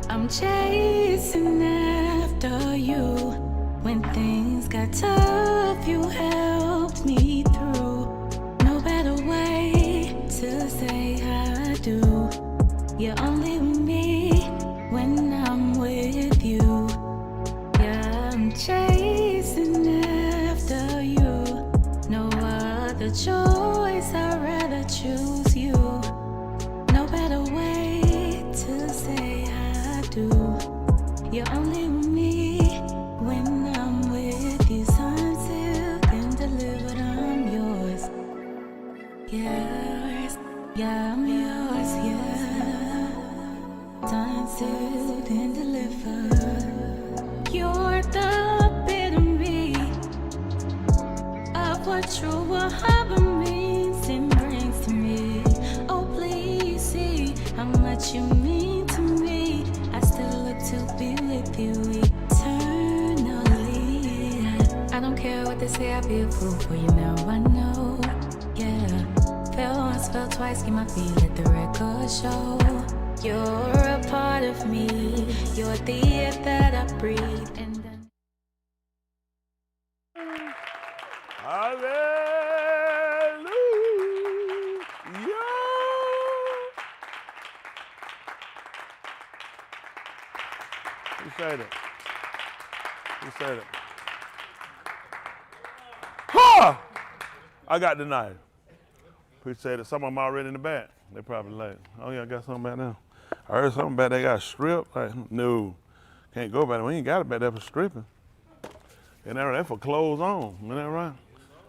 I'm chasing after you. When things got tough, you helped me through. No better way to say I do. You're only with me when I'm with you. Yeah, I'm chasing after you. No other choice, I'd rather choose you. No better way to say I do. You're only with me when I'm with you. Unsealed and delivered, I'm yours. Yours, yeah, I'm yours, yeah. Unsealed and delivered. You're the epitome of what true harbor means and brings to me. Oh, please see how much you mean to me. I still look to be with you eternally. I don't care what they say, I'll be a fool for you now, I know. Yeah, fell once, fell twice, get my feet, let the record show. You're a part of me, you're the air that I breathe. And Hallelujah. Who said it? Who said it? Ha! I got the knife. Appreciate it. Some of them already in the back. They probably like, oh yeah, I got something back now. I heard something back they got stripped. Like, no, can't go back there. We ain't got it back there for stripping. And that's for clothes on. Isn't that right?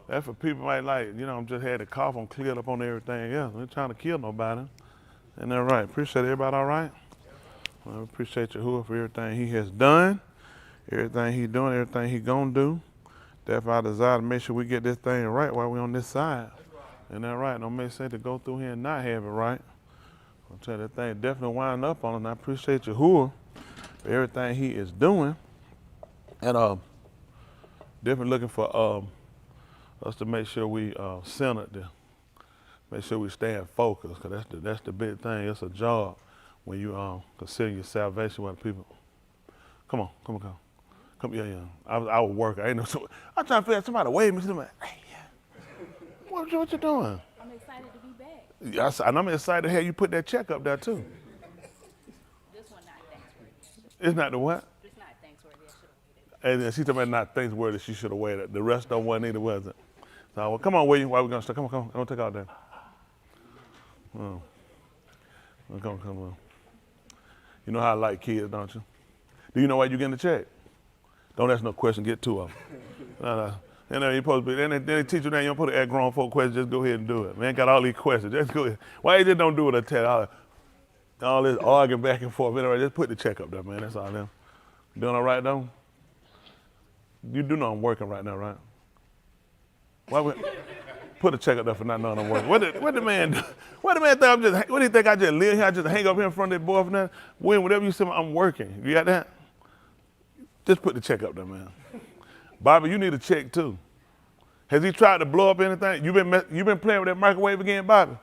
That's for people like, just had the coffin cleared up on everything else. We ain't trying to kill nobody. Isn't that right? Appreciate everybody all right? Well, appreciate Yahuwah for everything he has done, everything he doing, everything he gonna do. Therefore, I desire to make sure we get this thing right while we're on this side. Isn't that right? Don't make sense to go through here and not have it right. I'll tell you, that thing definitely winding up on it. And I appreciate Yahuwah for everything he is doing. And definitely looking for us to make sure we centered there. Make sure we stay focused, because that's the big thing. It's a job when you consider your salvation with people. Come on. Yeah. I was working. I'm trying to figure out somebody wave me. Somebody, hey, yeah. What you doing? I'm excited to be back. Yes, and I'm excited to have you put that check up there too. This one not thanksworthy. It's not the what? It's not thanksworthy. I should have waited. And she talking about not thankworthy. She should have waited. The rest of them wasn't either, was it? So well, come on, William. Why we gonna start? Come on. Don't take all that. Oh. Come on. You know how I like kids, don't you? Do you know why you getting the check? Don't ask no question. Get two of them. And then you're supposed to be. Then they teach you that you don't put to ask grown folk questions. Just go ahead and do it. Man, got all these questions. Just go ahead. Why you just don't do it? I tell you, all this arguing back and forth. Anyway, just put the check up there, man. That's all. Them. Doing all right though? You do know I'm working right now, right? Why would put a check up there for not knowing I'm working? What the man do? What the man think I'm just? What do you think I just live here? I just hang up here in front of that boy for that? When whatever you say, I'm working. You got that? Just put the check up there, man. Bobby, you need a check too. Has he tried to blow up anything? You been playing with that microwave again, Bobby?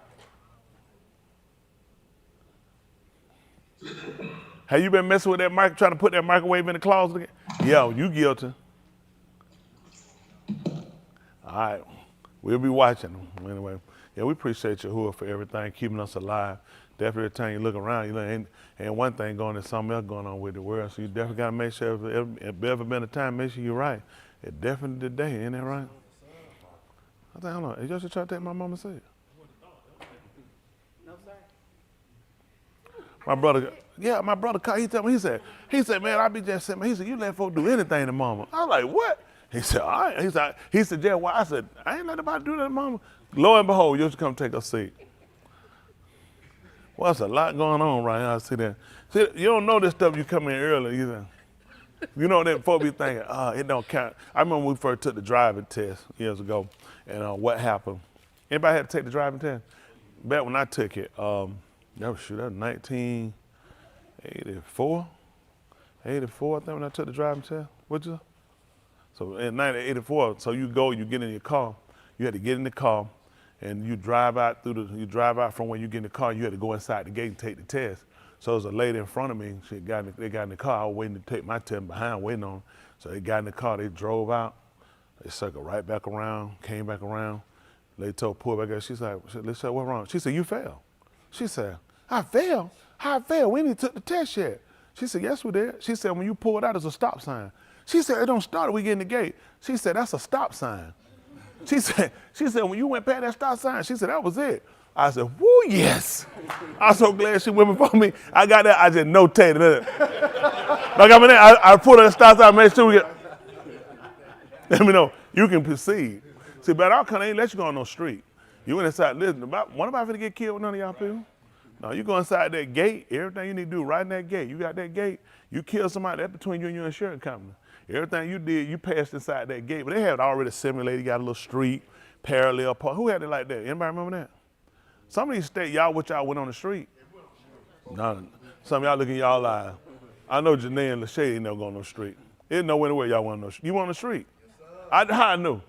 Have you been messing with that trying to put that microwave in the closet again? Yeah, you guilty. All right, we'll be watching them. Anyway, yeah, we appreciate Yahuwah for everything, keeping us alive. Definitely every time you look around, ain't one thing going, there's something else going on with the world. So you definitely got to make sure, if ever been a time, make sure you're right. It's definitely today, ain't that right? I think, hold on, is y'all should try to take my mama say it? No, sir. My brother called, he said, man, I be just saying, he said, you let folk do anything to mama. I was like, what? He said, all right. He said, yeah, why? I said, I ain't let nobody do that to mama. Lo and behold, you should come take a seat. Well, there's a lot going on right now. I see that. See, you don't know this stuff you come in early either. You know that folk be thinking, it don't count. I remember when we first took the driving test years ago, and what happened. Anybody had to take the driving test? Back when I took it, that was 1984. 84, I think, when I took the driving test. So in 1984, so you get in your car. You had to get in the car, and you drive out from when you get in the car. You had to go inside the gate and take the test. So there was a lady in front of me. They got in the car. I was waiting to take my turn behind, waiting on them. So they got in the car. They drove out. They circled right back around, came back around. They told pull back up. She said, "What's wrong?" She said, "You failed." She said, "I failed? How I failed? We ain't took the test yet." She said, "Yes, we did." She said, "When you pulled out, there's a stop sign." She said, "It don't start. We get in the gate." She said, "That's a stop sign." She said, "When you went past that stop sign," she said, "That was it." I said, "Woo, yes." I'm so glad she went before me. I got that. I just notated it. Like I mean, I put that stop sign, make sure we get. Let me know. You can proceed. See, but I ain't let you go on no street. You went inside. Listen, one about to get killed with none of y'all people. No, you go inside that gate. Everything you need to do right in that gate. You got that gate. You kill somebody. That's between you and your insurance company. Everything you did, you passed inside that gate. But they had it already simulated. You got a little street, parallel park. Who had it like that? Anybody remember that? Some of these states, y'all went on the street. No, some of y'all look in y'all eyes. I know Janae and Lachey ain't never going on the street. There's nowhere where y'all went on the street. You went on the street? How I knew?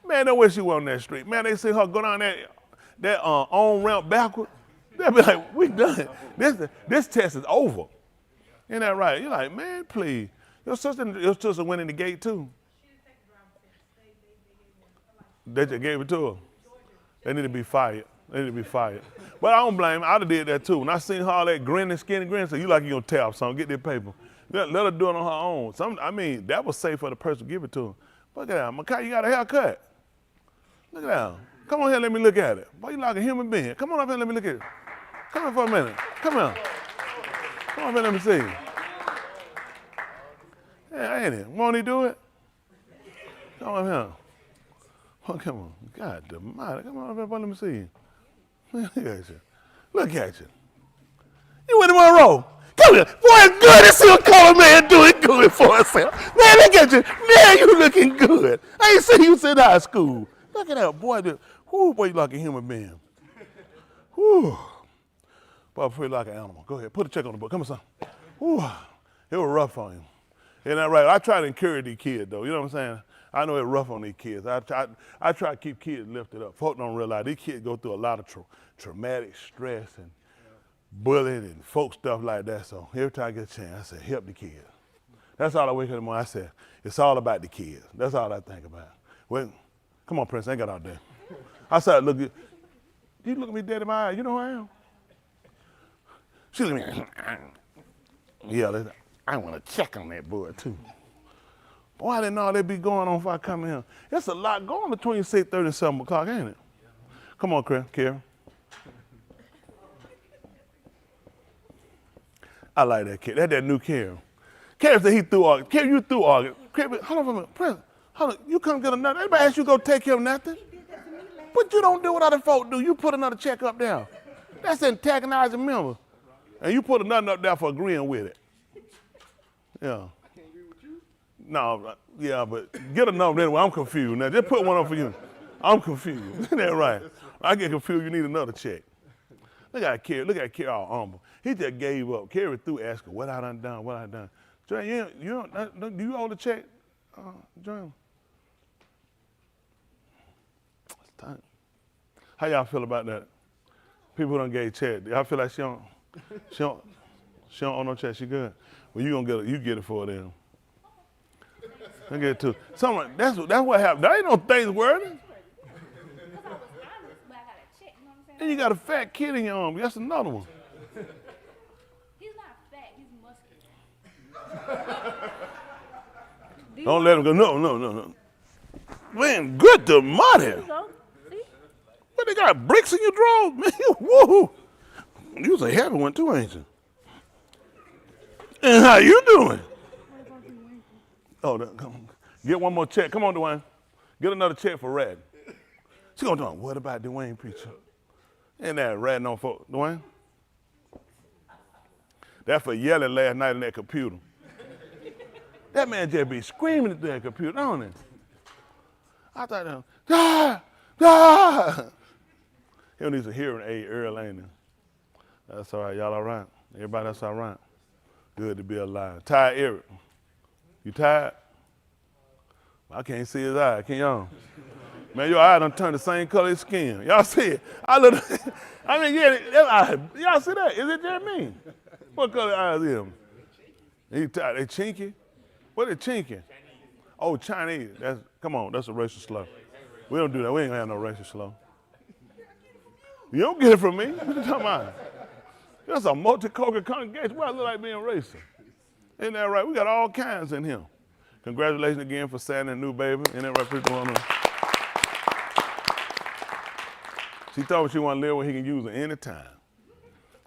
Man, no way she went on that street. Man, they see her go down that on ramp backward. They'll be like, "We done. This test is over." Ain't that right? You're like, "Man, please." Your sister went in the gate too. They just gave it to her. They need to be fired. But I don't blame her. I'd have did that too. When I seen her all that grinning, skinny grin, so you like you gonna tap something, get that paper. Let her do it on her own. That was safe for the person to give it to her. Look at that. Makai, you got a haircut. Look at that. Come on here, let me look at it. Boy, you like a human being. Come on up here, let me look at it. Come here for a minute. Come here. Come on here, let me see. Yeah, ain't it? Won't he do it? Come on here. Oh, come on. God almighty. Come on up here, boy, let me see you. Look at you. Look at you. You went in Monroe. Come here. Boy, it's good to see a colored man doing good for himself. Man, look at you. Man, you looking good. I ain't seen you since high school. Look at that, boy. Boy, you like a human being. Whew. Boy, I feel like an animal. Go ahead. Put a check on the book. Come on, son. Whew. It was rough on him. Isn't that right? I try to encourage these kids, though. You know what I'm saying? I know it's rough on these kids. I try to keep kids lifted up. Folks don't realize these kids go through a lot of traumatic stress and bullying and folk stuff like that. So every time I get a chance, I say, help the kids. That's all I wake up in the morning. I say, it's all about the kids. That's all I think about. Well, come on, Prince, I ain't got out there. I started looking. You look at me dead in my eye. You know who I am? She look at me. Yeah, I want to check on that boy, too. Boy, I didn't know they'd be going on if I come in here. There's a lot going between 6:30 and 7 o'clock, ain't it? Come on, Karen. I like that kid. That's that new Karen. Karen said he threw August. Karen, you threw August. Karen, hold on for a minute. Prince, hold on. You come get another. Anybody ask you to go take care of nothing? But you don't do what other folk do. You put another check up there. That's antagonizing member. And you put another up there for agreeing with it. Yeah. I can't agree with you. No, yeah, but get another anyway. I'm confused. Now, just put one up for you. I'm confused. Isn't that right? I get confused. You need another check. Look at Kerry all humble. He just gave up. Kerry through asking, what I done? What I done? Joanne, do you owe the check, Joanne? It's time. How y'all feel about that? People don't get a check. Y'all feel like she don't owe no check. She good. Well, you get it for them. I get it too. That's what happened. That ain't no things worthy. And you got a fat kid in your arm. That's another one. He's not fat, he's muscular. Don't let him go. No. Man, good to money. Go. See? What, they got bricks in your drawers? Man, woohoo. You was a heavy one too, ain't you? And how you doing? Oh, come on. Get one more check. Come on, Dwayne. Get another check for Rad. She gonna do it. What about Dwayne preacher? Ain't that ratting on folks, Dwayne? That's for yelling last night in that computer. That man just be screaming at that computer, don't he? I thought, He needs a hearing aid early, ain't he? That's all right. Y'all all right? Everybody else all right? Good to be alive. Tired, Eric? You tired? I can't see his eye, can y'all? Man, your eye done turned the same color as skin. Y'all see it? Y'all see that? Is it Jeremy? What color eyes is him? They chinky? What is chinky? Oh, Chinese. Come on, that's a racial slur. We don't do that. We ain't gonna have no racial slur. You don't get it from me. What you talking about? That's a multicultural congregation. Why I look like being racist? Isn't that right? We got all kinds in here. Congratulations again for signing a new baby. Isn't that right, people? She told me she want to live where he can use it anytime.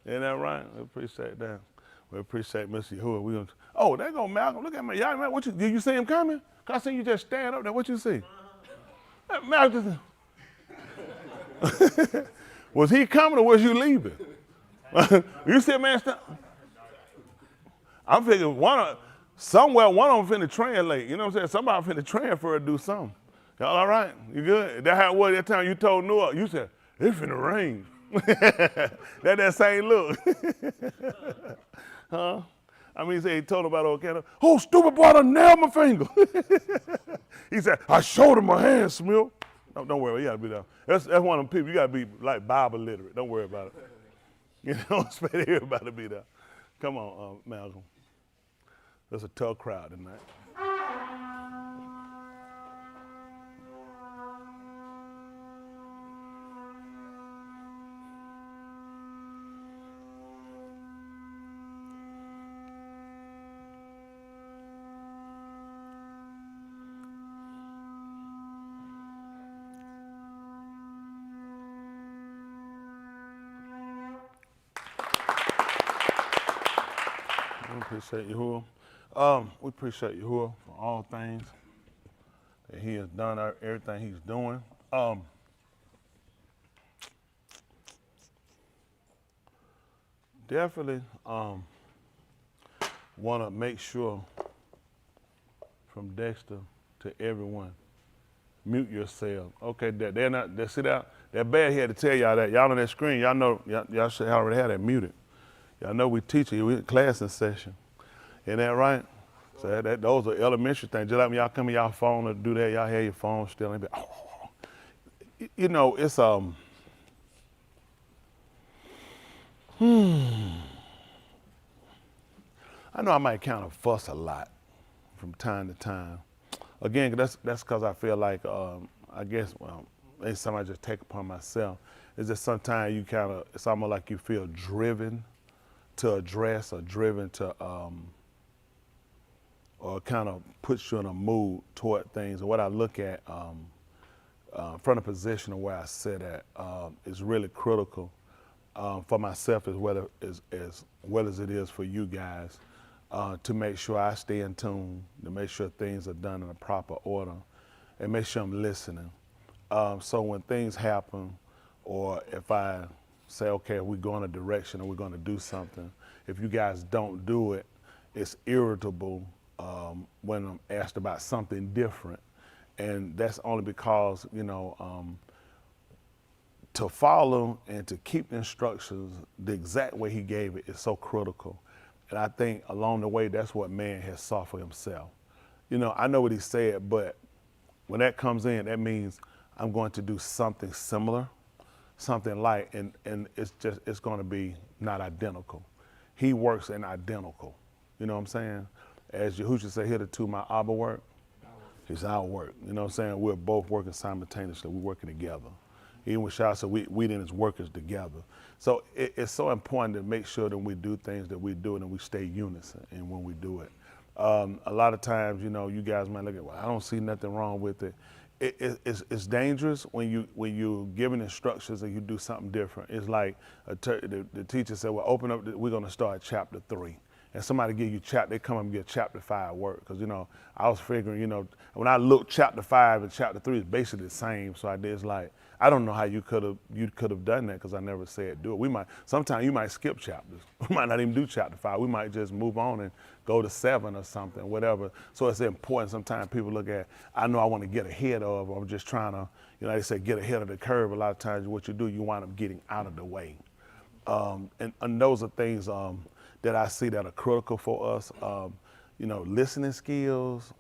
Isn't that right? We appreciate that. We appreciate Mr. Yahuwah. Oh, there go Malcolm. Look at me. Y'all, man, did you see him coming? Cause I seen you just stand up there. What you see? Malcolm. Was he coming or was you leaving? You see a man stop? I'm thinking somewhere one of them finna translate. You know what I'm saying? Somebody finna transfer or do something. Y'all all right? You good? That how it was that time you told Noah. You said, it's finna rain. that same look. Huh? I mean, he told him about old cat. Oh, stupid boy, I done nailed my finger. He said, I showed him my hand, Smil. No, don't worry, you gotta be down. That's one of them people, you gotta be like Bible literate. Don't worry about it. You don't expect everybody to be there. Come on, Malcolm. That's a tough crowd tonight. We appreciate Yahuwah. We appreciate Yahuwah for all things that he has done, everything he's doing. Definitely want to make sure from Dexter to everyone, mute yourself. Okay, they're not, they sit out. They're bad here to tell y'all that. Y'all on that screen, y'all know, y'all should already have that muted. Y'all know we teach you, we in class in session. Isn't that right? So those are elementary things. Just like when y'all come in y'all phone to do that, y'all have your phone still. And be, oh. You know, it's I know I might kind of fuss a lot from time to time. Again, that's because I feel like I guess maybe something I just take upon myself. It's just sometimes you kind of, it's almost like you feel driven to address or driven to, or kind of puts you in a mood toward things. And what I look at from the position of where I sit at is really critical for myself as well as it is for you guys to make sure I stay in tune, to make sure things are done in a proper order, and make sure I'm listening. So when things happen, or if I say, okay, we're going a direction and we're going to do something, if you guys don't do it, it's irritable when I'm asked about something different. And that's only because, you know, to follow and to keep the instructions the exact way he gave it is so critical. And I think along the way, that's what man has saw for himself. You know, I know what he said, but when that comes in, that means I'm going to do something similar, something like, and it's going to be not identical. He works in identical. You know what I'm saying? As Yahushua said, hitherto my Abba work, it's our work. You know what I'm saying? We're both working simultaneously. We're working together. Even with Shah said, we then as workers together. So it's so important to make sure that we do things that we do and we stay unison and when we do it. A lot of times, you know, you guys might look at, well, I don't see nothing wrong with it. It's dangerous when you're giving instructions and you do something different. It's like the teacher said, well, open up, we're going to start chapter 3. And somebody give you they come up and get chapter 5 work. Because, you know, I was figuring, you know, when I looked, chapter 5 and chapter 3 is basically the same. So it's like, I don't know how you could have done that because I never said do it. Sometimes you might skip chapters. We might not even do chapter 5. We might just move on and go to 7 or something, whatever. So it's important. Sometimes people look at, I know I want to get ahead of, or I'm just trying to, you know, they say get ahead of the curve. A lot of times what you do, you wind up getting out of the way. And those are things that I see that are critical for us. You know, listening skills,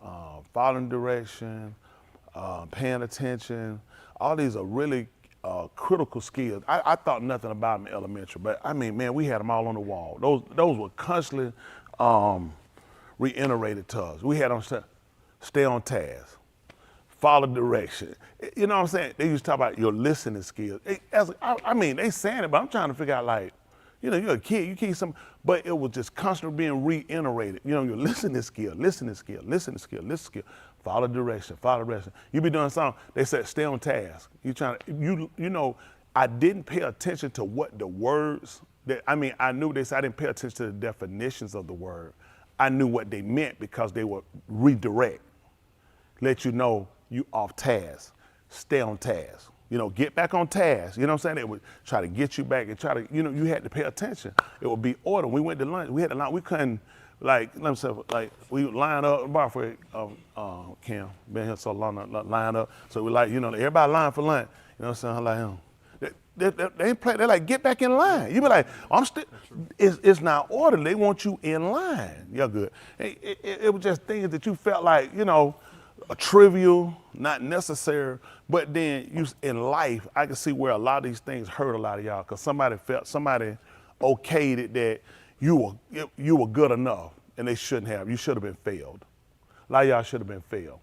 following direction, paying attention. All these are really critical skills. I thought nothing about them in elementary, but I mean, man, we had them all on the wall. Those were constantly reiterated to us. We had them stay on task, follow direction. You know what I'm saying? They used to talk about your listening skills. I mean, they saying it, but I'm trying to figure out, like, you know, you're a kid, you keep some, but it was just constantly being reiterated. You know, your listening skill, follow direction, follow direction. You be doing something, they said stay on task. You know, I didn't pay attention to what the words, I knew this, I didn't pay attention to the definitions of the word. I knew what they meant because they would redirect, let you know you off task, stay on task. You know, get back on task. You know what I'm saying? They would try to get you back and try to, you know, you had to pay attention. It would be order. We went to lunch. We had to line. We couldn't, like, let me say, like, we would line up, bar for Cam, been here so long, line up. So we like, you know, everybody line for lunch. You know what I'm saying? Like, they ain't play. They're like, get back in line. You be like, I'm still. It's not order. They want you in line. You're good. It was just things that you felt like, you know, trivial, not necessary. But then in life, I can see where a lot of these things hurt a lot of y'all because somebody okayed it that you were good enough and they shouldn't have. You should have been failed. A lot of y'all should have been failed.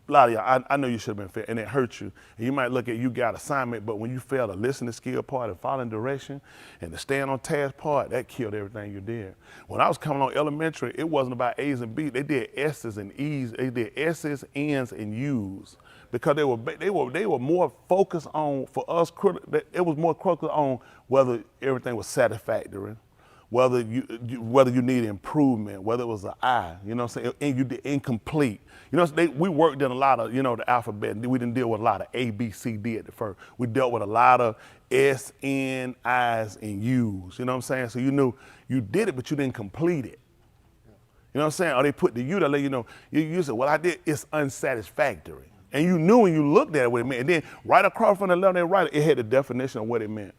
A lot of y'all, I know you should have been failed, and it hurt you. And you might look at you got assignment, but when you fail the listening skill part and following direction and the stand on task part, that killed everything you did. When I was coming on elementary, it wasn't about A's and B's. They did S's and E's. They did S's, N's, and U's because they were more focused on, for us, it was more critical on whether everything was satisfactory, whether you need improvement, whether it was an I, you know what I'm saying, and you did incomplete. You know, we worked in a lot of, you know, the alphabet. We didn't deal with a lot of A, B, C, D at the first. We dealt with a lot of S, N, I's, and U's. You know what I'm saying? So you knew you did it, but you didn't complete it. You know what I'm saying? Or they put the U to let you know. You said, well, I did, it's unsatisfactory. And you knew when you looked at it what it meant. And then right across from the left and right, it had the definition of what it meant.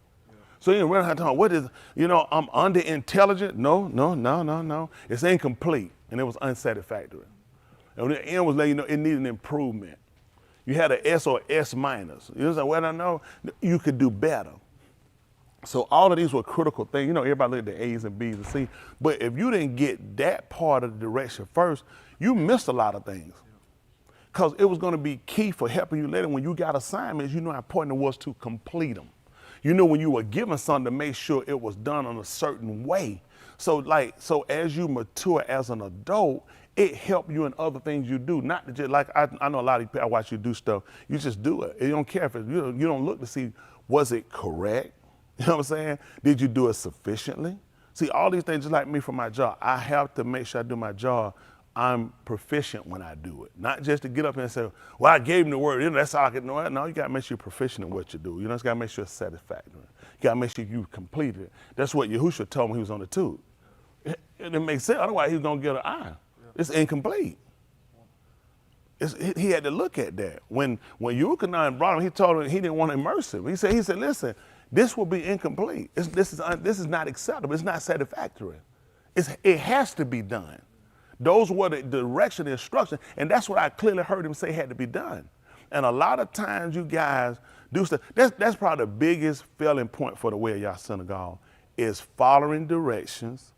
So you didn't really have to talk, what is, you know, I'm under intelligent? No. It's incomplete. And it was unsatisfactory. And the N was letting you know it needed an improvement. You had an S or S minus. You was like, well, I know you could do better. So all of these were critical things. You know, everybody looked at the A's and B's and C's. But if you didn't get that part of the direction first, you missed a lot of things. Because it was going to be key for helping you later. When you got assignments, you know how important it was to complete them. You know, when you were given something, to make sure it was done in a certain way. So as you mature as an adult, it helped you in other things you do. Not just like, I know a lot of people, I watch you do stuff, you just do it. You don't care if you don't look to see, was it correct? You know what I'm saying? Did you do it sufficiently? See, all these things, just like me for my job, I have to make sure I do my job. I'm proficient when I do it. Not just to get up and say, well, I gave him the word, you know, that's all I can know. No, you gotta make sure you're proficient in what you do. You know, you gotta make sure it's satisfactory. You gotta make sure you completed it. That's what Yahushua told me he was on the tube. It didn't make sense, otherwise he was gonna get an eye. It's incomplete. He had to look at that. When Yuchanan brought him, he told him he didn't want to immerse him. He said, listen, this will be incomplete. This is not acceptable. It's not satisfactory. It has to be done. Those were the direction, the instruction, and that's what I clearly heard him say had to be done. And a lot of times you guys do stuff. That's probably the biggest failing point for the Way of Yah Synagogue is following directions,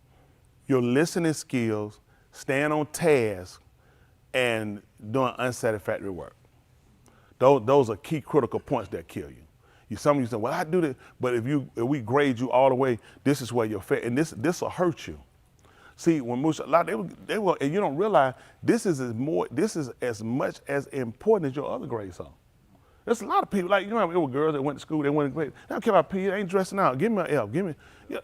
your listening skills, staying on task, and doing unsatisfactory work. Those are key critical points that kill you. Some of you say, well, I do this, but if we grade you all the way, this is where you're fair, and this will hurt you. See, when Musha, they will, and you don't realize this is as much as important as your other grades are. There's a lot of people, like, you know, it were girls that went to school, they went to grade. They don't care about P, they ain't dressing out. Give me an F, give me, you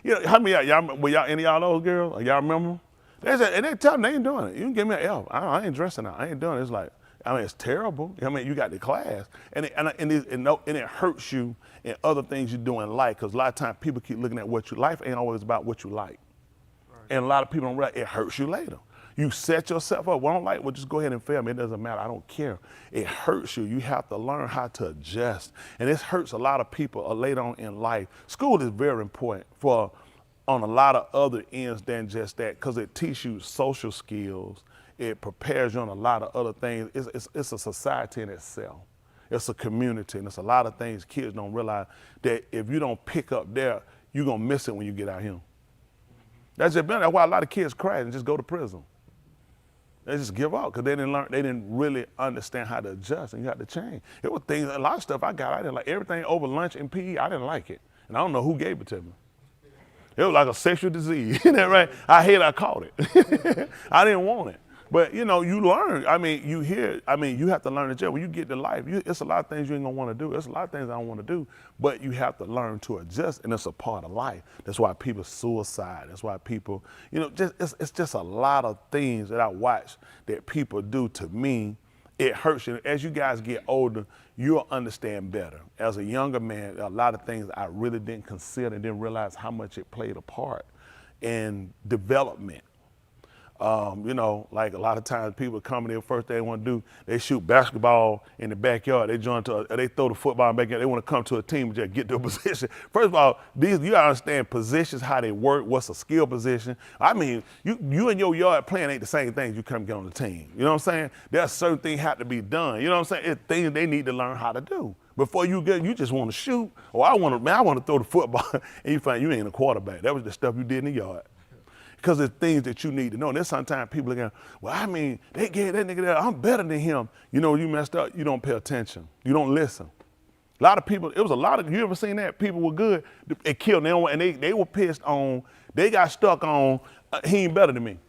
know, how many were y'all, any of y'all those girls? Y'all remember? And they tell them they ain't doing it. You can give me an F. I ain't dressing out. I ain't doing it. It's like, I mean, it's terrible. I mean, you got the class, and it hurts you in other things you do in life. Because a lot of times people keep looking at what you life ain't always about what you like, right. And a lot of people don't realize it hurts you later. You set yourself up. Well, I don't like, well, just go ahead and fail me. It doesn't matter. I don't care. It hurts you. You have to learn how to adjust, and this hurts a lot of people later on in life. School is very important on a lot of other ends than just that, because it teaches you social skills. It prepares you on a lot of other things. It's a society in itself. It's a community, and it's a lot of things kids don't realize that if you don't pick up there, you're going to miss it when you get out here. That's why a lot of kids crash and just go to prison. They just give up because they didn't really understand how to adjust, and you had to change. It was things, a lot of stuff I didn't like. Everything over lunch and PE, I didn't like it. And I don't know who gave it to me. It was like a sexual disease, isn't that right? I caught it. I didn't want it. But you learn. You have to learn to adjust. When you get to life, it's a lot of things you ain't gonna want to do. There's a lot of things I don't want to do, but you have to learn to adjust, and it's a part of life. That's why people suicide. That's why people, it's just a lot of things that I watch that people do. To me, it hurts you. As you guys get older, you'll understand better. As a younger man, a lot of things I really didn't consider and didn't realize how much it played a part in development. Like a lot of times people come in there, first thing they want to do, they shoot basketball in the backyard. They they throw the football in the backyard. They want to come to a team and just get to a position. First of all, you gotta understand positions, how they work, what's a skill position. I mean, you and your yard playing ain't the same things you come get on the team. You know what I'm saying? There's certain things have to be done. You know what I'm saying? It's things they need to learn how to do. Before you just want to shoot, or I want to throw the football, and you find you ain't a quarterback. That was the stuff you did in the yard. Because there's things that you need to know. And there's sometimes people are going, well, I mean, they gave that nigga that, I'm better than him. You messed up, you don't pay attention. You don't listen. A lot of people, you ever seen that? People were good, it killed them, and they were pissed on, they got stuck on, he ain't better than me.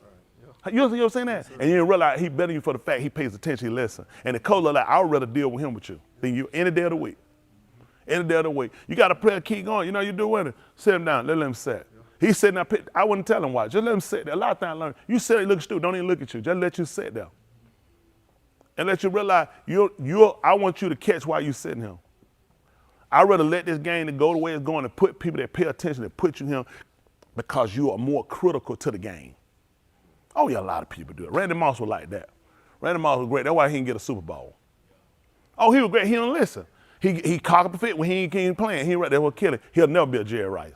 Right, yeah. You ever seen that? And you didn't realize he better than you for the fact he pays attention, he listens. And the coach like, I would rather deal with him with you than you any day of the week. Any day of the week. You got to play, keep going. You do with it. Sit him down, let him sit. He's sitting there, I wouldn't tell him why. Just let him sit there. A lot of times I learn, you sit there, look stupid, don't even look at you. Just let you sit there. And let you realize, I want you to catch why you sitting here. I'd rather let this game to go the way it's going and put people that pay attention and put you here because you are more critical to the game. Oh yeah, a lot of people do it. Randy Moss was like that. Randy Moss was great. That's why he didn't get a Super Bowl. Oh, he was great. He don't listen. He cock up a fit when he ain't playing. He right there will kill it. He'll never be a Jerry Rice.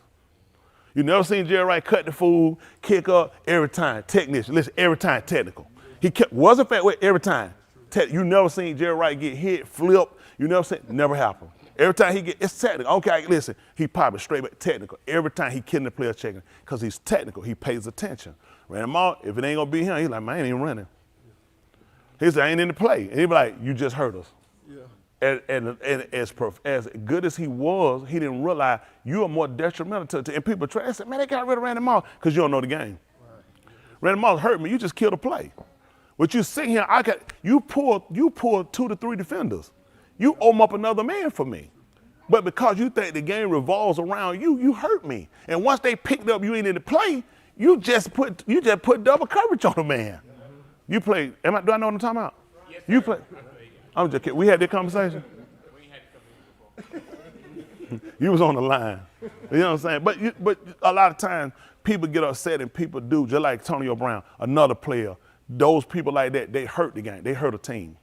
You never seen Jerry Rice cut the fool, kick up every time, technician. Listen, every time technical. He wasn't fat way every time. You never seen Jerry Rice get hit, flip. You never happened. Every time he it's technical. Okay, listen, he popping straight back technical. Every time he killing the player checking because he's technical. He pays attention. Randy Moss, if it ain't gonna be him, he's like, man, I ain't even running. He said, I ain't in the play. And he be like, you just hurt us. Yeah. And as good as he was, he didn't realize you are more detrimental to and people try. They said, man, they got rid of Randy Moss because you don't know the game. Right. Randy Moss hurt me. You just killed a play. But you sitting here, you pull 2 to 3 defenders. You open up another man for me. But because you think the game revolves around you, you hurt me. And once they picked up you ain't in the play, you just put double coverage on the man. You play. Do I know what I'm talking about? Yes, you play. I'm just kidding. We had that conversation. We ain't had the conversation. You was on the line. You know what I'm saying? But a lot of times people get upset and people do, just like Antonio Brown, another player. Those people like that, they hurt the game. They hurt a team.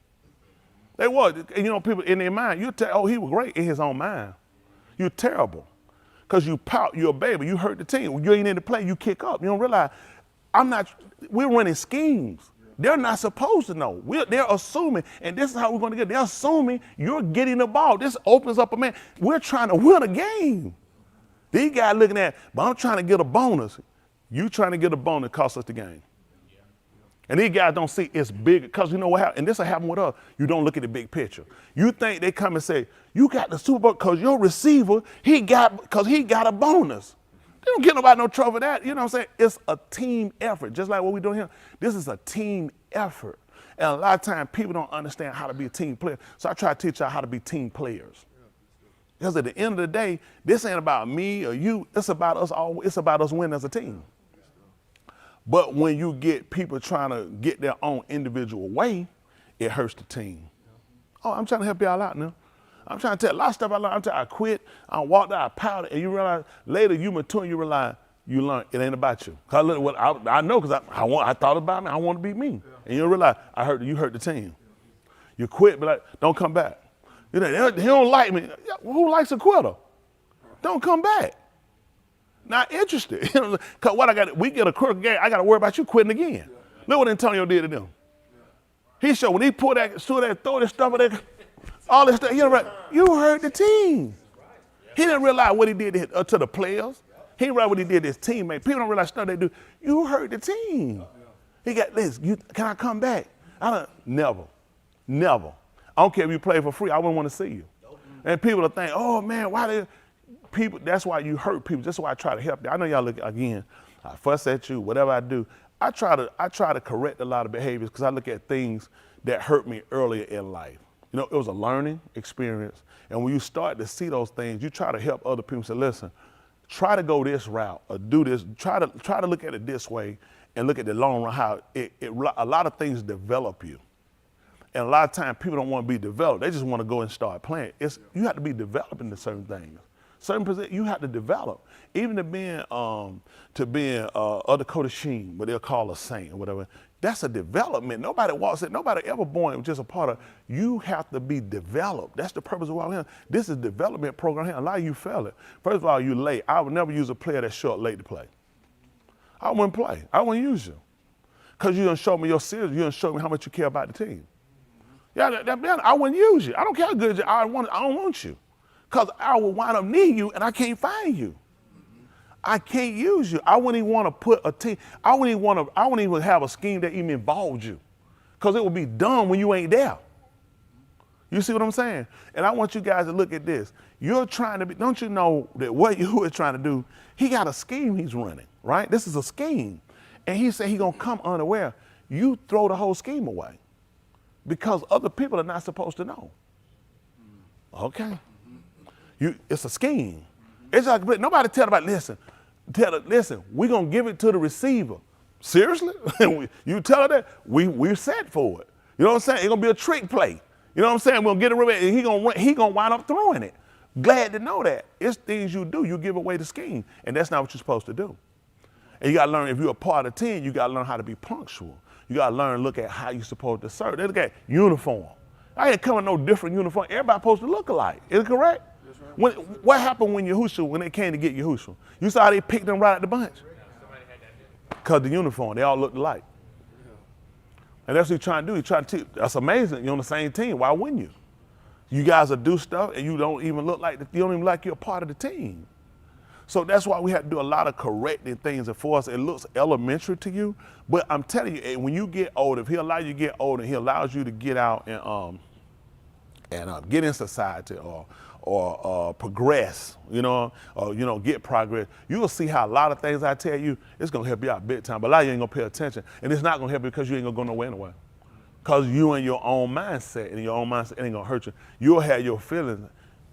They was. And people in their mind, you tell, oh, he was great in his own mind. You're terrible. Because you pout, you're a baby, you hurt the team. When you ain't in the play, you kick up. You don't realize, we're running schemes. They're not supposed to know. They're assuming, and this is how we're going to get. They're assuming you're getting the ball. This opens up a man. We're trying to win a game. These guys looking at, but I'm trying to get a bonus. You trying to get a bonus costs us the game. Yeah. And these guys don't see it's big, because you know what happened, and this will happen with us. You don't look at the big picture. You think they come and say, you got the Super Bowl because your receiver, he got a bonus. They don't get nobody no trouble for that. You know what I'm saying? It's a team effort, just like what we're doing here. This is a team effort. And a lot of times people don't understand how to be a team player. So I try to teach y'all how to be team players. Because at the end of the day, this ain't about me or you. It's about us all. It's about us winning as a team. But when you get people trying to get their own individual way, it hurts the team. Oh, I'm trying to help y'all out now. I'm trying to tell a lot of stuff I learned. I quit, I walked out, I powdered, and you realize later you mature and you realize you learn it ain't about you. Cause I know because I thought about me, I want to be me. Yeah. And you realize you hurt the team. Yeah. You quit, but like, don't come back. He don't like me. Who likes a quitter? Don't come back. Not interested. Cause we get a crooked game, I got to worry about you quitting again. Yeah. Look what Antonio did to them. He showed when he pulled that, throw that stuff at that. All this stuff. You hurt the team. He didn't realize what he did to the players. He didn't realize what he did to his teammates. People don't realize stuff they do. You hurt the team. He got this. Can I come back? Never. I don't care if you play for free. I wouldn't want to see you. And people will think, oh man, why they people? That's why you hurt people. That's why I try to help you. I know y'all look again. I fuss at you, whatever I do. I try to correct a lot of behaviors because I look at things that hurt me earlier in life. You know, it was a learning experience. And when you start to see those things, you try to help other people. Say, listen, try to go this route or do this. Try to look at it this way and look at the long run, how a lot of things develop you. And a lot of times people don't want to be developed. They just want to go and start playing. You have to be developing to certain things. Certain positions you have to develop. Even to being other Dakota Sheen, what they'll call a saint or whatever. That's a development. Nobody walks it. Nobody ever born just a part of. You have to be developed. That's the purpose of all. This is development program here. A lot of you fail it. First of all, you late. I would never use a player that's short late to play. I wouldn't play. I wouldn't use you. Because you done show me your serious. You done show me how much you care about the team. Yeah, I wouldn't use you. I don't care how good you are. I don't want you. Because I will wind up needing you and I can't find you. I can't use you. I wouldn't even want to put a team. I wouldn't even have a scheme that even involved you. Because it would be dumb when you ain't there. You see what I'm saying? And I want you guys to look at this. You're trying to be, don't you know that what you are trying to do, he got a scheme he's running, right? This is a scheme. And he said he's going to come unaware. You throw the whole scheme away. Because other people are not supposed to know. Okay. It's a scheme. It's like, nobody tell about, listen, we're going to give it to the receiver. Seriously? You tell her that? We're set for it. You know what I'm saying? It's going to be a trick play. You know what I'm saying? We'll get it, and he going to wind up throwing it. Glad to know that. It's things you do. You give away the scheme, and that's not what you're supposed to do. And you got to learn, if you're a part of the team, you got to learn how to be punctual. You got to learn, look at how you're supposed to serve. They look at uniform. I ain't coming no different uniform. Everybody supposed to look alike. Is it correct? What happened when Yahushua, when they came to get Yahushua? You saw how they picked them right at the bunch? Because the uniform, they all looked alike. And that's what he's trying to do. He's trying to teach. That's amazing. You're on the same team. Why wouldn't you? You guys will do stuff and you don't even look like, you don't even like you're a part of the team. So that's why we have to do a lot of correcting things. And for us, it looks elementary to you. But I'm telling you, when you get older, if he allows you to get older, he allows you to get out and get in society or progress, or get progress, you will see how a lot of things I tell you, it's going to help you out big time. But a lot of you ain't going to pay attention. And it's not going to help you because you ain't going to go nowhere anyway. Because you in your own mindset, and your own mindset ain't going to hurt you. You'll have your feelings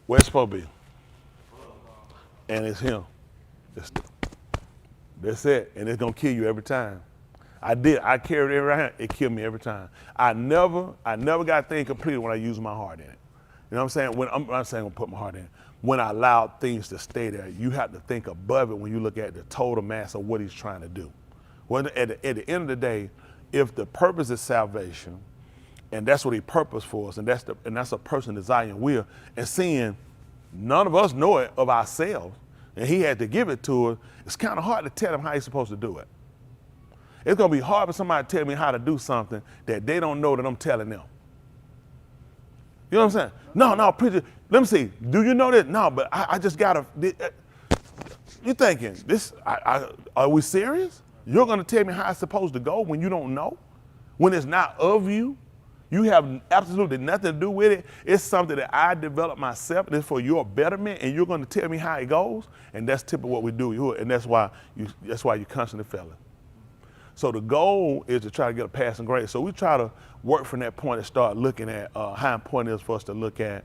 where it's supposed to be. And it's him. That's it. And it's going to kill you every time. I carried it around. It killed me every time. I never got things completed when I used my heart in it. You know what I'm saying? I'm not saying I'm going to put my heart in it. When I allowed things to stay there, you have to think above it when you look at the total mass of what he's trying to do. Well, at the end of the day, if the purpose is salvation, and that's what he purposed for us, and that's a person desiring will, and seeing none of us know it of ourselves, and he had to give it to us, it's kind of hard to tell him how he's supposed to do it. It's going to be hard for somebody to tell me how to do something that they don't know that I'm telling them. You know what I'm saying? No, preacher, let me see. Do you know this? No, but I just got to. You thinking, are we serious? You're going to tell me how it's supposed to go when you don't know? When it's not of you? You have absolutely nothing to do with it. It's something that I developed myself. It's for your betterment, and you're going to tell me how it goes? And that's typically what we do. And that's why you're constantly failing. So the goal is to try to get a passing grade. So we try to work from that point and start looking at how important it is for us to look at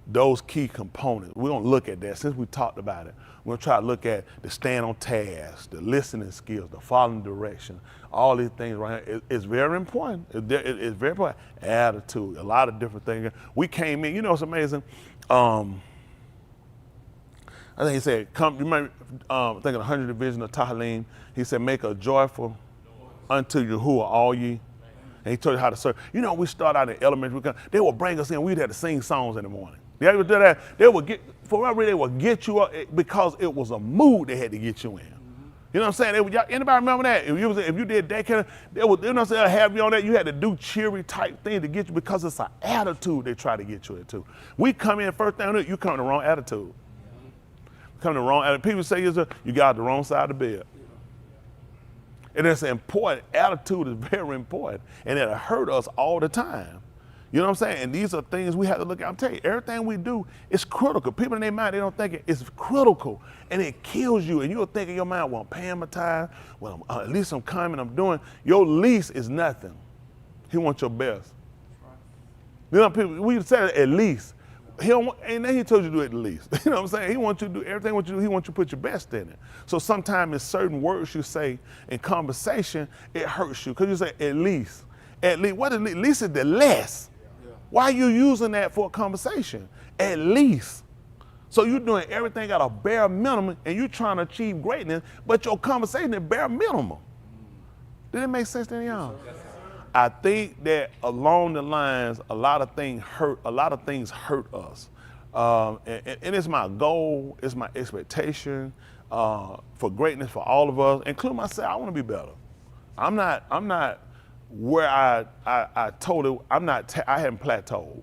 those key components. We're going to look at that since we talked about it. We're going to try to look at the stand on task, the listening skills, the following direction, all these things right here. It's very important. It's very important. Attitude, a lot of different things. We came in, it's amazing. I think he said, you remember thinking 100 division of Tahalim, he said, make a joyful unto you who are all ye. And he told you how to serve. We start out in elementary. They would bring us in. We'd have to sing songs in the morning. They would do that. They would get you up because it was a mood they had to get you in. You know what I'm saying? Anybody remember that? If you did that kind of, you know what I'm saying, have you on that, you had to do cheery type thing to get you because it's an attitude they try to get you into. We come in first thing, you come in the wrong attitude. Come in the wrong attitude. People say you got the wrong side of the bed. And it's important. Attitude is very important. And it'll hurt us all the time. You know what I'm saying? And these are things we have to look at. I'm telling you, everything we do is critical. People in their mind, they don't think it's critical. And it kills you. And you'll think in your mind, well, I'm paying my tithe. Well, at least I'm coming, I'm doing. Your least is nothing. He wants your best. You know, people, we say at least. And then he told you to do it at least. You know what I'm saying? He wants you to do everything what you do. He wants you to put your best in it. So sometimes in certain words you say in conversation, it hurts you. Because you say at least. At least, what is at least is the less. Why are you using that for a conversation? At least. So you're doing everything at a bare minimum and you're trying to achieve greatness, but your conversation is bare minimum. Did it make sense to y'all? Yes, I think that along the lines, a lot of things hurt us. And it's my goal, it's my expectation for greatness for all of us, including myself. I want to be better. I'm not where I haven't plateaued.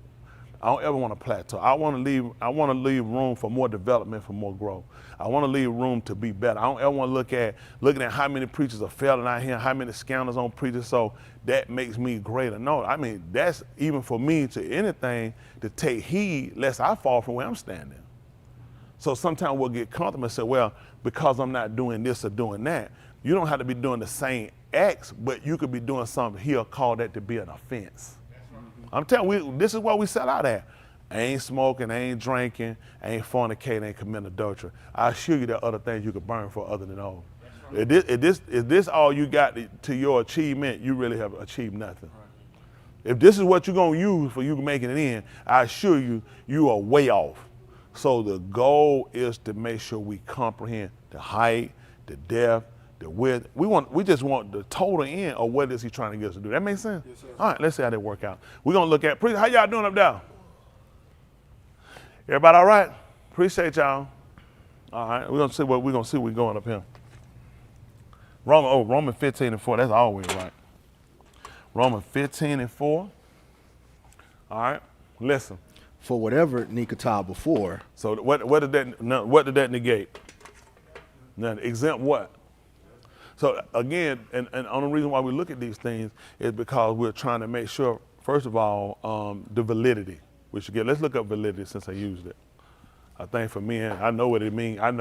I don't ever want to plateau. I want to leave room for more development, for more growth. I want to leave room to be better. I don't ever want to looking at how many preachers are failing out here, how many scandals on preachers, so that makes me greater. No, I mean, that's even for me to anything to take heed lest I fall from where I'm standing. So sometimes we'll get comfortable and say, well, because I'm not doing this or doing that, you don't have to be doing the same acts, but you could be doing something he'll call that to be an offense. I'm telling you, this is what we sell out at. I ain't smoking, I ain't drinking, I ain't fornicating, I ain't committing adultery. I assure you there are other things you could burn for other than those. If this all you got to your achievement, you really have achieved nothing. If this is what you're going to use for you making it in, I assure you, you are way off. So the goal is to make sure we comprehend the height, the depth, the width. We just want the total end of what is he trying to get us to do. That makes sense? Yes, sir. All right, let's see how that work out. We're going to look at, how y'all doing up there? Everybody all right? Appreciate y'all. All right, we're going to see what we're going up here. Romans 15:4, that's always right. Romans 15:4. All right, listen. For whatever Nikata before. So what did that negate? None. Exempt what? So again, and the only reason why we look at these things is because we're trying to make sure, first of all, the validity. We should let's look up validity since I used it. I think for me, I know what it means. Let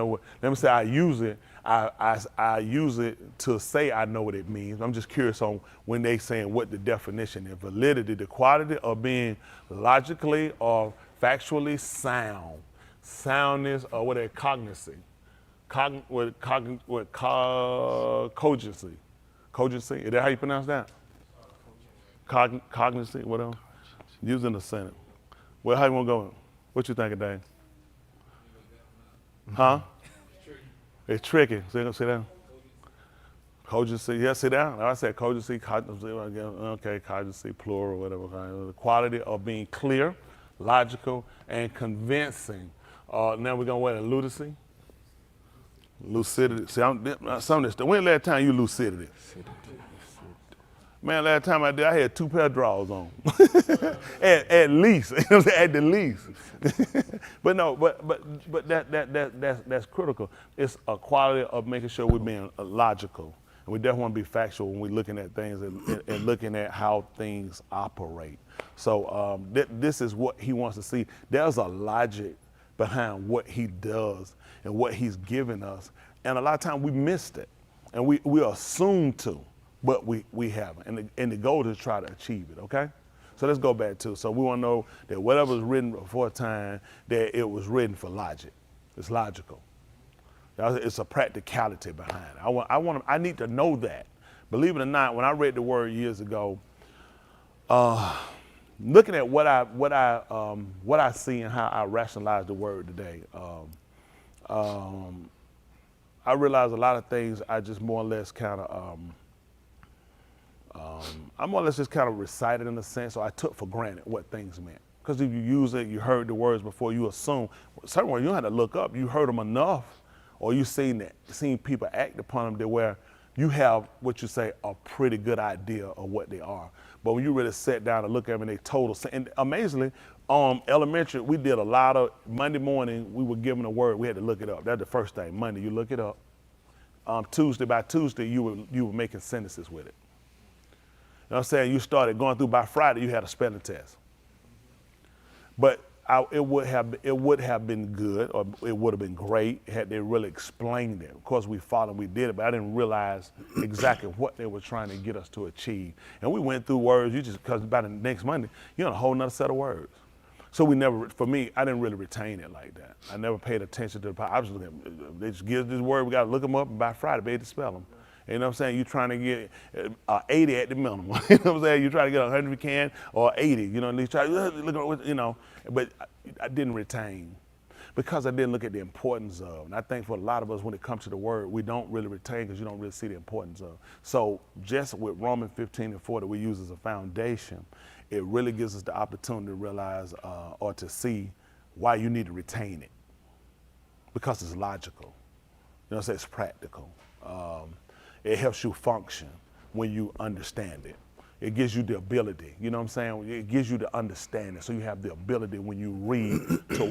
me say I use it. I use it to say I know what it means. I'm just curious on when they saying what the definition is. Validity, the quality of being logically or factually sound. Soundness or what they cognizy. Cogency. Cogency, is that how you pronounce that? Cognizy, what else? Using the sentence. Well, how you want to go? What you think of Dave? Huh? It's tricky. Sit down. Cogency, yeah, sit down. I said cogency, okay, cogency, plural, whatever. The quality of being clear, logical, and convincing. Now we're going to lucidity. Lucidity. See, some of this. When last time you lucidity? Man, last time I did, I had 2 pair of drawers on. at least, you know what I'm saying? At the least. But no, but that's critical. It's a quality of making sure we're being logical, and we definitely want to be factual when we're looking at things and looking at how things operate. So this is what he wants to see. There's a logic behind what he does and what he's given us, and a lot of times we missed it, and we assume to. But we haven't, and the goal is to try to achieve it, okay? So let's go back to, so we want to know that whatever was written before time, that it was written for logic. It's logical. It's a practicality behind it. I need to know that. Believe it or not, when I read the word years ago, looking at what I see and how I rationalize the word today, I realize a lot of things I just more or less kind of, I more or less just kind of recited in a sense, so I took for granted what things meant. Because if you use it, you heard the words before, you assume, certain words you don't have to look up, you heard them enough, or you seen people act upon them, to where you have what you say a pretty good idea of what they are. But when you really sit down and look at them, and they total, and amazingly, elementary, we did a lot of, Monday morning, we were given a word, we had to look it up. That's the first thing. Monday, you look it up. By Tuesday, you were making sentences with it. You know what I'm saying? You started going through, by Friday, you had a spelling test. But it would have been good, or it would have been great had they really explained it. Of course, we followed, we did it, but I didn't realize exactly what they were trying to get us to achieve. And we went through words, because by the next Monday, you're on a whole nother set of words. So for me, I didn't really retain it like that. I never paid attention to I was looking at, they just give us this word, we got to look them up, and by Friday, be able to spell them. You know what I'm saying? You're trying to get 80 at the minimum. You know what I'm saying? You're trying to get 100 if you can, or 80. You know, and you try to look at, you know. But I didn't retain, because I didn't look at the importance of. And I think for a lot of us, when it comes to the word, we don't really retain because you don't really see the importance of. So just with Romans 15:4 that we use as a foundation, it really gives us the opportunity to realize or to see why you need to retain it, because it's logical. You know what I'm saying? It's practical. It helps you function when you understand it. It gives you the ability, you know what I'm saying? It gives you the understanding, so you have the ability when you read,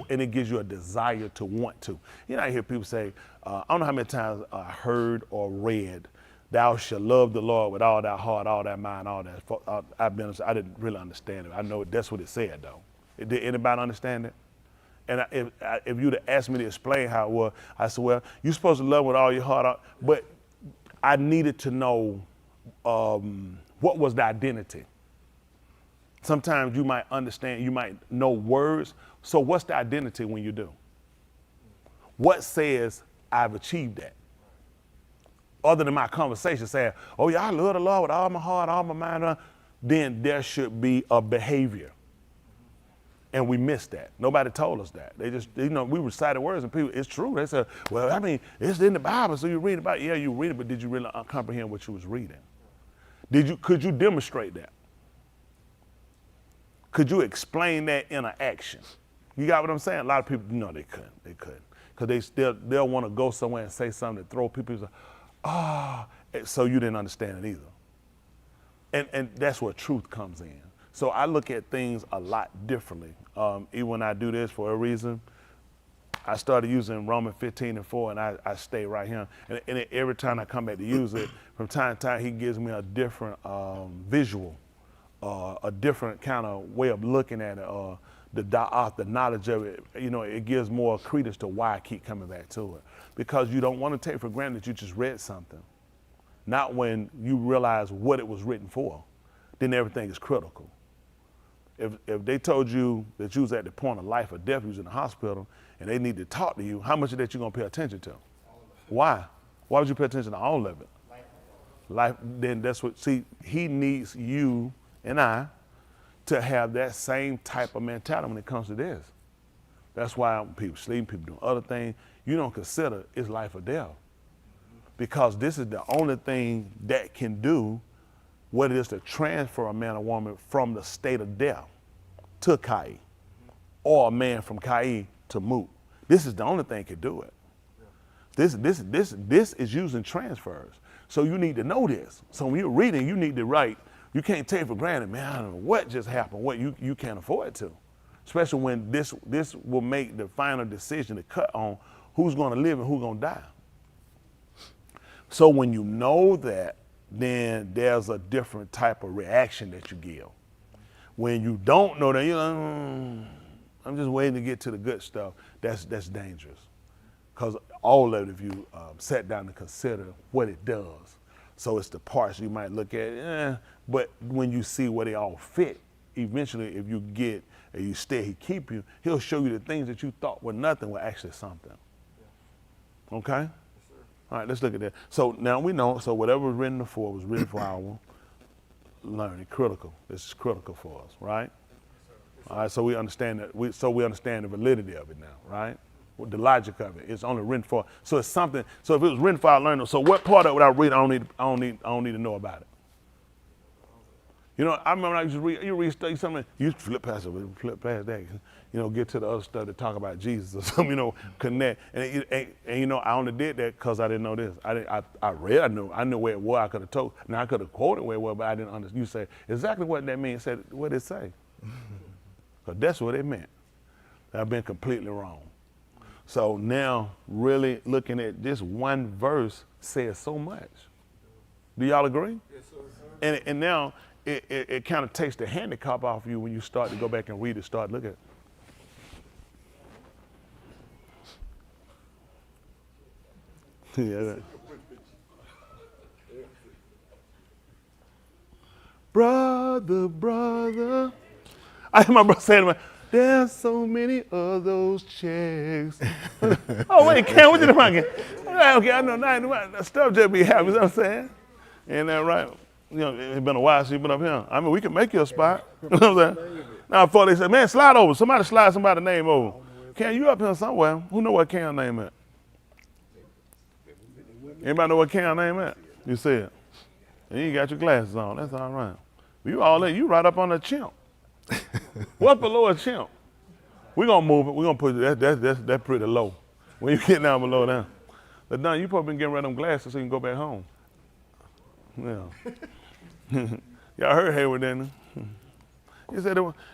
and it gives you a desire to want to. You know, I hear people say, I don't know how many times I heard or read, thou shalt love the Lord with all thy heart, all thy mind, all that. I didn't really understand it. I know that's what it said, though. Did anybody understand it? And if you'd have asked me to explain how it was, I said, well, you're supposed to love with all your heart, but I needed to know what was the identity. Sometimes you might understand, you might know words. So what's the identity when you do? What says I've achieved that? Other than my conversation saying, oh yeah, I love the Lord with all my heart, all my mind, then there should be a behavior. And we missed that. Nobody told us that. They just, you know, we recited words and people, it's true. They said, well, I mean, it's in the Bible, so you read about it. Yeah, you read it, but did you really comprehend what you was reading? Could you demonstrate that? Could you explain that in an action? You got what I'm saying? A lot of people, no, they couldn't. They couldn't. Because they'll want to go somewhere and say something to throw people, so you didn't understand it either. And that's where truth comes in. So I look at things a lot differently. Even when I do this for a reason, I started using Romans 15:4, and I stay right here. And every time I come back to use it, from time to time, he gives me a different visual, a different kind of way of looking at it, the knowledge of it. You know, it gives more credence to why I keep coming back to it. Because you don't want to take for granted that you just read something. Not when you realize what it was written for, then everything is critical. If they told you that you was at the point of life or death, you was in the hospital, and they need to talk to you, how much of that you gonna pay attention to? Why? Why would you pay attention to all of it? Life, then that's what, see, he needs you and I to have that same type of mentality when it comes to this. That's why when people sleeping, people doing other things, you don't consider it's life or death. Because this is the only thing that can do what it is to transfer a man or woman from the state of death to Kai, or a man from Kai to Moot. This is the only thing that can do it. This is using transfers. So you need to know this. So when you're reading, you need to write. You can't take for granted, man, I don't know what just happened, what you can't afford to. Especially when this will make the final decision to cut on who's gonna live and who's gonna die. So when you know that, then there's a different type of reaction that you give. When you don't know that, you're like, I'm just waiting to get to the good stuff. That's dangerous. Because all of it, if you sat down to consider what it does. So it's the parts you might look at, but when you see where they all fit, eventually if you get and you stay, he keep you, he'll show you the things that you thought were nothing were actually something. Okay? All right, let's look at that. So now we know, so whatever was written before was written for our learning, critical. This is critical for us, right? All right, so we understand that, we understand the validity of it now, right? The logic of it. It's only written for, so it's something, so if it was written for our learning, so what part of it without reading, I don't need to know about it. You know, I remember I used to read, you read study something, you flip past that, you know, get to the other stuff to talk about Jesus or something, you know, connect. And you know, I only did that because I didn't know this. I read, I knew where it was, I could have told, now I could have quoted where it was, but I didn't understand. You say, exactly what that means, said, what did it say? Because that's what it meant. I've been completely wrong. So now, really looking at this one verse says so much. Do y'all agree? Yes, sir. And now, it kind of takes the handicap off you when you start to go back and read it, start looking at it. Yeah. Brother. I hear my brother saying to me, there's so many of those checks. Oh, wait, Cam, what you doing again? Okay, I know that stuff just be happening, you know what I'm saying? Ain't that right? You know, it's been a while since you've been up here. I mean, we can make you a spot. You know what I'm saying? Now, before they say, man, slide over. Somebody slide somebody's name over. Cam, you up here somewhere. Who know what Cam's name is? Anybody know what Cam's name is? You see it. And you got your glasses on. That's all right. You all in. You right up on the chimp. What's below a chimp? We're going to move it. We're going to put it. That's pretty low. When you get down below that. But Don, you probably been getting rid of them glasses so you can go back home. Yeah. Y'all heard Hayward, didn't you?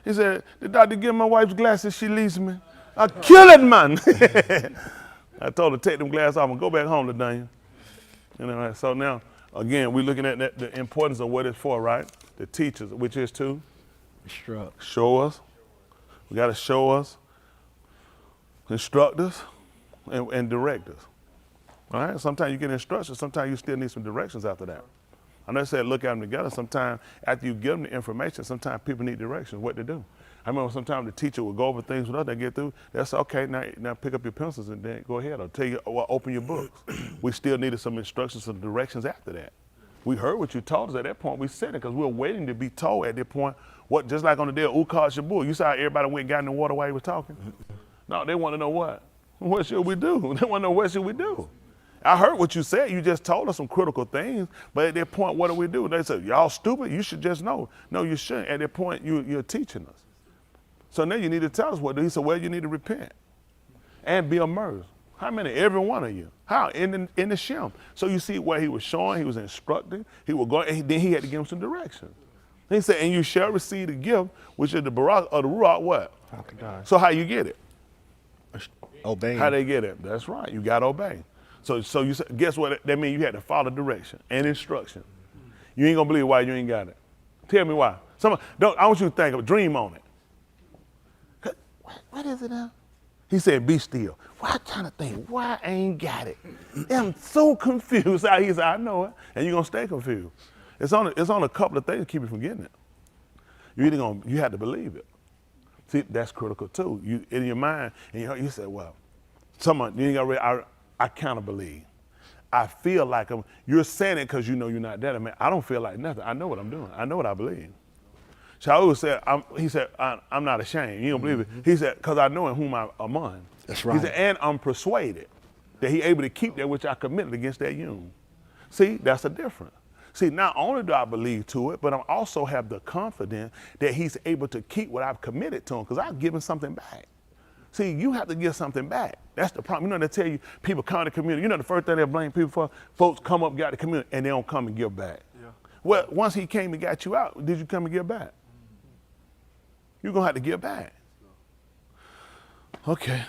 He said, the doctor give my wife's glasses, she leaves me. I kill it, man. I told her, take them glasses off and go back home to Daniel. You know, right? So now, again, we're looking at the importance of what it's for, right? The teachers, which is to show us. We got to show us, instruct us, and direct us. All right? Sometimes you get instructions. Sometimes you still need some directions after that. I know I said look at them together. Sometimes after you give them the information, sometimes people need directions, what to do. I remember sometimes the teacher would go over things with us, they get through, they'll say, okay, now pick up your pencils and then go ahead, or tell you, or open your books. We still needed some instructions, some directions after that. We heard what you told us at that point, we said it because we were waiting to be told at that point, what, just like on the day of Ukad Shabu, you saw how everybody went and got in the water while he was talking? No, they want to know what? What should we do? They want to know what should we do? I heard what you said. You just told us some critical things, but at that point, what do we do? They said, y'all stupid, you should just know. No, you shouldn't. At that point, you're teaching us. So now you need to tell us what to do. He said, well, you need to repent and be immersed. How many? Every one of you. How? In the Shem. So you see where he was showing, he was instructing, he was going, and then he had to give him some direction. He said, and you shall receive the gift, which is the Barak or the Ruach, what? So how you get it? Obey. How they get it? That's right. You got to obey. So you guess what? That means you had to follow direction and instruction. You ain't gonna believe why you ain't got it. Tell me why. I want you to think of a dream on it. What is it now? He said, be still. Why I'm trying to think, why I ain't got it? I'm so confused. He said, I know it. And you're gonna stay confused. It's on a couple of things to keep you from getting it. You have to believe it. See, that's critical too. You in your mind, and you say, well, you ain't got ready. I kind of believe. I feel like you're saying it because you know you're not that. I mean, I don't feel like nothing. I know what I'm doing. I know what I believe. Shaul said, he said, I'm not ashamed. You don't believe it. He said, because I know in whom I'm among. That's right. He said, and I'm persuaded that he able to keep that which I committed against that union. See, that's a difference. See, not only do I believe to it, but I also have the confidence that he's able to keep what I've committed to him because I've given something back. See, you have to give something back. That's the problem. You know, they tell you people come to the community. You know, the first thing they blame people for, folks come up, got the community, and they don't come and give back. Yeah. Well, once he came and got you out, did you come and give back? You're going to have to give back. Okay.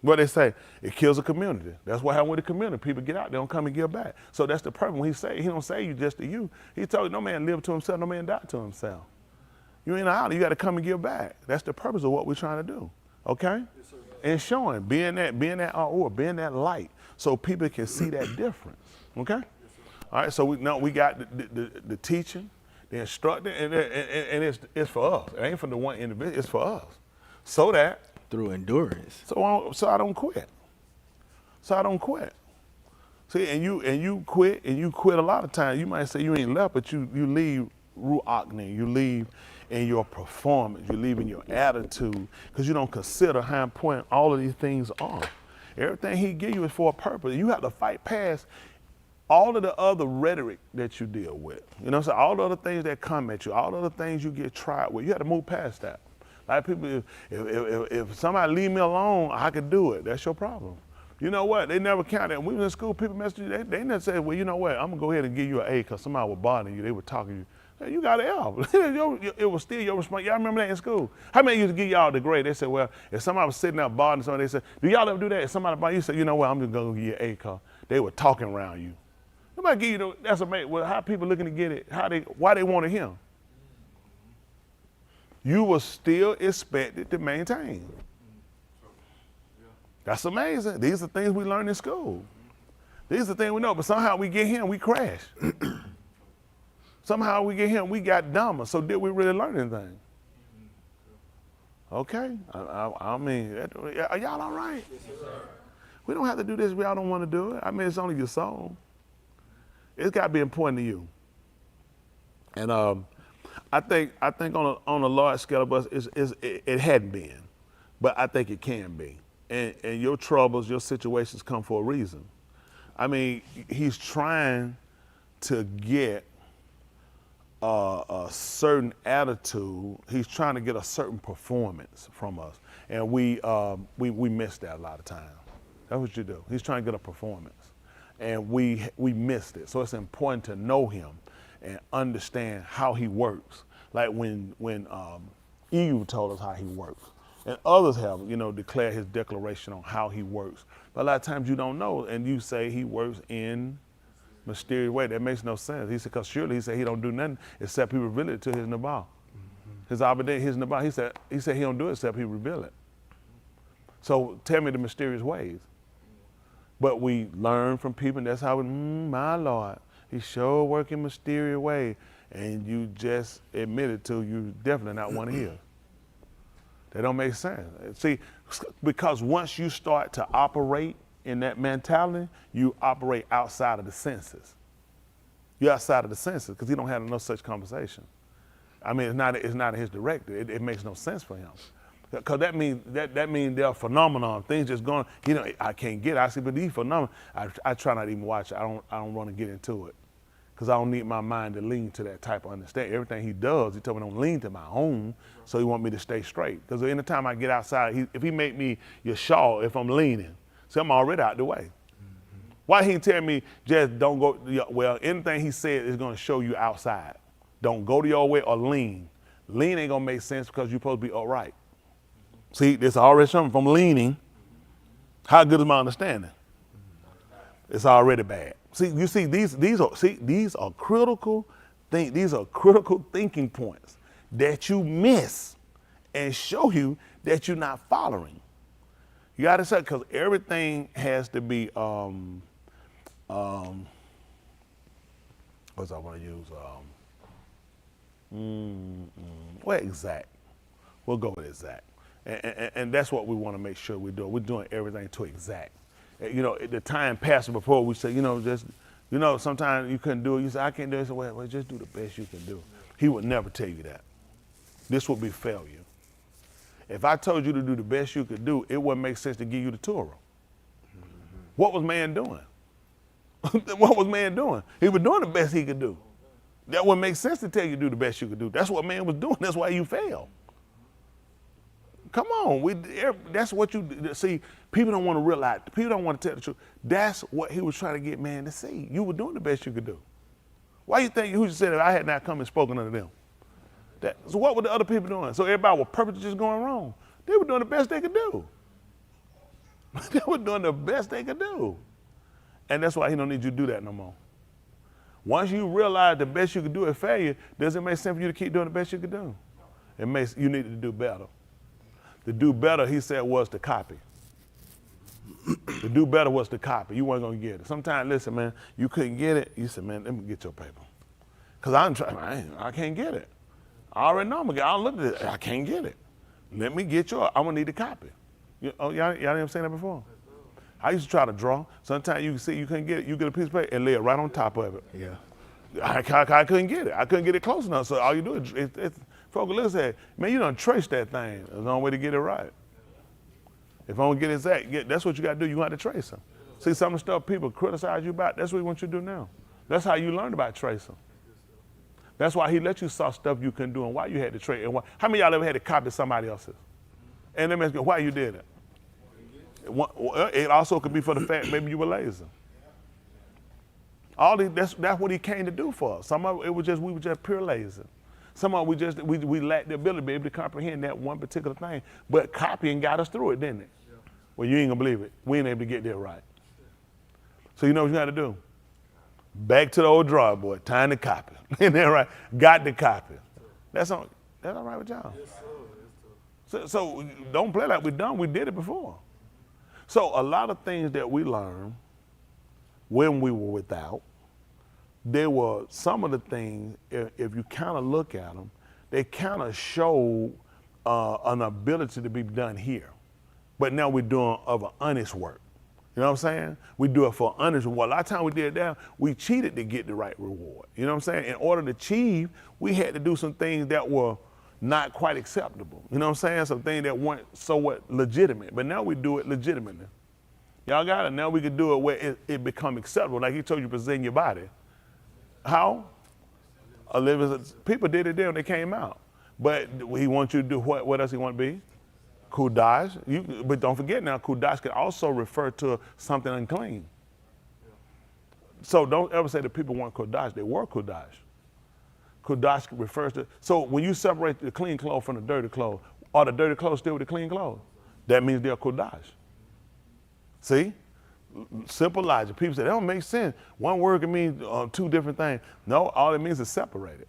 What they say, it kills a community. That's what happened with the community. People get out, they don't come and give back. So that's the purpose. When he don't say you just to you. He told you, no man live to himself, no man die to himself. You ain't out, you got to come and give back. That's the purpose of what we're trying to do. Okay? Yes, and showing, being that being that light, so people can see that difference. Okay? Yes, all right, so we got the teaching, the instructing, and it's for us. It ain't for the one individual, it's for us. So that through endurance. So I don't quit. See, and you quit a lot of times. You might say you ain't left, but you leave ru'akne, you leave in your performance, you leave in your attitude, because you don't consider how important all of these things are. Everything he give you is for a purpose. You have to fight past all of the other rhetoric that you deal with, you know, so all the other things that come at you, all the other things you get tried with, you have to move past that. Like people, if somebody leave me alone, I could do it. That's your problem. You know what? They never counted. When we was in school, people messaged you. They never said, well, you know what? I'm going to go ahead and give you an A because somebody was bothering you. They were talking to you. Hey, you got an F. It was still your response. Y'all remember that in school? How many used to give y'all the grade? They said, well, if somebody was sitting there bothering somebody, they said, do y'all ever do that? If somebody bothered you, said, you know what? I'm just going to give you an A because they were talking around you. Nobody give you that's amazing. Well, how people looking to get it? Why they wanted him? You were still expected to maintain. That's amazing. These are things we learn in school. These are things we know, but somehow we get here and we crash. Somehow we get here and we got dumber. So did we really learn anything? Okay. I mean, are y'all all right? Yes, sir. We don't have to do this if y'all don't want to do it. I mean, it's only your soul. It's got to be important to you. And I think on a large scale of us, it hadn't been, but I think it can be. And your troubles, your situations come for a reason. I mean, he's trying to get a certain attitude. He's trying to get a certain performance from us, and we miss that a lot of times. That's what you do. He's trying to get a performance, and we missed it. So it's important to know him and understand how he works. Like when Eve told us how he works. And others have, you know, declared his declaration on how he works. But a lot of times you don't know, and you say he works in mysterious way. That makes no sense. He said, because surely he said he don't do nothing except he reveal it to his Nabal. His Abedin, his Nabal. He said he don't do it except he reveal it. So tell me the mysterious ways. But we learn from people, and that's how my Lord, he sure work in mysterious way. And you just admitted to you definitely not one of his. That don't make sense. See, because once you start to operate in that mentality, you operate outside of the senses. You're outside of the senses because he don't have no such conversation. I mean, it's not in his directive. It makes no sense for him. Because that means there are phenomenon, things just going, you know, I can't get it. I see, but these phenomena, I try not to even watch it. I don't want to get into it. Because I don't need my mind to lean to that type of understanding. Everything he does, he told me don't lean to my own, so he want me to stay straight. Because anytime I get outside, if he make me your shawl, if I'm leaning, so I'm already out the way. Why he tell me just don't go, well, anything he said is going to show you outside. Don't go to your way or lean. Lean ain't going to make sense because you're supposed to be upright. See, there's already something from leaning. How good is my understanding? It's already bad. See, you see, these are critical things. These are critical thinking points that you miss and show you that you're not following. You got to say, because everything has to be, what's I want to use? Well, exact. We'll go with exact. And that's what we want to make sure we do. We're doing everything to exact. You know, the time passed before we say, you know, just, you know, sometimes you couldn't do it. You say, I can't do it. So, well, just do the best you can do. He would never tell you that. This would be failure. If I told you to do the best you could do, it wouldn't make sense to give you the Torah. What was man doing? What was man doing? He was doing the best he could do. That wouldn't make sense to tell you to do the best you could do. That's what man was doing. That's why you failed. Come on, that's what you see. People don't want to realize. People don't want to tell the truth. That's what he was trying to get man to see. You were doing the best you could do. Why you think who said if I had not come and spoken unto them? So what were the other people doing? So everybody was purposely just going wrong. They were doing the best they could do. They were doing the best they could do, and that's why he don't need you to do that no more. Once you realize the best you could do is failure, does it make sense for you to keep doing the best you could do? It makes you need to do better. To do better, he said, was to copy. To do better was to copy. You weren't going to get it. Sometimes, listen, man, you couldn't get it. You said, man, let me get your paper. Because I'm trying, I can't get it. I already know I'm going to get it. I looked at it. I can't get it. Let me get yours. I'm going to need a copy. Y'all didn't say that before? I used to try to draw. Sometimes you can see you couldn't get it. You get a piece of paper and lay it right on top of it. Yeah. I couldn't get it. I couldn't get it close enough. So all you do is folks look and say, man, you done trace that thing. There's no way to get it right. If I want to get exact, that's what you got to do. You got to trace them. See, some of the stuff people criticize you about, that's what he wants you to do now. That's how you learned about tracing. That's why he let you saw stuff you couldn't do and why you had to trace. And why, how many of y'all ever had to copy somebody else's? And then ask you why you did it. It also could be for the fact maybe you were lazy. That's what he came to do for us. Some of it was just we were just pure lazy. Some of it we lacked the ability to be able to comprehend that one particular thing. But copying got us through it, didn't it? Well, you ain't gonna believe it. We ain't able to get there right. So you know what you got to do? Back to the old drawing board. Time to copy. Isn't that right? Got to copy. That's all right with y'all? So don't play like we're done. We did it before. So a lot of things that we learned when we were without, there were some of the things, if you kind of look at them, they kind of show an ability to be done here. But now we're doing of an honest work. You know what I'm saying? We do it for honest reward. A lot of times we did that, we cheated to get the right reward. You know what I'm saying? In order to achieve, we had to do some things that were not quite acceptable. You know what I'm saying? Some things that weren't so legitimate. But now we do it legitimately. Y'all got it? Now we can do it where it become acceptable. Like he told you, present your body. How? People did it there when they came out. But he wants you to do what else he want to be? Kudash. But don't forget now, Kudash can also refer to something unclean. So don't ever say that people weren't Kudash. They were Kudash. Kudash refers to, so when you separate the clean clothes from the dirty clothes, are the dirty clothes still with the clean clothes? That means they're Kudash. See? Simple logic. People say, that don't make sense. One word can mean two different things. No, all it means is separated.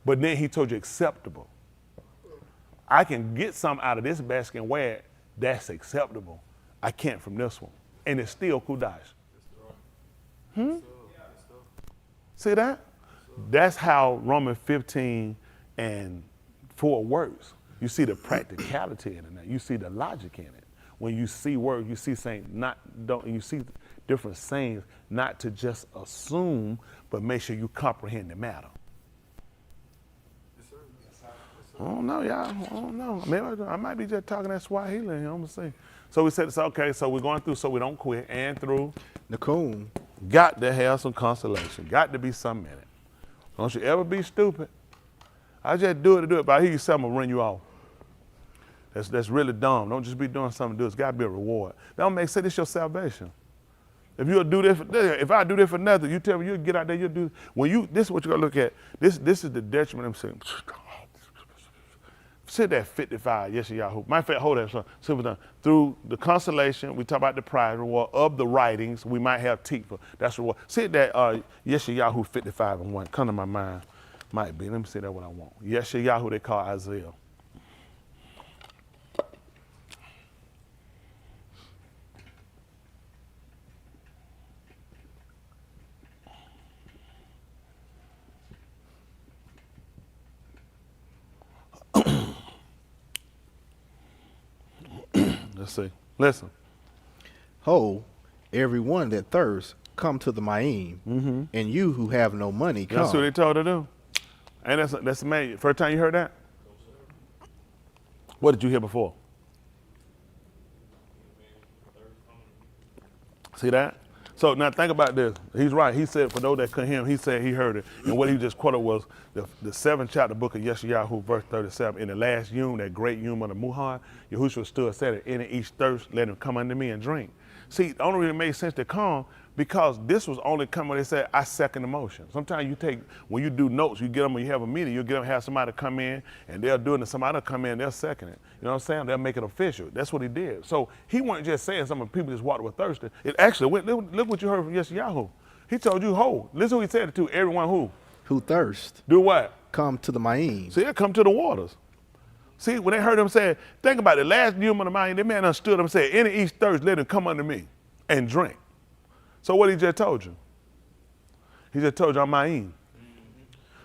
But then he told you acceptable. I can get something out of this basket and wear it that's acceptable. I can't from this one. And it's still Kudash. See that? That's how Romans 15 and 4 works. You see the practicality in it. You see the logic in it. When you see words, you see saying you see different sayings, not to just assume, but make sure you comprehend the matter. I don't know, y'all. I don't know. Maybe I might be just talking that Swahili. I'm gonna say. So we said it's okay. So we're going through, so we don't quit, and through. Nakoon. Got to have some consolation. Got to be something in it. Don't you ever be stupid. I just do it to do it, but I hear you say I'm gonna run you off. That's really dumb. Don't just be doing something to do it. It's got to be a reward. That don't make sense. It's your salvation. If you'll do this, if I do this for nothing, you tell me you'll get out there, you'll do. This is what you gotta look at. This is the detriment. I'm saying. Sit that 55, yes, Yahoo. My fact, hold that, son. Through the consolation, we talk about the prize reward of the writings. We might have teeth. That's reward. Sit that, yes, Yahoo 55 and 1. Come to my mind. Might be. Let me see that what I want. Yes, Yahoo, they call Isaiah. Let's see. Listen. Ho, everyone that thirsts, come to the Ma'im, and you who have no money, come. That's what they told her to do. And that's amazing. First time you heard that? What did you hear before? See that? So now think about this. He's right. He said, for those that couldn't hear him, he said he heard it. And what he just quoted was the 7th chapter book of Yeshayahu, verse 37. In the last yom, that great yom of the Muhar, Yahushua stood and said, in each thirst, let him come unto me and drink. See, the only reason it made sense to come, because this was only coming when they said, I second the motion. Sometimes you take, when you do notes, you get them when you have a meeting, you get them, have somebody come in, and they'll do it, and somebody will come in, they'll second it. You know what I'm saying? They'll make it official. That's what he did. So he wasn't just saying some of the people just walked with thirsty. It actually went, look what you heard from Yeshayahu. He told you, ho, listen who he said it to, everyone who thirst. Do what? Come to the Ma'im. See, they come to the waters. See, when they heard him say, think about it, last yom of the Ma'im, the man understood him and said, in each thirst, let him come unto me and drink. So what he just told you? He just told you I'm Ma'im.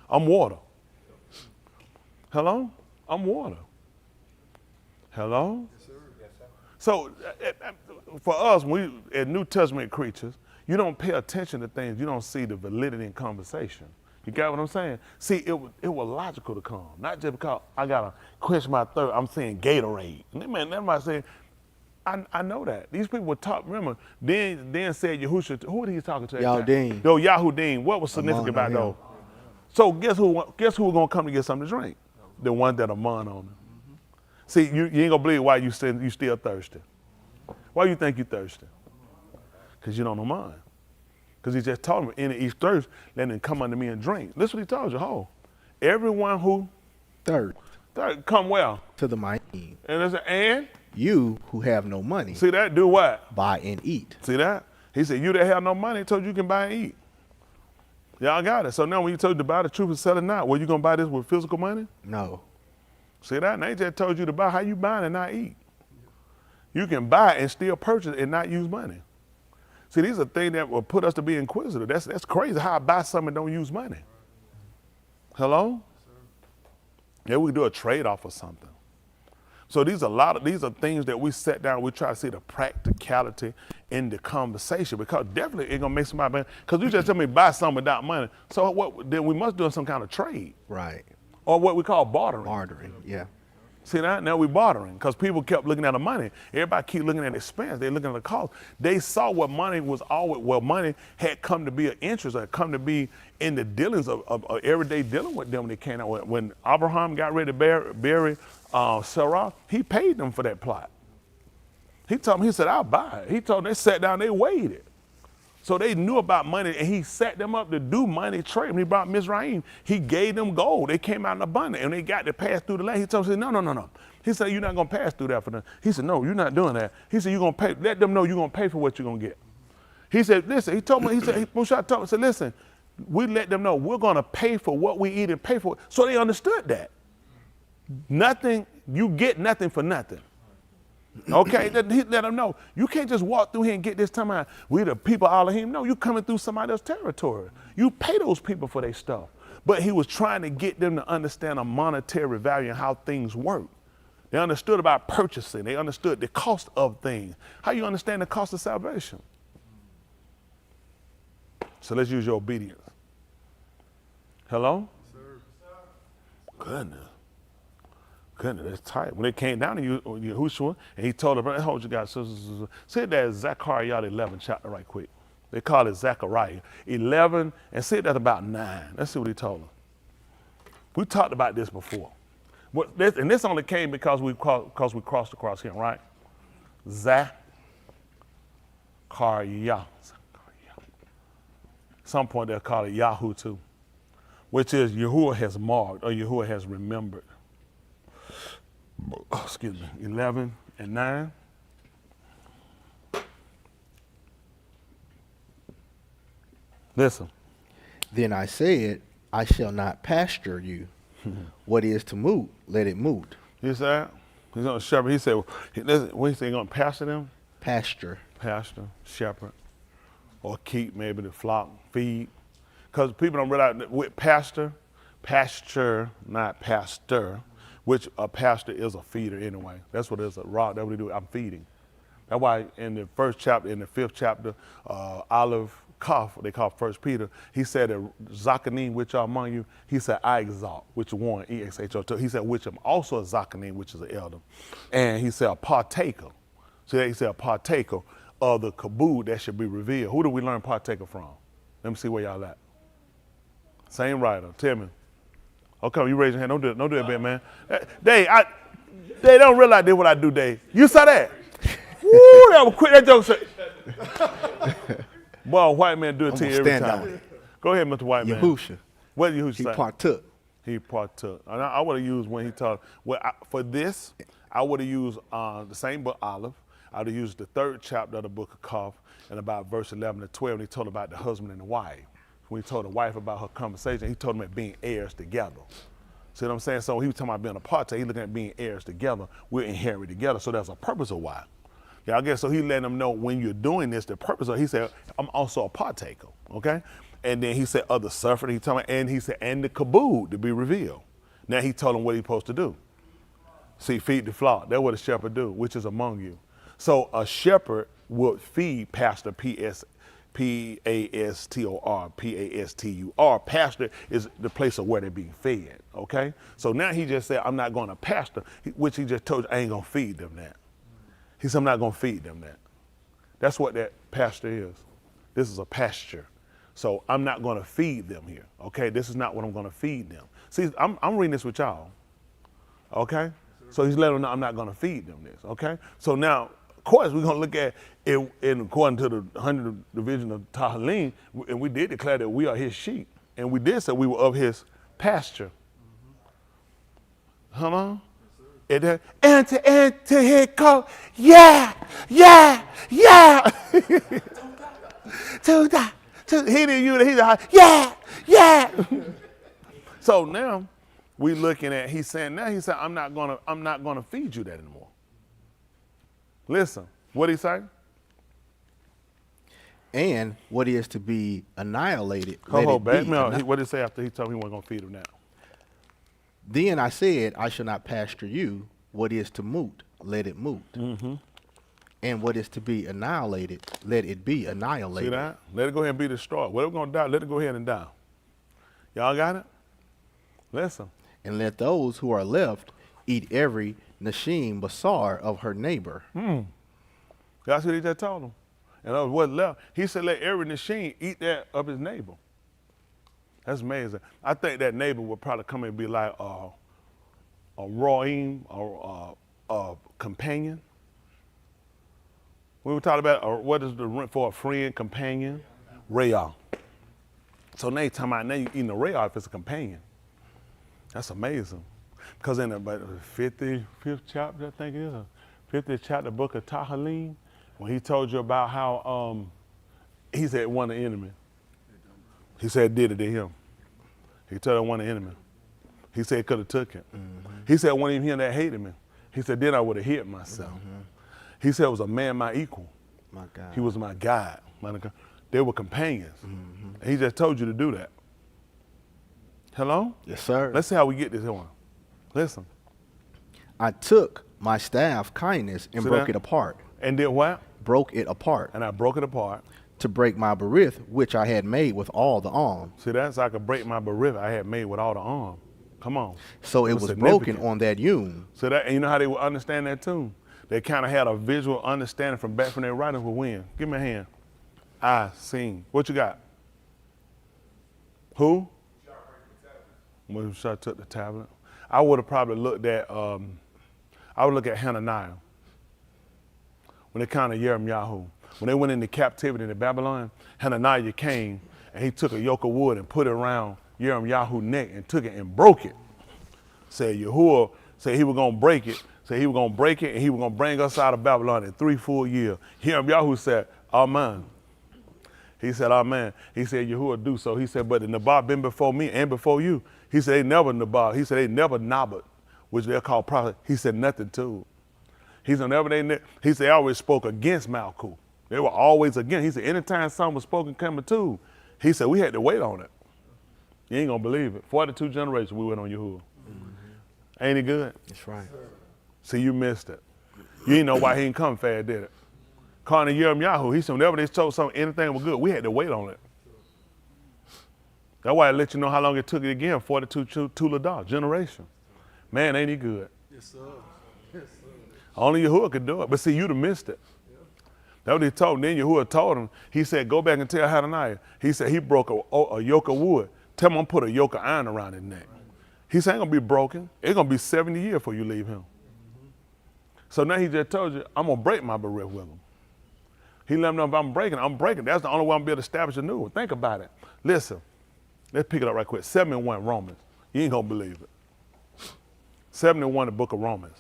I'm water. Hello? I'm water. Hello? Yes, sir. Yes, sir. So for us, we as New Testament creatures, you don't pay attention to things. You don't see the validity in conversation. You got what I'm saying? See, it was logical to come. Not just because I got to quench my thirst. I'm saying Gatorade. And man, everybody saying, I know that. These people were taught, remember, then said Yahushua, who was he talking to? Yahudim. Yo, Yahudim, what was significant about Amon on those? So guess who was gonna come to get something to drink? The ones that are mon on them. See, you ain't gonna believe why you still thirsty. Why you think you thirsty? Because you don't know mine. Because he just told me, any each thirst, let them come unto me and drink. Listen what he told you, everyone who Third, come well. to the Ma'im. And You who have no money, see that, do what? buy and eat. See that? He said, you that have no money, he told you can buy and eat. Y'all got it. So now when you told you to buy the truth and sell it not, well, you gonna buy this with physical money? No. See that? And they just told you to buy. How you buying and not eat? You can buy and still purchase and not use money. See, these are things that will put us to be inquisitive. That's crazy how I buy something and don't use money. Hello? Yeah, we do a trade-off or something. So these are things that we set down. We try to see the practicality in the conversation, because definitely it's gonna make somebody better. Because you just tell me buy something without money. So what? Then we must do some kind of trade, Right. or what we call bartering. Bartering. Yeah. See that? Now we bartering because people kept looking at the money. Everybody keep looking at expense. They looking at the cost. They saw what money was always. Well, money had come to be an interest, or had come to be in the dealings of everyday dealing with them when they came out. When Abraham got ready to bury Sarah, he paid them for that plot. He told them, he said, I'll buy it. He told them, they sat down, they weighed it. So they knew about money, and he set them up to do money trade. When he brought Mizraim, he gave them gold. They came out in abundance, and they got to pass through the land. He told them, no. He said, you're not going to pass through that for them. He said, no, you're not doing that. He said, you're going to pay. Let them know you're going to pay for what you're going to get. He said, listen, Mushai told me, said, listen, we let them know we're going to pay for what we eat and pay for it. So they understood that. Nothing, you get nothing for nothing. Okay, he let them know. You can't just walk through here and get this time out. We the people all of him. No, you coming through somebody else's territory. You pay those people for their stuff. But he was trying to get them to understand a monetary value and how things work. They understood about purchasing. They understood the cost of things. How you understand the cost of salvation? So let's use your obedience. Hello? Goodness. Goodness, that's tight. When they came down to Yahushua, and he told them, hold you guys, say that Zechariah 11 chapter right quick. They call it Zechariah 11, and say that about 9. Let's see what he told them. We talked about this before. And this only came because we crossed across him, right? Zechariah. Some point they'll call it Yahoo too, which is Yahuwah has marked, or Yahuwah has remembered. Excuse me, 11 and 9. Listen. Then I said, I shall not pasture you. What is to moot, let it moot. You said? He's on a shepherd. He said, when he said he's going to pasture them? Pasture. Pasture, shepherd, or keep maybe the flock, feed. Because people don't realize that with pasture, not pastor, which a pastor is a feeder anyway. That's what it is, a rod. That's what they do. I'm feeding. That's why in the first chapter, in the 5th chapter, Olive Kaf, they call 1 Peter, he said, Zakanim, which are among you, he said, I exalt, which one, E-X-H-O-T. He said, which am also a Zakanim, which is an elder. And he said, a partaker. So he said, a partaker of the kabod that should be revealed. Who do we learn partaker from? Let me see where y'all at. Same writer. Tell me. Okay, you raise your hand. Don't do it, man. They don't realize this what I do, Dave. You saw that? Woo, that was quick. That joke said. Boy, a white man do it to you every time. Go ahead, Mr. White Man. Yahushua. What did Yahushua say? He partook. He partook. And I would have used when he taught. Well, for this, I would have used the same book, Olive. I would have used the 3rd chapter of the book of Kaf, and about verse 11 to 12, and he told about the husband and the wife. When he told the wife about her conversation, he told them about being heirs together. See what I'm saying? So he was talking about being a partaker. He's looking at being heirs together. We're inherited together. So there's a purpose of why. Yeah, I guess so he letting them know when you're doing this, the purpose of, he said, I'm also a partaker, okay? And then he said, other suffered, he told me, and he said, and the kabod to be revealed. Now he told them what he's supposed to do. See, feed the flock. That's what a shepherd do, which is among you. So a shepherd would feed pastor, P-A-S-T-O-R, P-A-S-T-U-R. Pastor is the place of where they're being fed, okay? So now he just said, I'm not going to pastor, which he just told you, I ain't going to feed them that. He said, I'm not going to feed them that. That's what that pasture is. This is a pasture. So I'm not going to feed them here, okay? This is not what I'm going to feed them. See, I'm reading this with y'all, okay? So he's letting them know I'm not going to feed them this, okay? So now, of course, we're going to look at it in according to the 100th division of Tahalim, and we did declare that we are his sheep. And we did say we were of his pasture. Hello? And to his call, yeah. He didn't use it, he's like, yeah. So now we looking at, he said, I'm not gonna feed you that anymore. Listen, what he say? And what is to be annihilated, Hold let it back. be. No, what did he say after he told me he wasn't gonna feed him now? Then I said, I shall not pasture you. What is to moot, let it moot. And what is to be annihilated, let it be annihilated. See that? Let it go ahead and be destroyed. Whatever gonna die, let it go ahead and die. Y'all got it? Listen. And let those who are left eat every Nashim Basar of her neighbor. That's what he just told them. And what left, he said, let every machine eat that of his neighbor. That's amazing. I think that neighbor would probably come and be like a roim or a companion. We were talking about what is the rent for a friend, companion? Rayah. So now you're talking about now you're eating a rayah if it's a companion. That's amazing. Because in the 55th chapter, I think it is, 50th chapter, book of Tahalim, when he told you about how he said one of the enemy. He said did it to him. He told him one of the enemy. He said he could have took it. He said one of him that hated me. He said then I would have hid myself. He said it was a man my equal. My God. He was my guide. They were companions. And he just told you to do that. Hello? Yes, sir. Let's see how we get this one. Listen. I took my staff kindness and See broke that? it apart. And did what? Broke it apart. And I broke it apart. To break my berith, which I had made with all the arm. See that? So I could break my berith I had made with all the arm. Come on. So it was broken on that yum. So that, and you know how they would understand that too? They kind of had a visual understanding from back from their writings with when. Give me a hand. I seen. What you got? Who? When I took the tablet. I would have probably looked at, I would look at Hananiah. When they counted Yirmiyahu. When they went into captivity in Babylon, Hananiah came and he took a yoke of wood and put it around Yirmiyahu's neck and took it and broke it. Said Yahuwah said he was gonna break it. Said he was gonna break it and he was gonna bring us out of Babylon in 3 full years. Yirmiyahu said, Amen. He said, Amen. He said, Yahuwah do so. He said, but the Nabab been before me and before you. He said, they never Nabab. He said, they never Nabat, which they're called prophet. He said, nothing to. He said, he said, they always spoke against Malkuth. They were always against. He said, anytime something was spoken coming to, he said, we had to wait on it. You ain't gonna believe it. 42 generations we went on Yahuwah. Ain't it good? That's right. See, you missed it. You didn't know why he didn't come fast, did it? Calling Yirmiyahu, he said, whenever they told something, anything was good, we had to wait on it. That's why I let you know how long it took it again, 42 Tuladah, generation. Man, ain't he good? Yes, sir. Yes, sir. Only Yahuwah could do it. But see, you'd have missed it. That's what he told him. Then Yahuwah told him, he said, go back and tell Hananiah. He said he broke a yoke of wood. Tell him I'm put a yoke of iron around his neck. He said, ain't gonna be broken. It's gonna be 70 years before you leave him. So now he just told you, I'm gonna break my berith with him. He let him know if I'm breaking. That's the only way I'm gonna be able to establish a new one. Think about it. Listen, let's pick it up right quick. 71 Romans. You ain't gonna believe it. 71, the book of Romans.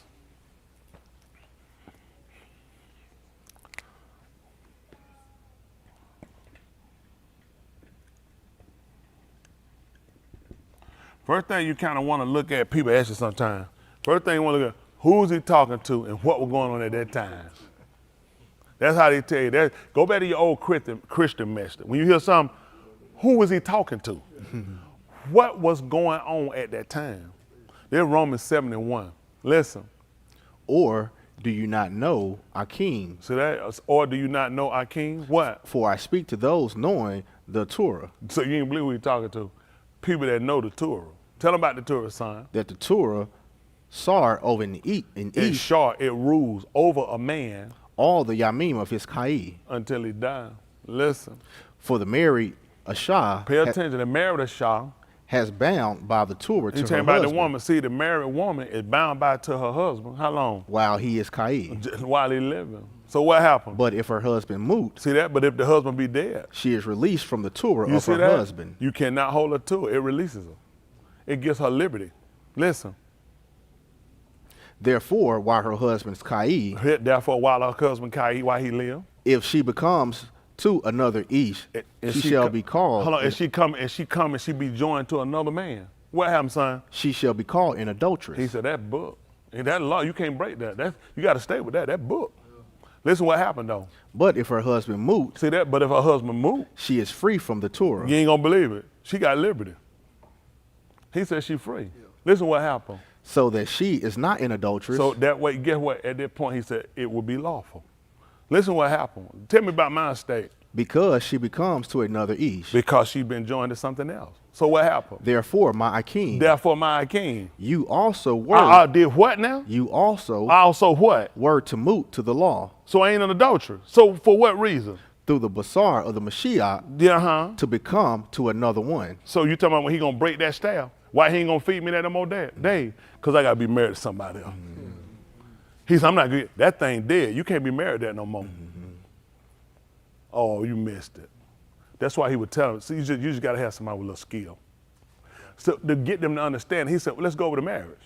First thing you kind of want to look at, people ask you sometimes, first thing you want to look at, who's he talking to and what was going on at that time? That's how they tell you that. Go back to your old Christian message. When you hear something, who was he talking to? What was going on at that time? There's Romans 71. Listen. Or do you not know Akim? So that, or do you not know Akim? What? For I speak to those knowing the Torah. So you ain't believe who you're talking to. People that know the Torah. Tell them about the Torah, son. That the Torah Sar over in It's East, short. It rules over a man all the Yamim of his Kai. until he dies. Listen. For the married Ashah Pay attention. The married Ashah. has bound by the Torah to You her talking about the husband woman. See, the married woman is bound by to her husband. How long? while he is Kai. While he living. So what happened? But if her husband moot, See that? But if the husband be dead, she is released from the Torah you of see her that? husband. You cannot hold her to it. It releases her. It gives her liberty. Listen. Therefore, while her husband's Kai, Therefore, while her husband Kai, while he live, if she becomes to another Ish, and she shall co- be called. Hold on, and she come and she be joined to another man. What happened, son? She shall be called an adulteress. He said that book. And that law, you can't break that. You got to stay with that. That book. Listen what happened though. But if her husband moot, See that? But if her husband moved, she is free from the Torah. you ain't gonna believe it. She got liberty. He said she free. Listen what happened. So that she is not an adulteress. So that way, guess what? At that point, he said it would be lawful. Listen what happened. Tell me about my estate. because she becomes to another Ish. Because she been joined to something else. So what happened? Therefore, my Akim, Therefore, my king. you also were. I did what now? You also I also what? were to moot to the law So I ain't an adulterer. So for what reason? through the basar of the Mashiach Yeah, huh? to become to another one. So you talking about when he gonna break that staff? Why he ain't gonna feed me that no more day? Because I gotta be married to somebody else. He said, I'm not good. That thing dead. You can't be married to that no more. Oh, you missed it. That's why he would tell him. So you just gotta have somebody with a little skill. So to get them to understand, he said, well, let's go over to marriage.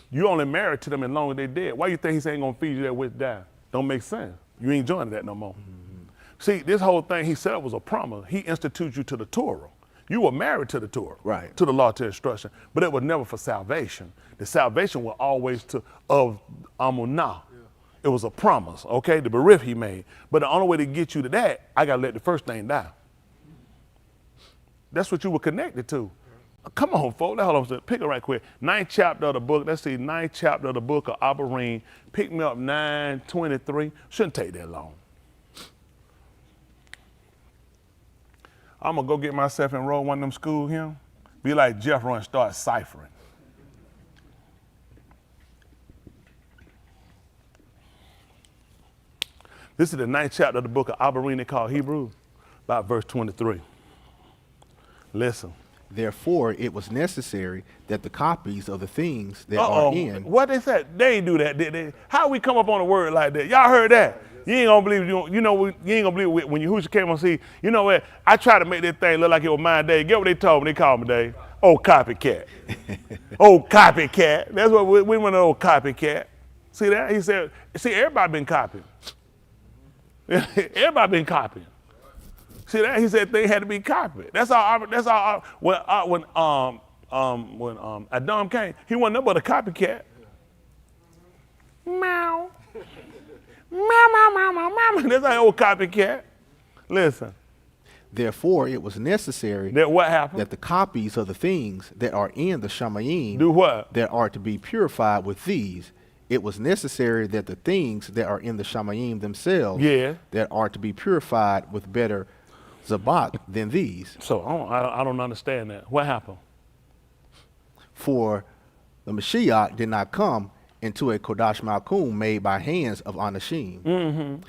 You only married to them as long as they dead. Why you think he said ain't gonna feed you that with die? Don't make sense. You ain't joining that no more. See, this whole thing he set up was a promise. He instituted you to the Torah. You were married to the Torah, Right. to the law, to instruction, but it was never for salvation. The salvation was always of Amunah. It was a promise, okay, the berith he made. But the only way to get you to that, I gotta let the first thing die. That's what you were connected to. Come on, folks. Hold on, pick it right quick. 9th chapter of the book. Let's see, 9th chapter of the book of Abarim. Pick me up 9:23. Shouldn't take that long. I'm gonna go get myself enrolled in one of them school here. Be like Jethro and start ciphering. This is the 9th chapter of the book of Abarim, they call Hebrew, about verse 23. Listen. Therefore, it was necessary that the copies of the things that are in. What they said? They ain't do that, did they? How we come up on a word like that? Y'all heard that? You ain't gonna believe you ain't gonna believe when Yahushua came on see. You know what? I tried to make that thing look like it was mine day. Get what they told me? They called me Dave. Oh, copycat. Oh, copycat. That's what we went to old copycat. See that? He said, see, everybody been copying. Everybody been copying. See that? He said they had to be copied. That's all. When Adam came, he wasn't nothing but a copycat. Meow. Meow, meow, meow, meow, meow. That's an old copycat. Listen. Therefore, it was necessary That what happened? that the copies of the things that are in the Shamayim Do what? that are to be purified with these. It was necessary that the things that are in the Shamayim themselves Yeah. that are to be purified with better zabak than these. So I don't understand that. What happened? For the Mashiach did not come into a Kodash Malkum made by hands of Anashim,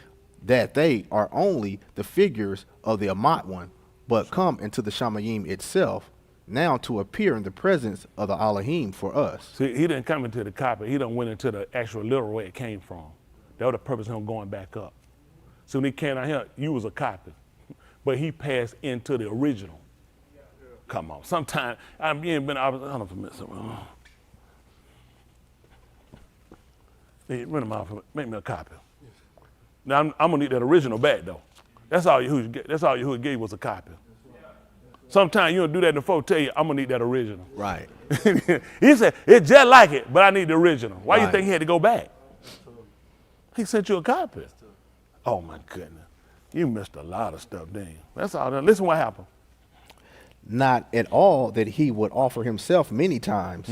that they are only the figures of the Amat one, but come into the Shamayim itself, now to appear in the presence of the Elohim for us. See, he didn't come into the copy. He done went into the actual literal way it came from. That was the purpose of him going back up. So when he came out here, you was a copy. But he passed into the original. Come on. Sometimes, I don't know if I missed something. Hey, run them off. Make me a copy. Now, I'm going to need that original back, though. That's all Yahushua gave was a copy. Sometimes you don't do that before tell you, I'm going to need that original. Right. He said, it's just like it, but I need the original. Why you Right. think he had to go back? He sent you a copy. Oh, my goodness. You missed a lot of stuff, didn't you? That's all. Listen what happened. Not at all that he would offer himself many times.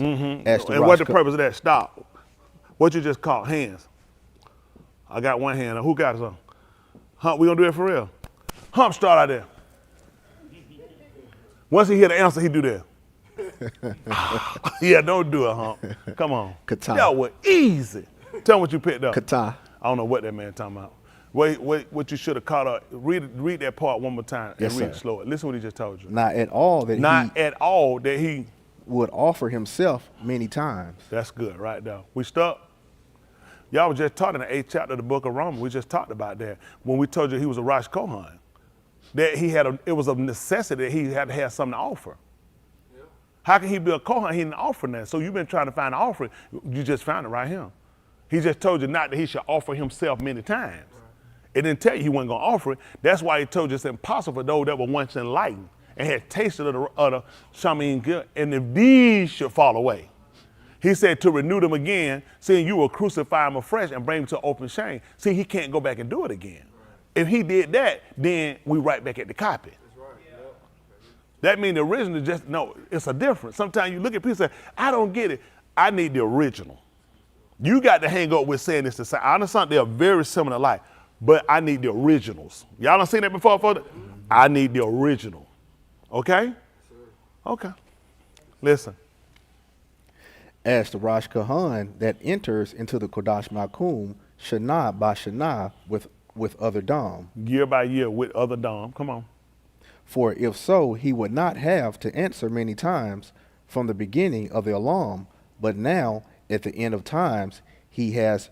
As to And what's the Rosh- purpose of that? Stop. What you just called hands. I got one hand. Who got some? Hump, we gonna do it for real. Hump, start out there. Once he hear the answer, he do that. Yeah, don't do it, Hump. Come on. Kata. That was easy. Tell me what you picked up. Kata. I don't know what that man talking about. Wait, what you should have caught up. Read that part one more time and Yes, read it sir. slower. Listen what he just told you. Not at all that Not he at all that he. would offer himself many times. That's good right there. We stuck. Y'all was just taught in the 8th chapter of the book of Romans. We just talked about that when we told you he was a Rosh Kohan. That it was a necessity that he had to have something to offer. Yeah. How can he be a Kohan? He didn't offer that. So you've been trying to find an offering. You just found it right here. He just told you not that he should offer himself many times. Right. It didn't tell you he wasn't going to offer it. That's why he told you it's impossible for those that were once enlightened and had tasted of the Shamin good, and if these should fall away. He said to renew them again, seeing you will crucify them afresh and bring them to open shame. See, he can't go back and do it again. If he did that, then we right back at the copy. That means the original just, no, it's a difference. Sometimes you look at people and say, I don't get it. I need the original. You got to hang up with saying this to say, I understand they're very similar alike, but I need the originals. Y'all done seen that before? I need the original. Okay? Okay. Listen. As the Rosh Kohan that enters into the Kodash Malkum, Shana by Shana with other Dom. Year by year with other Dom. Come on. For if so, he would not have to answer many times from the beginning of the alarm, but now, at the end of times, he has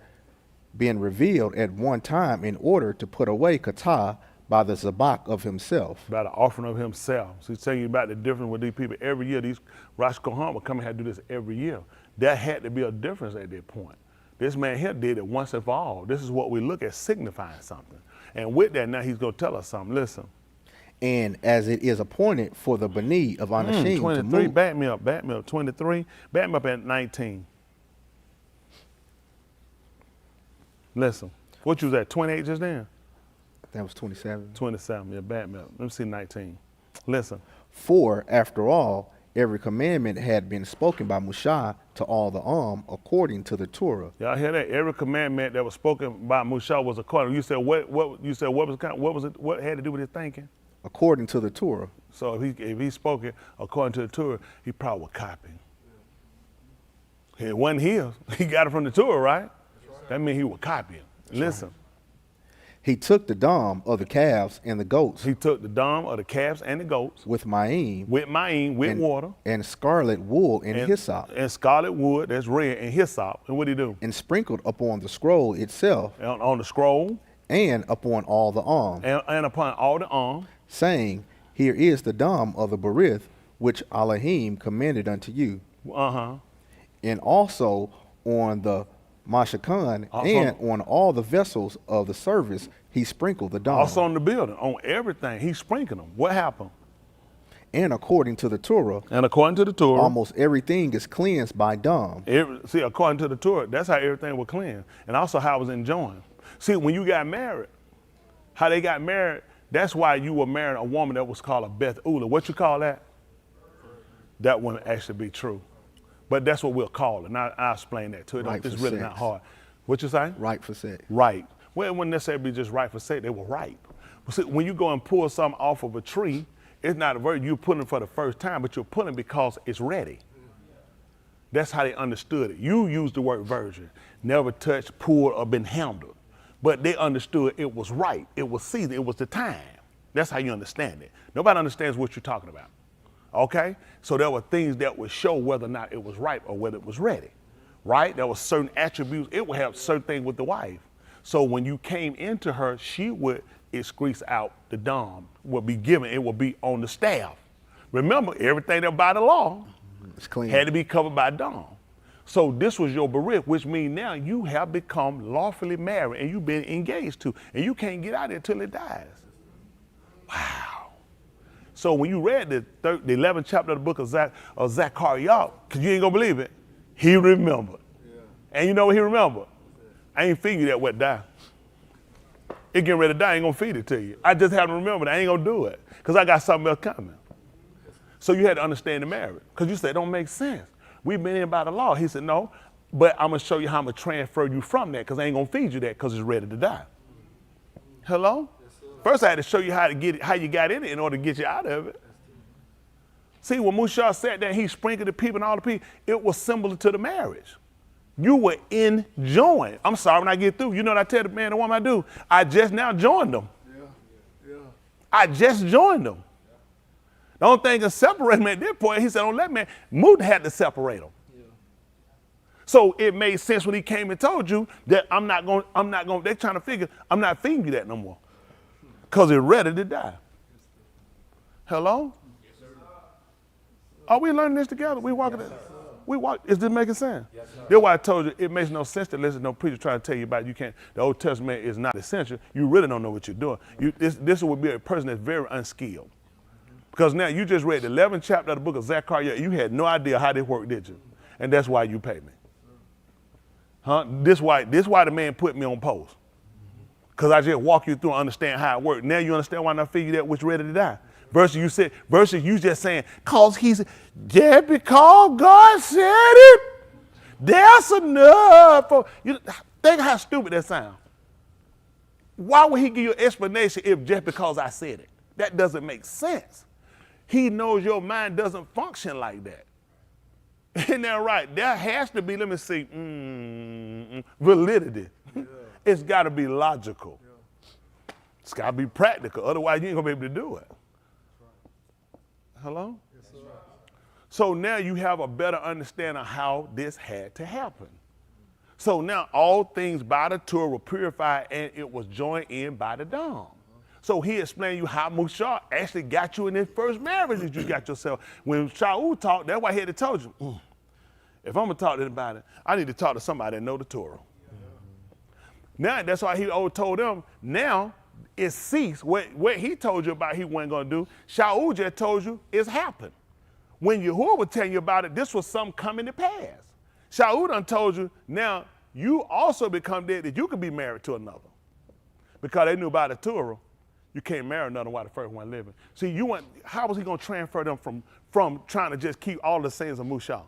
been revealed at one time in order to put away Kata by the Zabak of himself. By the offering of himself. So he's telling you about the difference with these people. Every year, these Rosh Kohan would come and have to do this every year. There had to be a difference at that point. This man here did it once and for all. This is what we look at, signifying something. And with that, now he's going to tell us something. Listen. And as it is appointed for the Bani of Anashim 23, to move. back me up, 23. Back me up at 19. Listen, what you was at, 28 just then? That was 27. 27, yeah, back me up. Let me see 19. Listen. For, after all, every commandment had been spoken by Mushah to all the according to the Torah. Y'all hear that? Every commandment that was spoken by Mushah was according. You said what had to do with his thinking? According to the Torah. So if he spoke it according to the Torah, he probably was copying. It wasn't his. He got it from the Torah, right? That means he was copying. Listen. He took the dam of the calves and the goats. He took the dam of the calves and the goats. With ma'im. With water. And scarlet wool and hyssop. And scarlet wood, that's red, and hyssop. And what did he do? And sprinkled upon the scroll itself. On the scroll. And upon all the arm. And upon all the arm. Saying, here is the dam of the Berith, which Elohim commanded unto you. Uh-huh. And also on the Mashakan and on all the vessels of the service, he sprinkled the dam. Also on the building, on everything, he sprinkled them. What happened? And according to the Torah. And according to the Torah. Almost everything is cleansed by dam. See, according to the Torah, that's how everything was cleansed. And also how it was enjoined. See, when you got married, how they got married, that's why you were marrying a woman that was called a Beth Ula. What you call that? That wouldn't actually be true. But that's what we'll call it. And I'll explain that to you. Right, it's for really sex. not hard. What you say? Right for sex. Right. Well, it wouldn't necessarily be just right for sex. They were ripe. But see, when you go and pull something off of a tree, it's not a virgin. You're pulling it for the first time, but you're pulling because it's ready. That's how they understood it. You used the word virgin. Never touched, pulled, or been handled. But they understood it was right. It was season. It was the time. That's how you understand it. Nobody understands what you're talking about. Okay? So there were things that would show whether or not it was ripe or whether it was ready. Right? There were certain attributes. It would have certain things with the wife. So when you came into her, she would excrete out the dam, would be given. It would be on the staff. Remember, everything that by the law had to be covered by dam. So this was your berith, which means now you have become lawfully married and you've been engaged to, and you can't get out of it until it dies. Wow. So when you read the 11th chapter of the book of Zechariah, because you ain't gonna believe it, he remembered. Yeah. And you know what he remembered? I ain't feed you that wet die. It getting ready to die, I ain't gonna feed it to you. I just haven't remembered, I ain't gonna do it, because I got something else coming. So you had to understand the marriage, because you said it don't make sense. We've been in by the law. He said, no, but I'm gonna show you how I'm gonna transfer you from that, because I ain't gonna feed you that because it's ready to die. Hello? Yes, first I had to show you how to get it, how you got in it in order to get you out of it. See, when Musha sat there, he sprinkled the people and all the people, it was similar to the marriage. You were enjoying. I'm sorry when I get through. You know what I tell the man and woman I do? I just now joined them. I just joined them. The only thing that separated me at this point, he said, don't let me. Moot had to separate them. So it made sense when he came and told you that I'm not going, they're trying to figure, I'm not feeding you that no more. Because it's ready to die. Hello? Yes, sir. Are we learning this together? We walking it. We walk. Is this making sense? Yes, sir. That's why I told you it makes no sense to listen to no preacher trying to tell you about you can't. The Old Testament is not essential. You really don't know what you're doing. This would be a person that's very unskilled. Because now you just read the 11th chapter of the book of Zechariah. You had no idea how this worked, did you? And that's why you pay me. Huh? This why the man put me on post. Because I just walk you through and understand how it works. Now you understand why I figure that which ready to die. Versus you just saying, cause he's just because God said it, that's enough. Think how stupid that sounds. Why would he give you an explanation if just because I said it? That doesn't make sense. He knows your mind doesn't function like that. Isn't that right? There has to be, let me see, validity. Yeah. It's got to be logical. Yeah. It's got to be practical. Otherwise, you ain't going to be able to do it. Right. Hello? Yes, sir. So now you have a better understanding of how this had to happen. So now all things by the Torah were purified and it was joined in by the dawn. So he explained you how Mushah actually got you in this first marriage that you got yourself. When Shaul talked, that's why he had to told you, if I'm going to talk to anybody, I need to talk to somebody that know the Torah. Now, that's why he told them, now it ceased. What he told you about he wasn't going to do, Shaul just told you it's happened. When Yahuwah was telling you about it, this was something coming to pass. Shaul done told you, now you also become dead that you could be married to another. Because they knew about the Torah. You can't marry another while the first one living. See, how was he going to transfer them from trying to just keep all the sayings of Mushah?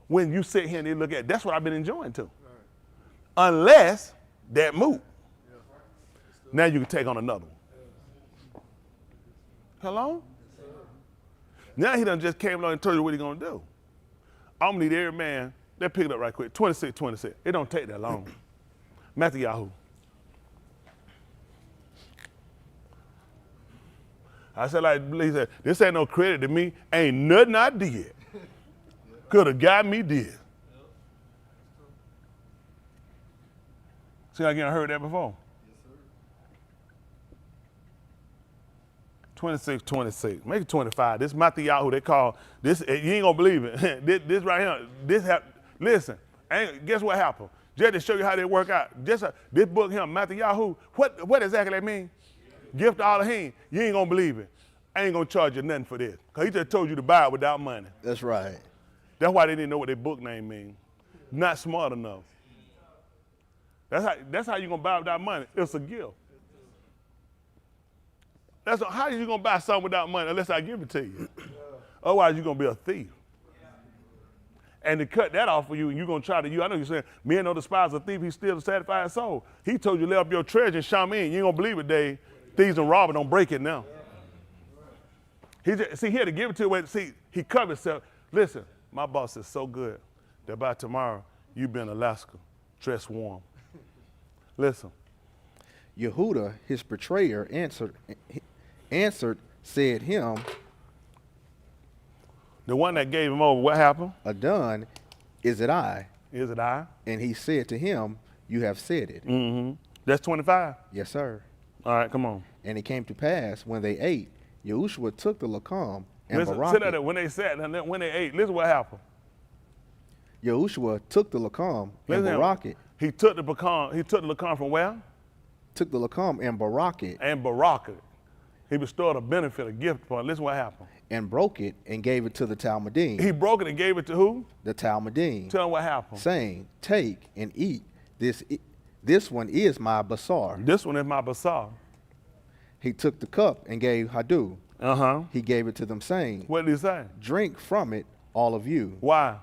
When you sit here and you look at it, that's what I've been enjoying too. Right. Unless that move. Yeah. Now you can take on another one. Hello? Yes, now he done just came along and told you what he's going to do. I'm going to need every man, let's pick it up right quick, 26. It don't take that long. Matthew Yahoo. I said, he said, this ain't no credit to me. Ain't nothing I did. Could have got me dead. See, I heard that before. Yes, sir. 26. Make it 25. This Matthew Yahoo, they call this, you ain't gonna believe it. this right here, listen, guess what happened? Just to show you how they work out. This book here, Matthew Yahoo, what exactly that mean? Gift to all the him. You ain't gonna believe it. I ain't gonna charge you nothing for this. Cause he just told you to buy it without money. That's right. That's why they didn't know what their book name means. Not smart enough. That's how you gonna buy without money. It's a gift. How are you gonna buy something without money unless I give it to you? Otherwise you're gonna be a thief. And to cut that off for you, and you're gonna try to, I know you're saying, men don't despise a thief, he's still a satisfied soul. He told you to lay up your treasure and shine me in. You ain't gonna believe it, Dave. Thieves and robbers don't break it now. He had to give it to you. See, he covered himself. Listen, my boss is so good that by tomorrow, you be in Alaska, dressed warm. Listen. Yehuda, his betrayer, answered, said him, the one that gave him over, what happened? Adon, is it I? Is it I? And he said to him, you have said it. Mm-hmm. That's 25? Yes, sir. All right, come on. And it came to pass, when they ate, Yahushua took the lakam and barak sit there, when they sat and then when they ate, listen what happened. Yahushua took the lakam and barak it. He took the lakam from where? Took the lakam and barak it. And barak it. He bestowed a benefit, a gift upon it. Listen what happened. And broke it and gave it to the Talmudim. He broke it and gave it to who? The Talmudim. Tell him what happened. Saying, take and eat. This one is my basar. This one is my basar. He took the cup and gave Hadu. Uh-huh. He gave it to them, saying, what did he say? Drink from it, all of you. Why?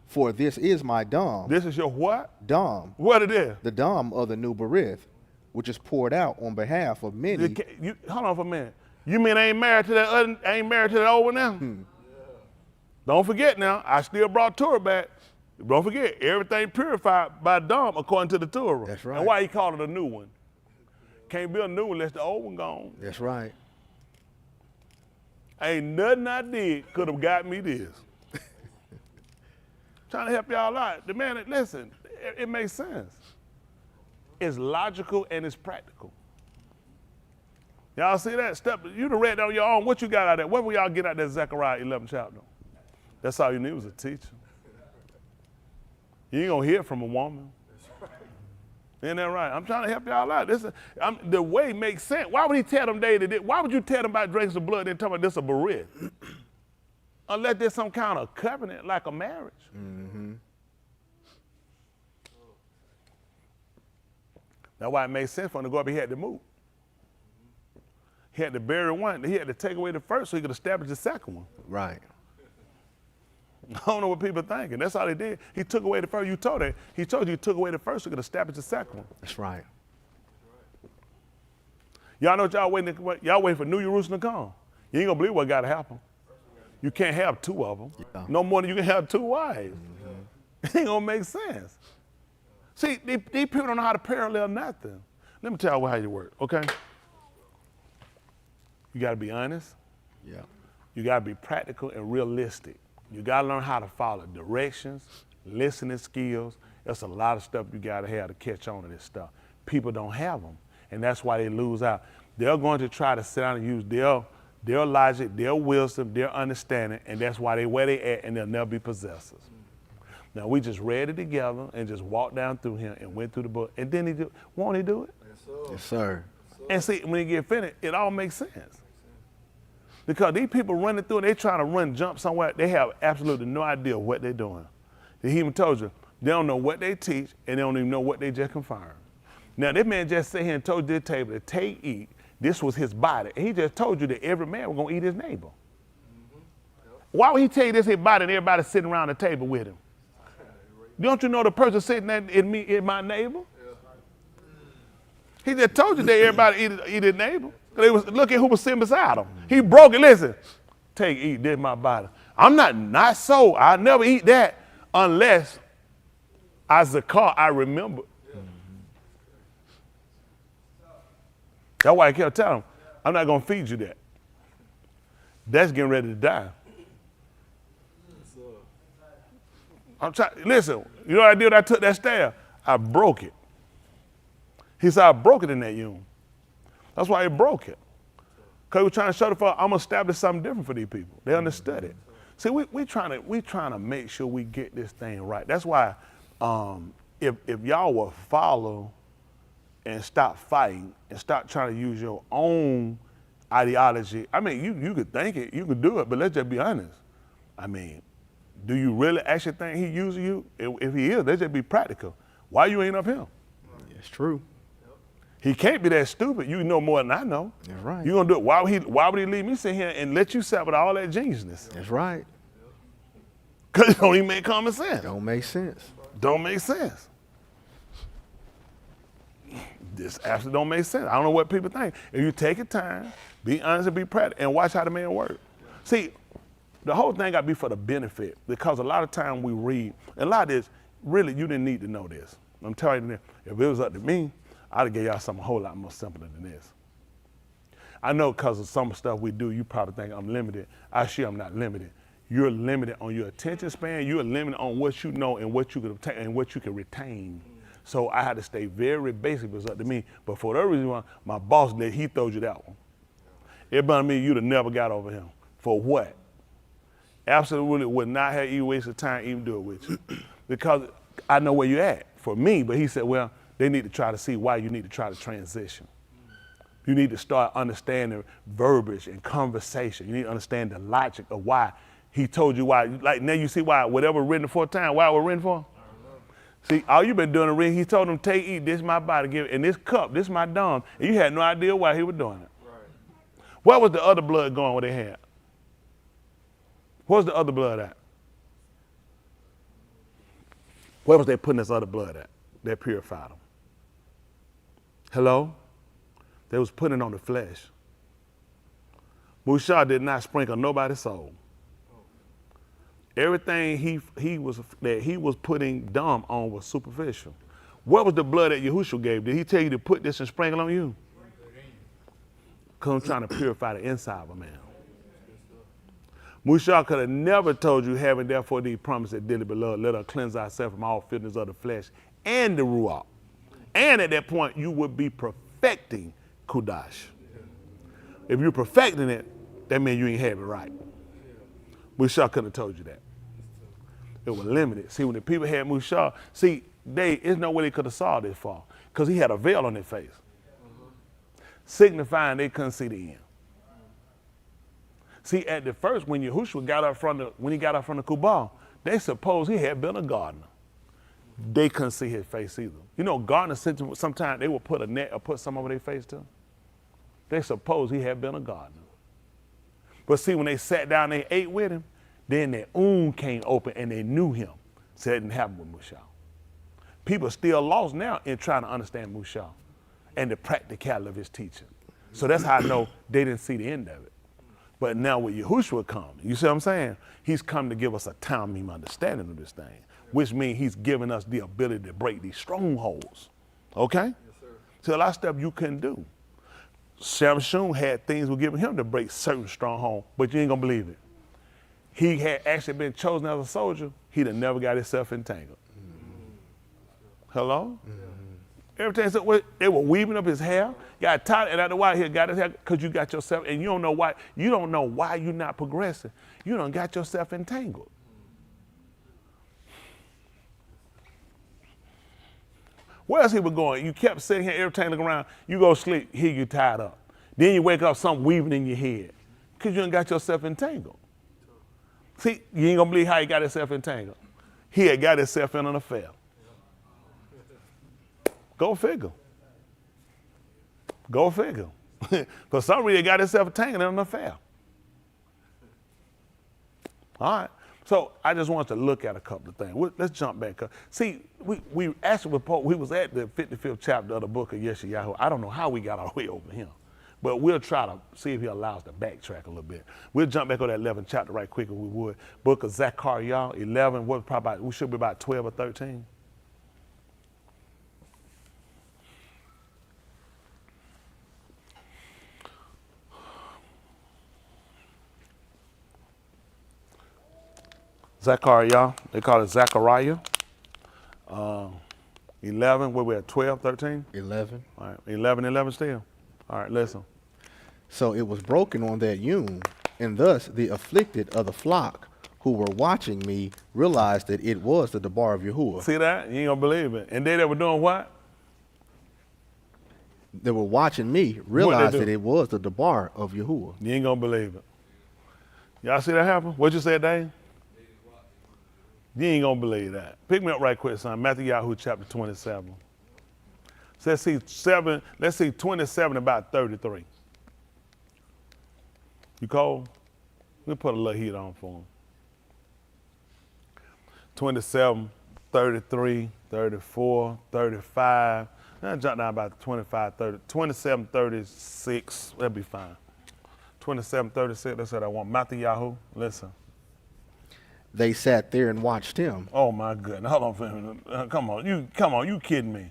For this is my dam. This is your what? Dam. What it is? The dam of the new berith, which is poured out on behalf of many. Hold on for a minute. You mean I ain't married to that other, I ain't married to that old one now? Don't forget now, I still brought Torah back. Don't forget, everything purified by Dom according to the Torah. That's right. And why he called it a new one? Can't be a new one unless the old one gone. That's right. Ain't nothing I did could have got me this. Trying to help y'all out. The man, listen, it makes sense. It's logical and it's practical. Y'all see that? You done read that on your own. What you got out of that? What will y'all get out of that Zechariah 11 chapter? That's all you need was a teacher. You ain't gonna hear from a woman. Isn't that right? I'm trying to help y'all out. The way makes sense. Why would he tell them why would you tell them about drinking some blood and tell them this a berit? Unless there's some kind of covenant like a marriage. Mm-hmm. That's why it makes sense for him to go up. He had to move. He had to bury one. He had to take away the first so he could establish the second one. Right. I don't know what people are thinking. That's all he did. He took away the first. You told that. He told you he took away the first so he could establish the second one. That's right. Y'all know what y'all waiting for New Jerusalem to come. You ain't gonna believe what gotta happen. You can't have two of them. Yeah. No more than you can have two wives. Mm-hmm. It ain't gonna make sense. See, these people don't know how to parallel nothing. Let me tell you how you work, okay? You gotta be honest. Yeah. You gotta be practical and realistic. You gotta learn how to follow directions, listening skills. There's a lot of stuff you gotta have to catch on to this stuff. People don't have them, and that's why they lose out. They're going to try to sit down and use their logic, their wisdom, their understanding, and that's why they where they at, and they'll never be possessors. Now we just read it together and just walked down through here and went through the book, and then won't he do it? Yes, sir. Yes, sir. And see, when you get finished, it all makes sense. Because these people running through, they trying to jump somewhere, they have absolutely no idea what they're doing. He even told you, they don't know what they teach, and they don't even know what they just confirm. Now, this man just sat here and told you this table to take, eat. This was his body. And he just told you that every man was going to eat his neighbor. Mm-hmm. Yep. Why would he tell you this his body and everybody sitting around the table with him? Don't you know the person sitting there in my neighbor? Yeah. He just told you that everybody eat his neighbor. Look at who was sitting beside him. He broke it. Listen, take, eat, this is my body. I'm not so. I never eat that unless I remember. That's why I kept telling him, I'm not going to feed you that. That's getting ready to die. I'm trying. Listen, you know what I did? I took that staff. I broke it. He said, I broke it in that union. That's why he broke it. Because he was trying to show the folk, I'm going to establish something different for these people. They understood it. See, we trying to make sure we get this thing right. That's why if y'all will follow and stop fighting and stop trying to use your own ideology. I mean, you could think it, you could do it, but let's just be honest. I mean, do you really actually think he using you? If he is, let's just be practical. Why you ain't up him? It's true. He can't be that stupid. You know more than I know. That's right. You gonna do it? Why would he leave me sit here and let you sit with all that geniusness? That's right. Cause it don't even make common sense. Don't make sense. Don't make sense. This absolutely don't make sense. I don't know what people think. If you take your time, be honest and be practical, and watch how the man work. See, the whole thing got to be for the benefit, because a lot of time we read, and a lot of this, really, you didn't need to know this. I'm telling you, if it was up to me, I'd have gave y'all something a whole lot more simpler than this. I know because of some stuff we do, you probably think I'm limited. I assure I'm not limited. You're limited on your attention span. You're limited on what you know and what you can obtain and what you can retain. So I had to stay very basic. It was up to me. But for that reason, my boss, he told you that one. Everybody me, you'd have never got over him. For what? Absolutely would not have you waste of time even do it with you. Because I know where you're at. For me, but he said, well, they need to try to see why you need to try to transition. You need to start understanding verbiage and conversation. You need to understand the logic of why he told you why. Like now you see why whatever written for time, why it was written for? See, all you've been doing is reading. He told them, take, eat, this is my body, give it, and this cup, this is my dung. And you had no idea why he was doing it. Right. Where was the other blood going where they had? Where's the other blood at? Where was they putting this other blood at? That purified them. Hello? They was putting it on the flesh. Mushah did not sprinkle nobody's soul. Everything he was putting dumb on was superficial. What was the blood that Yahushua gave? Did he tell you to put this and sprinkle on you? Because I'm trying to purify the inside of a man. Mushah could have never told you, having therefore these promises, dearly beloved, let us cleanse ourselves from all filthiness of the flesh and the ruach. And at that point, you would be perfecting Kudash. If you're perfecting it, that means you ain't have it right. Mushah couldn't have told you that. It was limited. See, when the people had Mushah, there's no way they could have saw this far because he had a veil on their face, signifying they couldn't see the end. See, at the first, when Yahushua got up from the Kubal, they supposed he had been a gardener. They couldn't see his face either. You know, gardeners sometimes they would put a net or put some over their face too. They supposed he had been a gardener. But see, when they sat down, they ate with him, then their came open and they knew him. So it didn't happen with Mushah. People still lost now in trying to understand Mushah and the practicality of his teaching. So that's how I know they didn't see the end of it. But now with Yahushua come, you see what I'm saying? He's come to give us a time understanding of this thing, which means he's giving us the ability to break these strongholds. Okay? Yes, sir. So a lot of stuff you couldn't do. Samson had things were given him to break certain strongholds, but you ain't gonna believe it. He had actually been chosen as a soldier, he'd have never got himself entangled. Hello? Every time they were weaving up his hair, got tied, and after a while he got his hair because you got yourself, and you don't know why you're not progressing. You done got yourself entangled. Where else he was going? You kept sitting here every time looking around, you go sleep, here you tied up. Then you wake up, something weaving in your head because you done got yourself entangled. See, you ain't gonna believe how he got himself entangled. He had got himself in an affair. Go figure. Go figure. For some reason, he got himself entangled in an affair. All right. So I just wanted to look at a couple of things. Let's jump back. See, we actually we was at the 55th chapter of the book of Yeshayahu. I don't know how we got our way over here, but we'll try to see if he allows us to backtrack a little bit. We'll jump back on that 11th chapter right quick if we would. Book of Zechariah, 11. We should be about 12 or 13. Zechariah, they call it Zechariah. 11, where we at, 12, 13? 11. All right, 11 still. All right, listen. So it was broken on that yum, and thus the afflicted of the flock who were watching me realized that it was the debar of Yahuwah. See that? You ain't gonna believe it. And they that were doing what? They were watching me realized that it was the debar of Yahuwah. You ain't gonna believe it. Y'all see that happen? What you said, Dave? You ain't gonna believe that. Pick me up right quick, son. Matthew Yahoo chapter 27. So let's see 27 about 33. You cold? We'll put a little heat on for him. 27, 33, 34, 35. I'll jump down about 25, 30, 27, 36. That'll be fine. 27, 36, that's what I want. Matthew Yahoo, listen. They sat there and watched him. Oh my goodness! Hold on for a minute. Come on, you kidding me?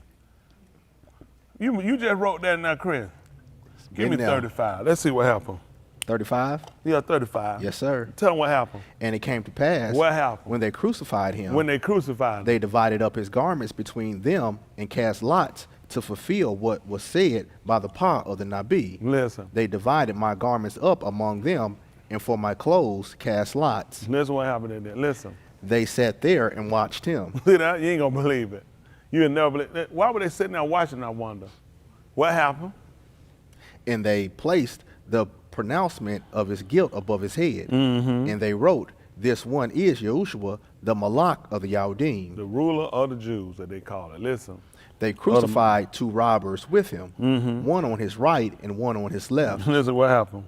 You just wrote that now, Chris. Give me 35. Let's see what happened. 35? Yeah, 35. Yes, sir. Tell them what happened. And it came to pass. What happened? When they crucified him. They divided up his garments between them and cast lots to fulfill what was said by the power of the Nabi. Listen. They divided my garments up among them, and for my clothes cast lots. Listen what happened in there. Listen. They sat there and watched him. See that? You ain't gonna believe it. You'll never believe it. Why were they sitting there watching, I wonder? What happened? And they placed the pronouncement of his guilt above his head. Mm-hmm. And they wrote, this one is Yahushua, the Malak of the Yahudim. The ruler of the Jews, that they call it. Listen. They crucified two robbers with him, one on his right and one on his left. Listen what happened.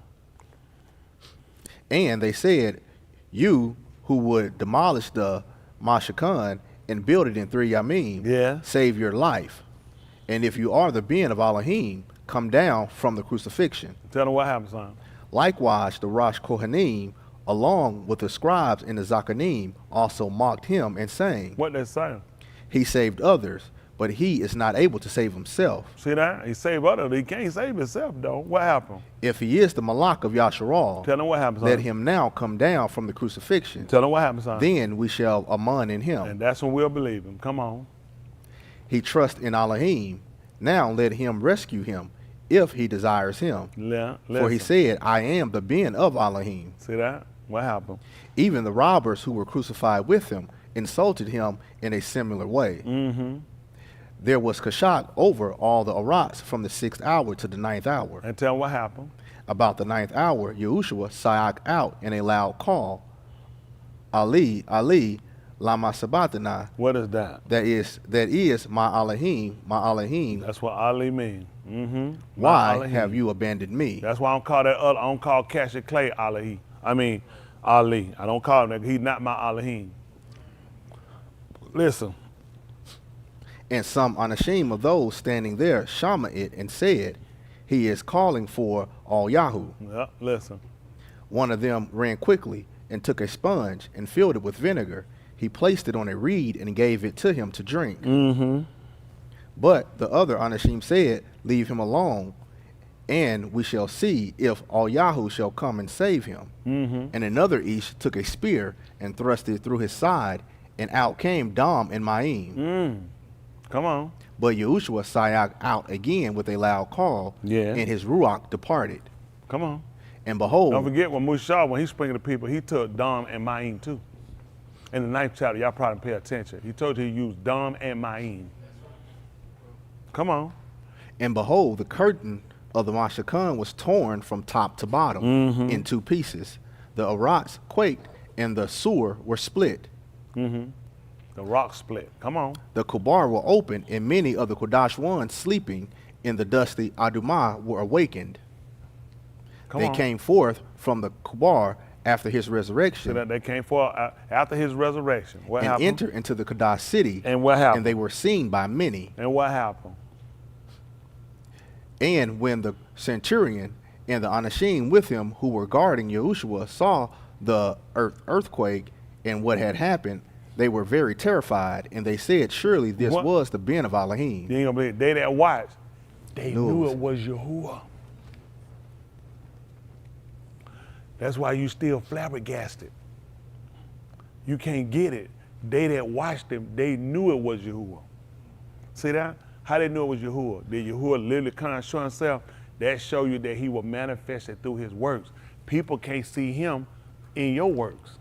And they said, you who would demolish the Mashakhan and build it in 3 Yamim, save your life. And if you are the Ben of Elohim, come down from the crucifixion. Tell them what happened, son. Likewise, the Rosh Kohanim, along with the scribes and the Zakanim, also mocked him and saying, What they saying? he saved others, but he is not able to save himself. See that? He saved others. He can't save himself, though. What happened? If he is the Malak of Yasharal, Tell him what happened, son. let him now come down from the crucifixion. Tell him what happened, son. Then we shall aman in him. And that's when we'll believe him. Come on. He trusts in Elohim. Now let him rescue him, if he desires him. For he Listen. said, I am the Ben of Elohim. See that? What happened? Even the robbers who were crucified with him insulted him in a similar way. Mm-hmm. There was kashak over all the arats from the 6th hour to the 9th hour. And tell him what happened. About the 9th hour, Yahushua sayak out in a loud call, Ali, Ali, lama sabatana. What is that? That is my Elohim, my Elohim. That's what Ali mean. Mm-hmm. Why have you abandoned me? That's why I don't call that other. I don't call Cassius Clay Ali. I mean Ali. I don't call him that. He's not my Elohim. Listen. And some anashim of those standing there shama it and said, he is calling for all Yahoo. Yep, listen. One of them ran quickly and took a sponge and filled it with vinegar. He placed it on a reed and gave it to him to drink. Mm-hmm. But the other anashim said, leave him alone, and we shall see if all Yahoo shall come and save him. Mm-hmm. And another Ish took a spear and thrust it through his side, and out came Dam and Ma'im. Come on. But Yahushua sayak out again with a loud call, Yeah. and his ruach departed. Come on. And behold, Don't forget when Mushah, when he sprinkled the people, he took Dam and Ma'im too. In the 9th chapter, y'all probably pay attention. He told you he used Dam and Ma'im. Come on. and behold, the curtain of the Mashakan was torn from top to bottom in 2 pieces. The arats quaked, and the sewer were split. The rock split. Come on. The kubar were opened, and many of the Kodash ones sleeping in the dusty Adumah were awakened. Come They on. came forth from the kubar after his resurrection So that they came forth after his resurrection. What and happened? entered into the Kodash city. And what happened? And they were seen by many. And what happened? And when the centurion and the Anashim with him who were guarding Yahushua saw the earthquake and what had happened, they were very terrified, and they said, surely this What? was the Ben of Elohim. You ain't gonna believe. They that watched, they Knew knew it it was Yahuwah. That's why you still flabbergasted. You can't get it. They that watched him, they knew it was Yahuwah. See that? How they knew it was Yahuwah? Did Yahuwah literally come and show himself? That show you that he was manifested through his works. People can't see him in your works.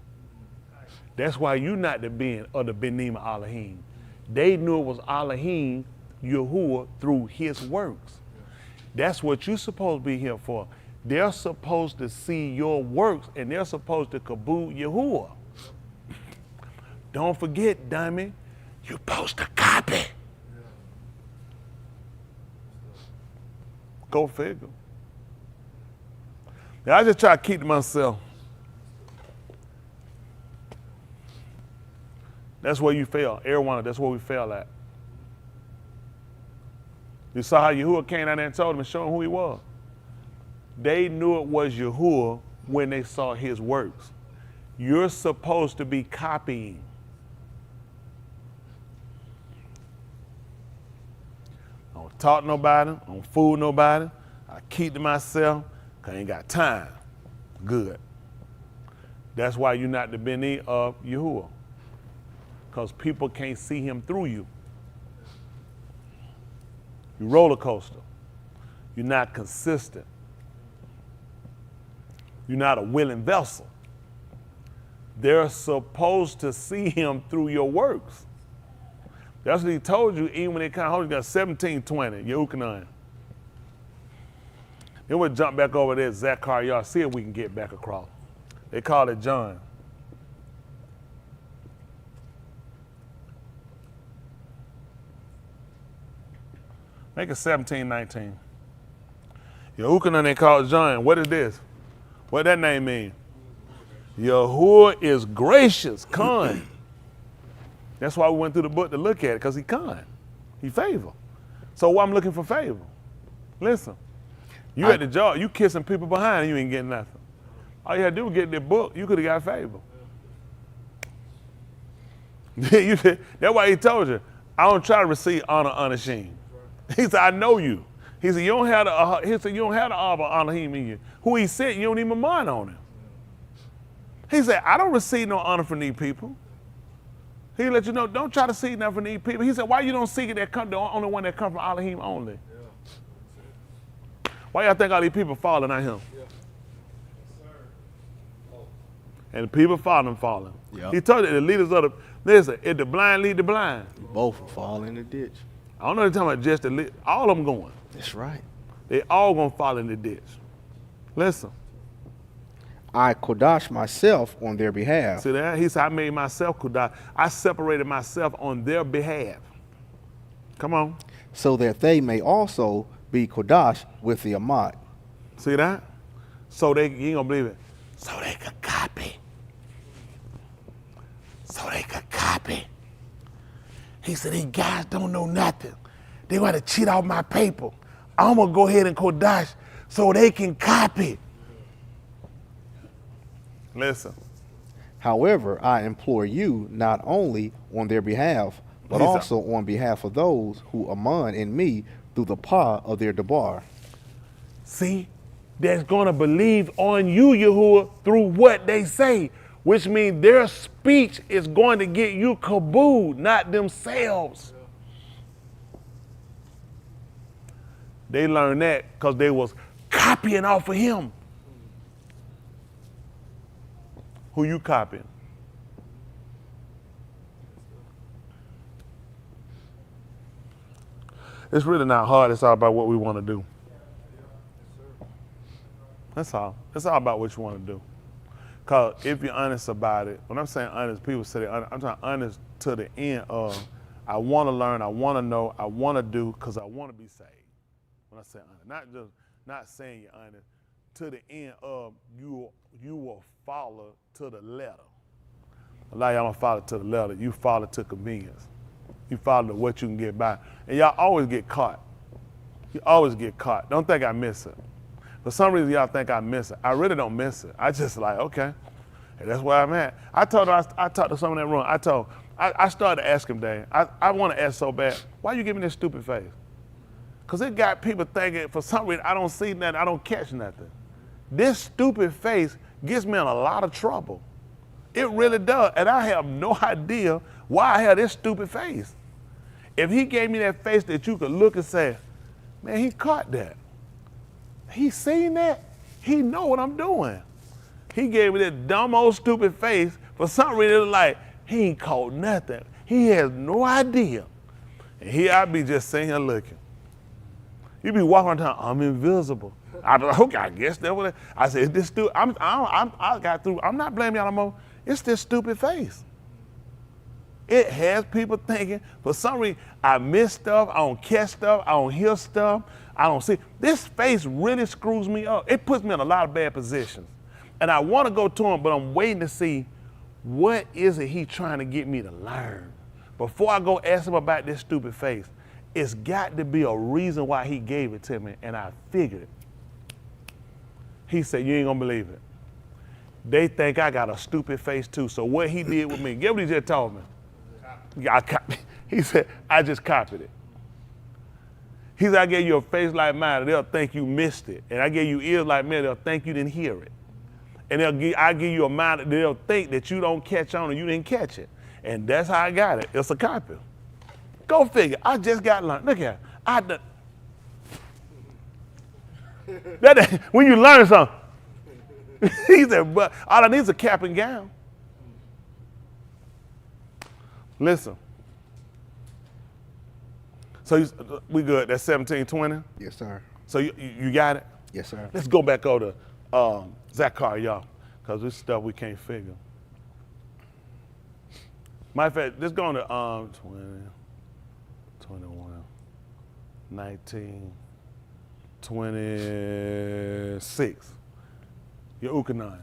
That's why you not the Ben of the Benim Elohim. They knew it was Elohim, Yahuwah, through his works. That's what you're supposed to be here for. They're supposed to see your works, and they're supposed to kaboo Yahuwah. Don't forget, dummy, you're supposed to copy. Go figure. Now, I just try to keep to myself. That's where you fail. Everyone, that's where we fail at. You saw how Yahuwah came out there and told him and showed him who he was. They knew it was Yahuwah when they saw his works. You're supposed to be copying. I don't talk to nobody. I don't fool nobody. I keep to myself because I ain't got time. Good. That's why you're not the Beni of Yahuwah. Because people can't see him through you. You roller coaster. You're not consistent. You're not a willing vessel. They're supposed to see him through your works. That's what he told you even when they kind of hold you. Got 1720, Yehukanan. Then we'll jump back over there, Zechariah, see if we can get back across. They call it John. Make it 1719. Yehukanan they call it John. What is this? What that name mean? Yahuwah is gracious, kind. That's why we went through the book to look at it, because he kind. He favor. So why I'm looking for favor? Listen. You at the job, you kissing people behind and you ain't getting nothing. All you had to do was get the book, you could have got favor. That's why he told you, I don't try to receive honor unashamed. He said, I know you. He said, you don't have the honor him in you. Who he sent, you don't even mind on him. He said, I don't receive no honor from these people. He let you know, don't try to seek nothing from these people. He said, why you don't seek it that come, the only one that come from Elohim only? Yeah. Why y'all think all these people falling at him? Yeah. And the people following him falling. Yep. He told you the leaders of the, listen, if the blind lead the blind. Both will fall in the ditch. I don't know what they're talking about, just the lead, all of them going. That's right. They all gonna fall in the ditch. Listen. I kodash myself on their behalf. See that? He said, I made myself kodash. I separated myself on their behalf. Come on. So that they may also be kodash with the Amat. See that? So they, you ain't gonna believe it. So they could copy. So they could copy. He said, these guys don't know nothing. They want to cheat out my paper. I'm gonna go ahead and kodash so they can copy. Listen. However, I implore you not only on their behalf, but also on behalf of those who aman in me through the power of their debar. See, that's gonna believe on you, Yahuwah, through what they say, which means their speech is going to get you kabooed, not themselves. They learned that because they was copying off of him. Who you copying? It's really not hard. It's all about what we want to do. That's all. It's all about what you want to do. Because if you're honest about it, when I'm saying honest, people say they're honest. I'm talking honest to the end of, I want to learn, I want to know, I want to do because I want to be saved. When I say honest, not saying you're honest, to the end of you will follow to the letter. A lot of y'all don't follow to the letter. You follow to convenience. You follow to what you can get by. And y'all always get caught. You always get caught. Don't think I miss it. For some reason, y'all think I miss it. I really don't miss it. I just like, okay, and that's where I'm at. I talked to someone in that room. I started to ask him, Dave, I want to ask so bad, why you giving this stupid face? Because it got people thinking, for some reason, I don't see nothing, I don't catch nothing. This stupid face gets me in a lot of trouble. It really does, and I have no idea why I have this stupid face. If he gave me that face that you could look and say, man, he caught that. He seen that. He know what I'm doing. He gave me that dumb old stupid face. For some reason, it was like, he ain't caught nothing. He has no idea. And here I be just sitting here looking. You be walking around town, I'm invisible. Okay, I guess that was it. I said, this stupid, I'm not blaming y'all no more. It's this stupid face. It has people thinking, for some reason, I miss stuff, I don't catch stuff, I don't hear stuff, I don't see. This face really screws me up. It puts me in a lot of bad positions. And I want to go to him, but I'm waiting to see what is it he's trying to get me to learn. Before I go ask him about this stupid face, it's got to be a reason why he gave it to me, and I figured it. He said, you ain't gonna believe it. They think I got a stupid face too, so what he did with me, get what he just told me. He said, I just copied it. He said, I gave you a face like mine, and they'll think you missed it. And I gave you ears like mine, they'll think you didn't hear it. And I give you a mind that they'll think that you don't catch on or you didn't catch it. And that's how I got it. It's a copy. Go figure. I just got learned. Look at it. When you learn something, he said, but all I need is a cap and gown. Listen. So we good. That's 1720? Yes, sir. So you got it? Yes, sir. Let's go back over to Zachariah, because this stuff we can't figure. Matter of fact, let's go on to 20, 21, 19, 26. Your Ukanai,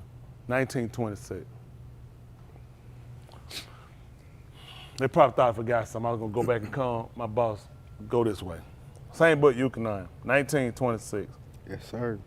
1926. They probably thought I forgot something. I was going to go back and call my boss, go this way. Same book, Ukanai, 1926. Yes, sir.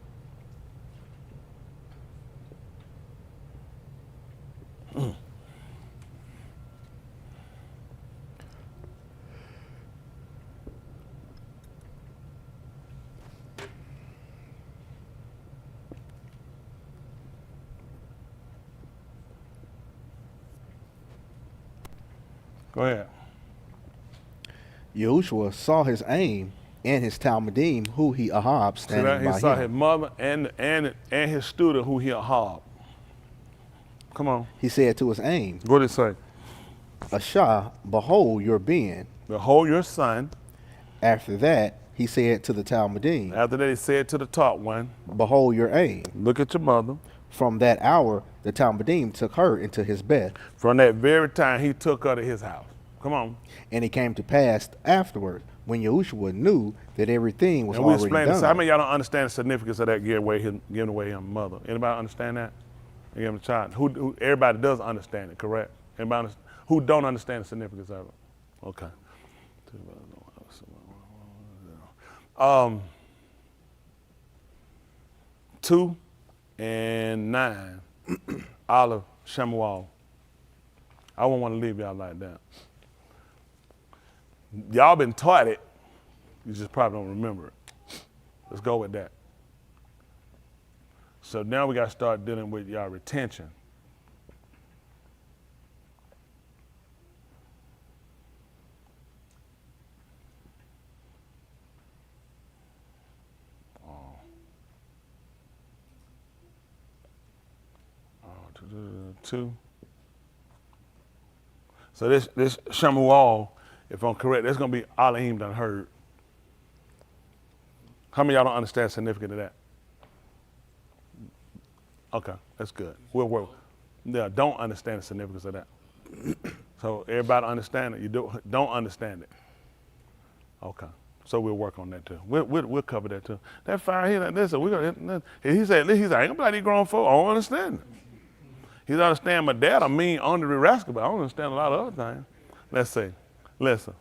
Go ahead. Yahushua saw his aim and his Talmudim, who he Ahab, See that? standing He by saw him. his mother and his student who he Ahab. Come on. He said to his aim, What did it say? Ashah, behold your being. Behold your son. After that, he said to the Talmudim, After that, he said to the top one, behold your aim. look at your mother. From that hour, the Talmudim took her into his bed. From that very time, he took her to his house. Come on. And it came to pass afterward, when Yahushua knew that everything was And we already explained this. done. How many of y'all don't understand the significance of that giving away his mother? Anybody understand that? And give him a child. Who everybody does understand it, correct? Anybody who don't understand the significance of it? Okay. 2 and 9, Olive Shemuel. I won't want to leave y'all like that. Y'all been taught it, you just probably don't remember it. Let's go with that. So now we got to start dealing with y'all retention. Two. So this Shemuel, if I'm correct, that's gonna be Elohim done heard. How many of y'all don't understand the significance of that? Okay, that's good. We'll work. Yeah, don't understand the significance of that. So everybody understand it. You don't understand it. Okay. So we'll work on that too. We'll cover that too. That fire here, listen, we gonna. He said, I ain't gonna play these grown folk. I don't understand it. He don't understand my dad. I mean, under the rascal, but I don't understand a lot of other things. Let's see. Listen.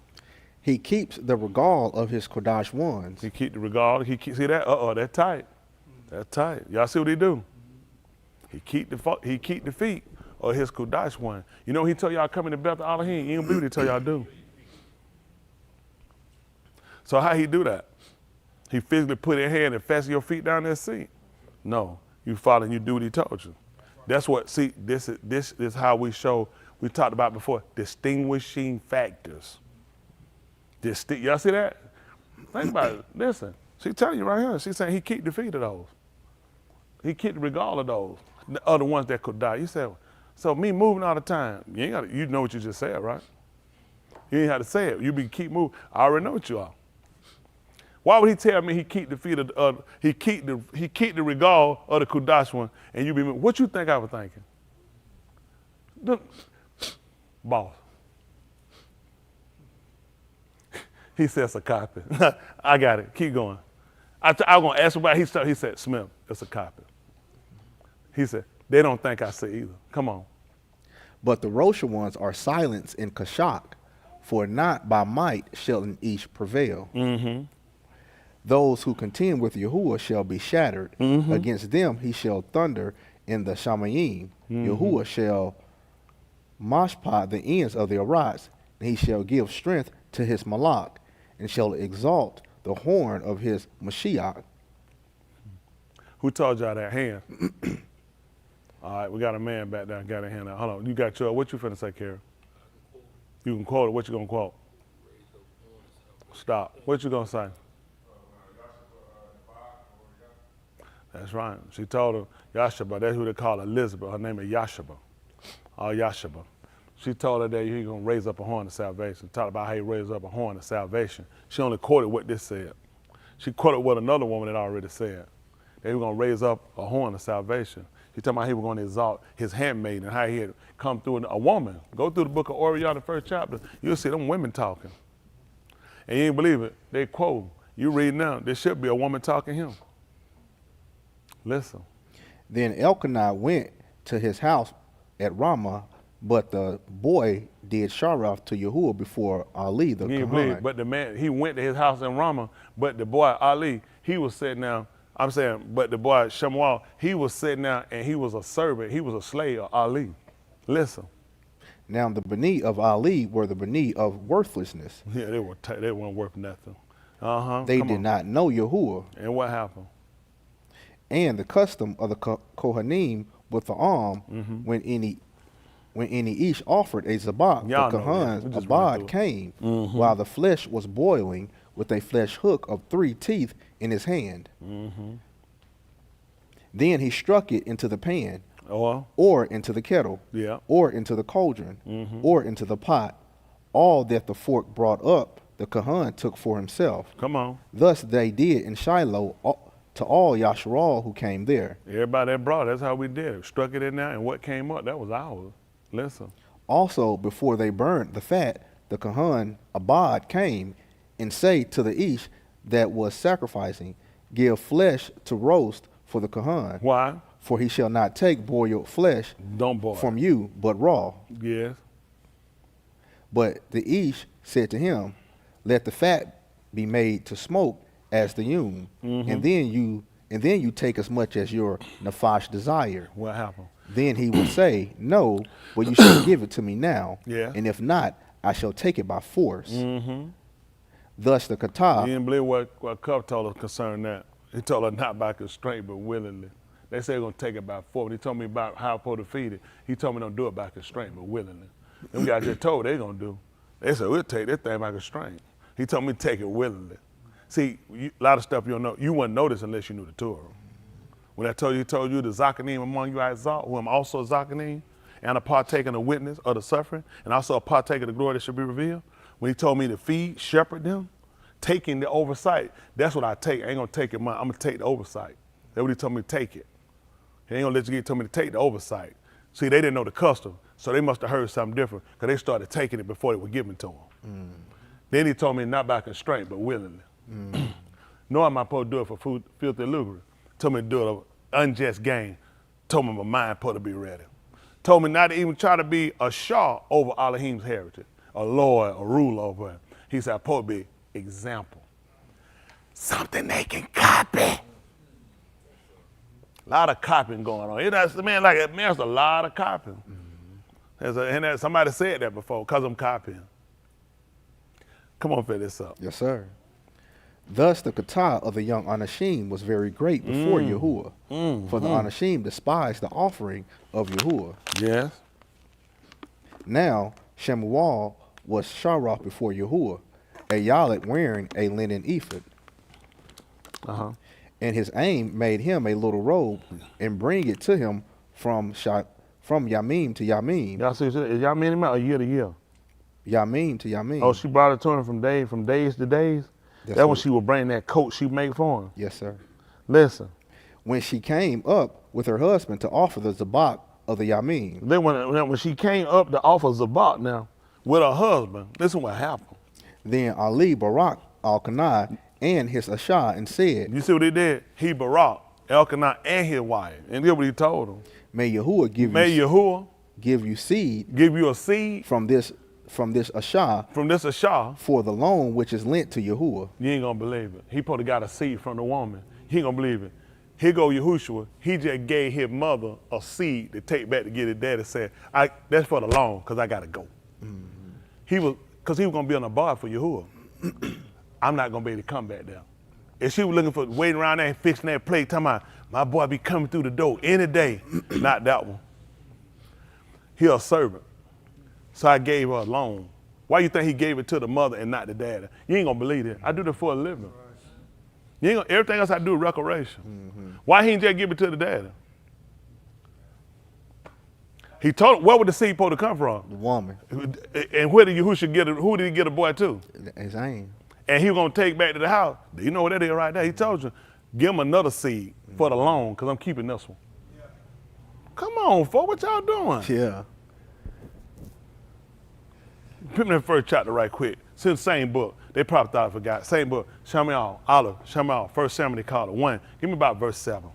He keeps the regal of his Kodash ones. He keep the regard. See that? That's tight. That's tight. Y'all see what he do? He keep the feet of his Kodash one. You know he told y'all coming to Beth Elohim. You ain't believe what he tell y'all do. So how he do that? He physically put his hand and fasten your feet down that seat? No. You follow and you do what he told you. That's what, see, this is how we show, we talked about before, distinguishing factors. Y'all see that? Think about it. Listen, she's telling you right here. She's saying he keep the feet of those. He keep the regard of those, the other ones that could die. You said, so me moving all the time, you know what you just said, right? You ain't have to say it. You keep moving. I already know what you are. Why would he tell me he keep the feet of he keep the regard of the Kudash one, and you be what you think I was thinking? Boss. He said it's a copy. I got it. Keep going. I was gonna ask him about. He said Smith, it's a copy. He said they don't think I say either. Come on. But the Rosha ones are silenced in Kashak, for not by might shall an Ish prevail. Mm-hmm. Those who contend with Yahuwah shall be shattered. Mm-hmm. Against them he shall thunder in the Shamayim. Mm-hmm. Yahuwah shall mashpat the ends of the arats, and he shall give strength to his malak, and shall exalt the horn of his Mashiach. Who told y'all that hand? All right, we got a man back there. Got a hand out. Hold on. You got your, what you finna say, Kara? You can quote it. What you gonna quote? Stop. What you gonna say? That's right. She told her, Yashaba, that's who they call Elizabeth. Her name is Yashaba. Yashaba. She told her that he's going to raise up a horn of salvation. Talked about how he raised up a horn of salvation. She only quoted what this said. She quoted what another woman had already said. That he was going to raise up a horn of salvation. She talking about he was going to exalt his handmaid and how he had come through a woman. Go through the book of Orion, the first chapter. You'll see them women talking. And you ain't believe it. They quote. You read now, there should be a woman talking him. Listen. Then Elkanah went to his house at Ramah, but the boy did Sharaf to Yahuwah before Ali the You ain't Kohan. believe, but the man, he went to his house in Ramah, but the boy Ali, he was sitting down I'm saying, but the boy Shemuel, he was sitting there and he was a servant. He was a slave of Ali. Listen. Now the Bani of Ali were the Bani of worthlessness. Yeah, they weren't worth nothing. They did not know Yahuwah. And what happened? And the custom of the Kohanim with the arm, when any each offered a zabak, Y'all the know that. We Kahan's just went abad through came while the flesh was boiling with a flesh hook of 3 teeth in his hand. Then he struck it into the pan, or into the kettle, Yeah. or into the cauldron, or into the pot. All that the fork brought up, the Kahan took for himself. Come on. Thus they did in Shiloh to all Yasharal who came there. Everybody that brought, that's how we did it. Struck it in there, and what came up, that was ours. Listen. Also, before they burned the fat, the Kahan Abad came and say to the Ish that was sacrificing, give flesh to roast for the Kahan. Why? For he shall not take boiled flesh Don't boil. from you, but raw. Yes. But the Ish said to him, let the fat be made to smoke as the yum, and then you take as much as your nafash desire. What happened? Then he will say, no, but you shall give it to me now. Yeah. And if not, I shall take it by force. Thus the kata. You didn't believe what Cup told us concerning that. He told her not by constraint, but willingly. They say they're going to take it by force. He told me about how I'm supposed to feed it. He told me don't do it by constraint, but willingly. Them guys just told they're going to do. They said, we'll take this thing by constraint. He told me to take it willingly. See, a lot of stuff you don't know. You wouldn't notice unless you knew the Torah. When I told you the Zakanim among you I exalt, who am also a Zakanim, and a partaker and a witness of the suffering, and also a partaker of the glory that should be revealed. When he told me to feed, shepherd them, taking the oversight, that's what I take. I ain't gonna take it, I'm gonna take the oversight. That's what he told me to take it. He ain't gonna let you tell me to take the oversight. See, they didn't know the custom, so they must have heard something different, because they started taking it before it was given to them. Then he told me not by constraint, but willingly. Nor am I supposed to do it for food, filthy lucre. Told me to do it of unjust gain. Told me my mind supposed to be ready. Told me not to even try to be a shah over Elohim's heritage, a lord, a ruler over him. He said, I'm supposed to be example. Something they can copy. A lot of copying going on. There's a lot of copying. Somebody said that before, because I'm copying. Come on, fill this up. Yes, sir. Thus the kata of the young Anashim was very great before Yahuwah, for the Anashim despised the offering of Yahuwah. Yes. Now Shemuel was Sharaf before Yahuwah, a Yalit wearing a linen ephod. And his aim made him a little robe and bring it to him from Yamim to Yamim. Y'all see, is Yamim or year to year? Yamim to Yamim. Oh, she brought it to him from days to days? That's when she would bring that coat she made for him. Yes, sir. Listen. When she came up with her husband to offer the zabak of the Yamim. Then when she came up to offer zabak now with her husband, listen what happened. Then Ali Barak al-Kanai and his Asha and said, you see what he did? He Barak, Elkanah and his wife. And here's what he told them. May Yahuwah give you seed. Give you a seed. From this Asha. From this Asha. For the loan which is lent to Yahuwah. You ain't gonna believe it. He probably got a seed from the woman. He ain't gonna believe it. Here go Yahushua. He just gave his mother a seed to take back to get his daddy. Said, that's for the loan, because I gotta go. Because he was gonna be on a bar for Yahuwah. I'm not gonna be able to come back there. If she was looking for, waiting around there and fixing that plate, talking about, my boy be coming through the door any day. Not that one. He a servant. So I gave her a loan. Why you think he gave it to the mother and not the daddy? You ain't gonna believe it. I do that for a living. You ain't gonna, everything else I do is restoration. Why he ain't just give it to the daddy? He told him, where would the seed supposed to come from? The woman. And where did Yahushua get it? Who did he get a boy to? His aim. And he was gonna take back to the house. You know what that is right there? He told you, give him another seed for the loan, because I'm keeping this one. Yeah. Come on, folks, what y'all doing? Yeah. Put me in the first chapter right quick. It's in the same book. They probably thought I forgot. Same book. Shemuel, Olive, Shemuel, 1 Samuel, they called it 1. Give me about verse 7.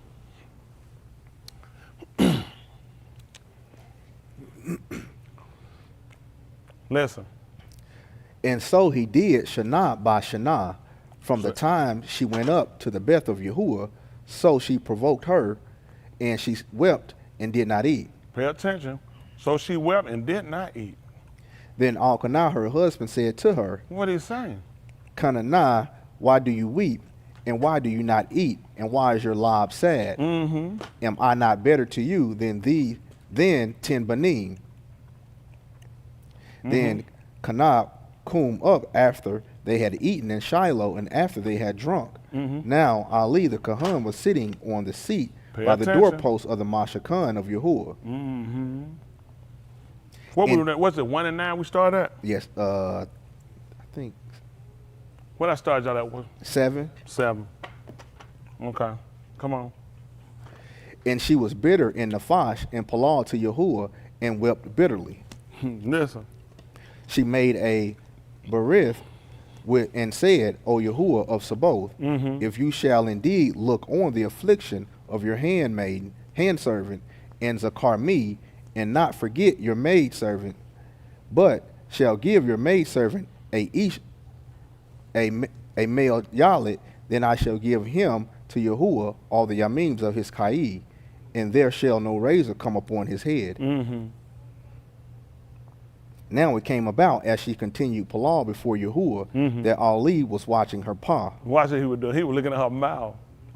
Listen. And so he did Shana by Shana, from the time she went up to the Beth of Yahuwah, So she provoked her, and she wept and did not eat. Pay attention. So she wept and did not eat. Then Elkanah, her husband, said to her, What is he saying? Kananah, why do you weep? And why do you not eat? And why is your lob sad? Mm-hmm. Am I not better to you than 10 banim? Then Kanah came up after they had eaten in Shiloh and after they had drunk. Now Ali the Kahan was sitting on the seat Pay by the attention. doorpost of the Mashakhan of Yahuwah. What's it, 1 and 9 we started at? Yes, I think What I started y'all at was 7. 7. Okay. Come on. And she was bitter in Nephash and Palal to Yahuwah and wept bitterly. Listen. She made a berith and said, O Yahuwah of Sabaoth, if you shall indeed look on the affliction of your handservant, and zakar me, and not forget your maidservant, but shall give your maidservant a male yalit, then I shall give him to Yahuwah all the yamims of his kai, and there shall no razor come upon his head. Now it came about as she continued Palal before Yahuwah that Ali was watching her paw. Watch what he would do. He was looking at her mouth.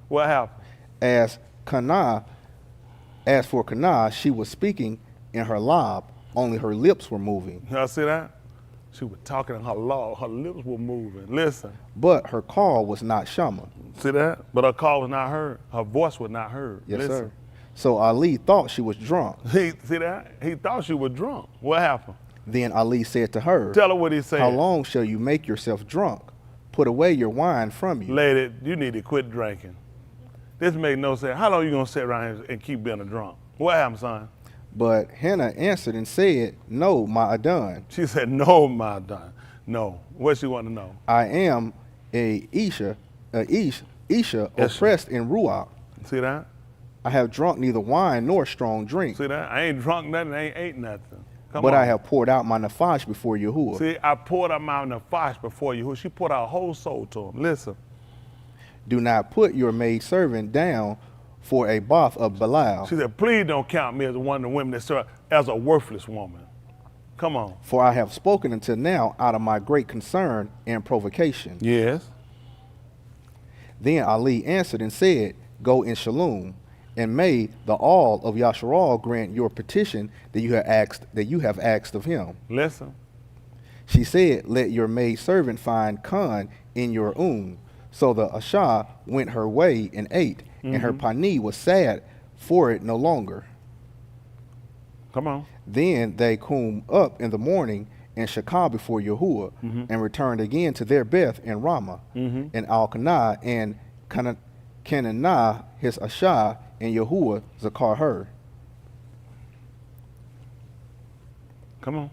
What happened? As for Kanah, she was speaking in her lob, only her lips were moving. Y'all see that? She was talking in her law. Her lips were moving. Listen. But her call was not Shama. See that? But her call was not heard. Her voice was not heard. Yes, Listen. sir. So Ali thought she was drunk. See that? He thought she was drunk. What happened? Then Ali said to her, Tell her what he said. How long shall you make yourself drunk? Put away your wine from you. Lady, you need to quit drinking. This makes no sense. How long you going to sit around here and keep being a drunk? What happened, son? But Hannah answered and said, No, my Adon. She said, no, my son. No. What she want to know? I am a Isha oppressed in Ruach. See that? I have drunk neither wine nor strong drink, See that? I ain't drunk nothing. I ain't ate nothing. Come but on. I have poured out my Nephash before Yahuwah. See, I poured out my Nephash before you. She poured out her whole soul to him. Listen. Do not put your maidservant down for a bath of Belial, She said, please don't count me as one of the women that serve as a worthless woman. Come on. for I have spoken until now out of my great concern and provocation. Yes. Then Ali answered and said, Go in shalom, and may the all of Yasharal grant your petition that you have asked of him. Listen. She said, Let your maidservant find Khan in your So the Asha went her way and ate, and her pani was sad for it no longer. Come on. Then they came up in the morning and Shakah before Yahuwah, and returned again to their Beth and Ramah, and Elkanah and Cananah his Asha, and Yahuwah zakar her. Come on.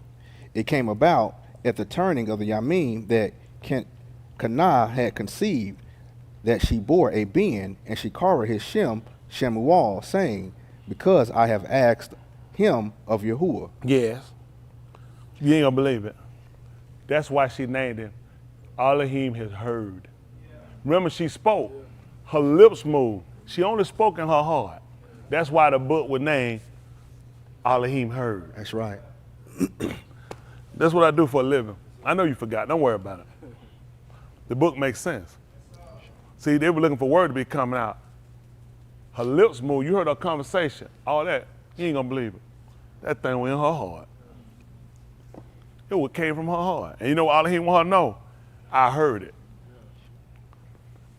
It came about at the turning of the Yamim that Kanah had conceived, that she bore a Ben, and she called his Shemuel, saying, Because I have asked him of Yahuwah. Yes. You ain't gonna believe it. That's why she named him. Elohim has heard. Remember, she spoke. Her lips moved. She only spoke in her heart. That's why the book was named Elohim heard. That's right. That's what I do for a living. I know you forgot. Don't worry about it. The book makes sense. See, they were looking for word to be coming out. Her lips moved. You heard her conversation. All that. You ain't gonna believe it. That thing went in her heart. It what came from her heart. And you know what Elohim want her to know? I heard it.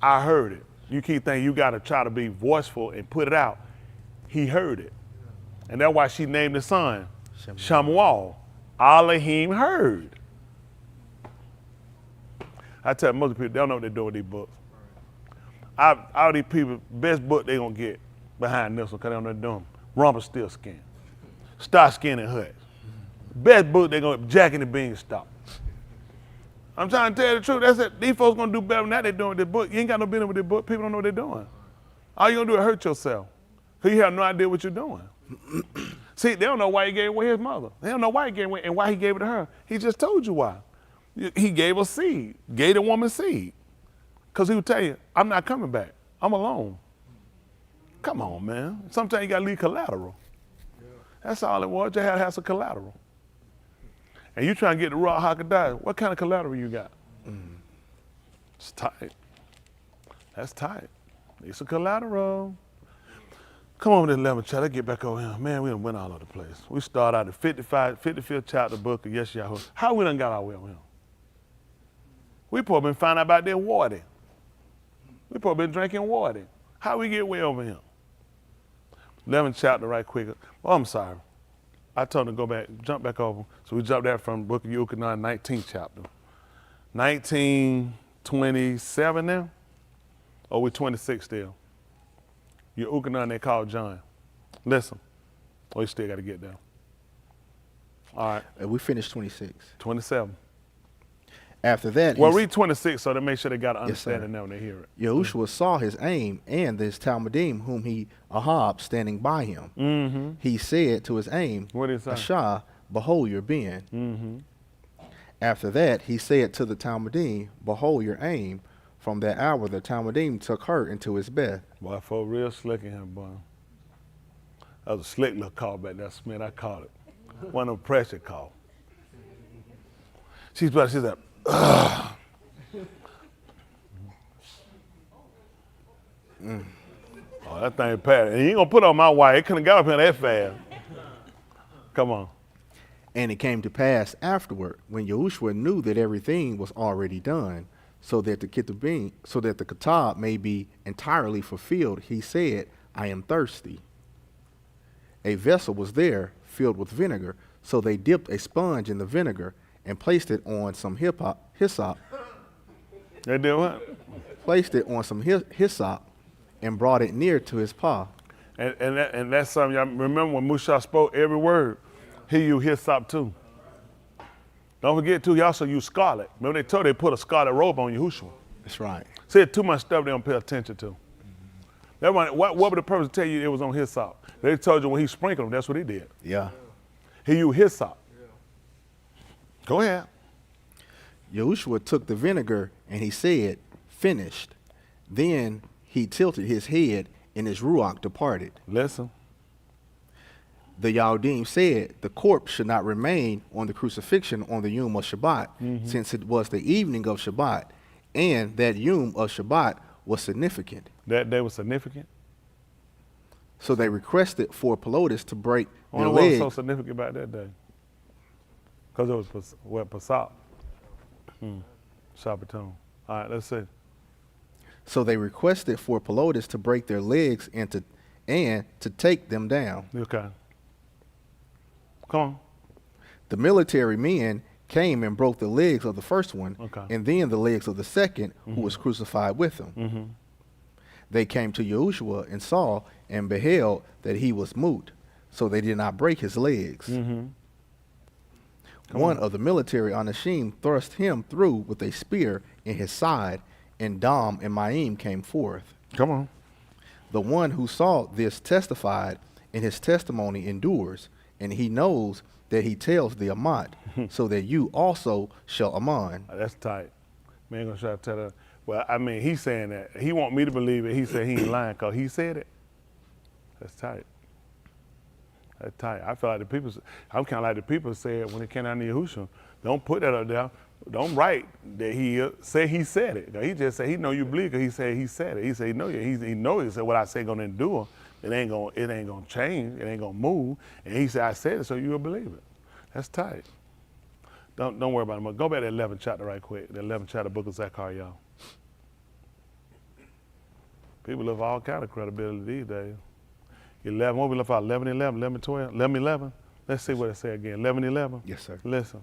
I heard it. You keep thinking you gotta try to be voiceful and put it out. He heard it. And that's why she named the son Shamuel. Elohim heard. I tell most people, they don't know what they're doing with these books. All these people, best book they gonna get behind this one, because they don't know what they're doing. Rumpelstiltskin. Starsky and Hutch. Best book they gonna Jack and the Beanstalk. I'm trying to tell you the truth. That's it. These folks gonna do better than that they doing with this book. You ain't got no business with this book. People don't know what they're doing. All you gonna do is hurt yourself. Because you have no idea what you're doing. See, they don't know why he gave away his mother. They don't know why he gave away and why he gave it to her. He just told you why. He gave her seed, gave the woman seed. Because he would tell you, I'm not coming back. I'm alone. Come on, man. Sometimes you got to leave collateral. That's all it was. You had to have some collateral. And you trying to get the raw Hakadah. What kind of collateral you got? It's tight. That's tight. Need some collateral. Come on with the 11th chapter. Let's get back over here. Man, we done went all over the place. We start out the 55th chapter book of Yes Yahoo. How we done got our way over here? We probably been finding out about their water. We probably been drinking water. How we get way over here? 11th chapter right quick. Oh, I'm sorry. I told him to go back, jump back over. So we jumped out from the book of Yucatan, 19th chapter. 1927 now? Or we 26 still? Yucatan they called John. Listen. Oh, you still got to get there. All right. We finished 26. 27. After that, Well, read 26 so to make sure they got to understand it now when they hear it. Yahushua saw his aim and this Talmudim whom he Ahab standing by him. Mm-hmm. He said to his aim, What did he say? Ashah, behold your ben. Mm-hmm. After that, he said to the Talmudim, behold your aim. From that hour, the Talmudim took her into his bed. Boy, for real slick in him, boy. That was a slick little call back there, Smith. I called it. One of them pressure call. She's like, ugh. Oh, that thing packed. And you ain't gonna put on my wife. It couldn't got up here that fast. Come on. And it came to pass afterward, when Yahushua knew that everything was already done, so that the Kitab may be entirely fulfilled, he said, I am thirsty. A vessel was there filled with vinegar, so they dipped a sponge in the vinegar and placed it on some hyssop. They did what? Placed it on some hyssop and brought it near to his paw. And that's something y'all remember when Musha spoke every word, he used hyssop too. Don't forget too, he also used scarlet. Remember they told they put a scarlet robe on Yahushua. That's right. Said too much stuff they don't pay attention to. That one, what would the purpose tell you it was on hyssop? They told you when he sprinkled them, that's what he did. Yeah. He used hyssop. Go ahead. Yahushua took the vinegar and he said, finished. Then he tilted his head and his ruach departed. Listen. The Yahudim said the corpse should not remain on the crucifixion on the Yom of Shabbat, since it was the evening of Shabbat, and that Yom of Shabbat was significant. That day was significant? So they requested for Pelotus to break their What was leg. so significant about that day? Because it was Passat. Shabbaton. All right, let's see. So they requested for Pelotus to break their legs and to take them down. Okay. Come on. The military men came and broke the legs of the first one, and then the legs of the second, who was crucified with him. They came to Yahushua and saw and beheld that he was mute, so they did not break his legs. One of the military Anashim thrust him through with a spear in his side, and Dam and Maim came forth. Come on. The one who saw this testified, and his testimony endures, and he knows that he tells the Amat, so that you also shall Aman. That's tight. Man, gonna try to tell her. Well, I mean, he's saying that. He want me to believe it. He said he ain't lying because he said it. That's tight. That's tight. I feel like the people, I'm kind of like the people said when it came down to Yahushua. Don't put that up there. Don't write that he say he said it. He just said he know you believe because he said he said it. He said he know you. He know he said what I say gonna endure. It ain't gonna change. It ain't gonna move. And he said I said it, so you will believe it. That's tight. Don't worry about it. Go back to the 11th chapter right quick. The 11th chapter, book of Zechariah. People look for all kind of credibility these days. 11. What we look for? 11, 11, 11, 12, 11, 11. Let's see what it say again. 11, 11. Yes, sir. Listen.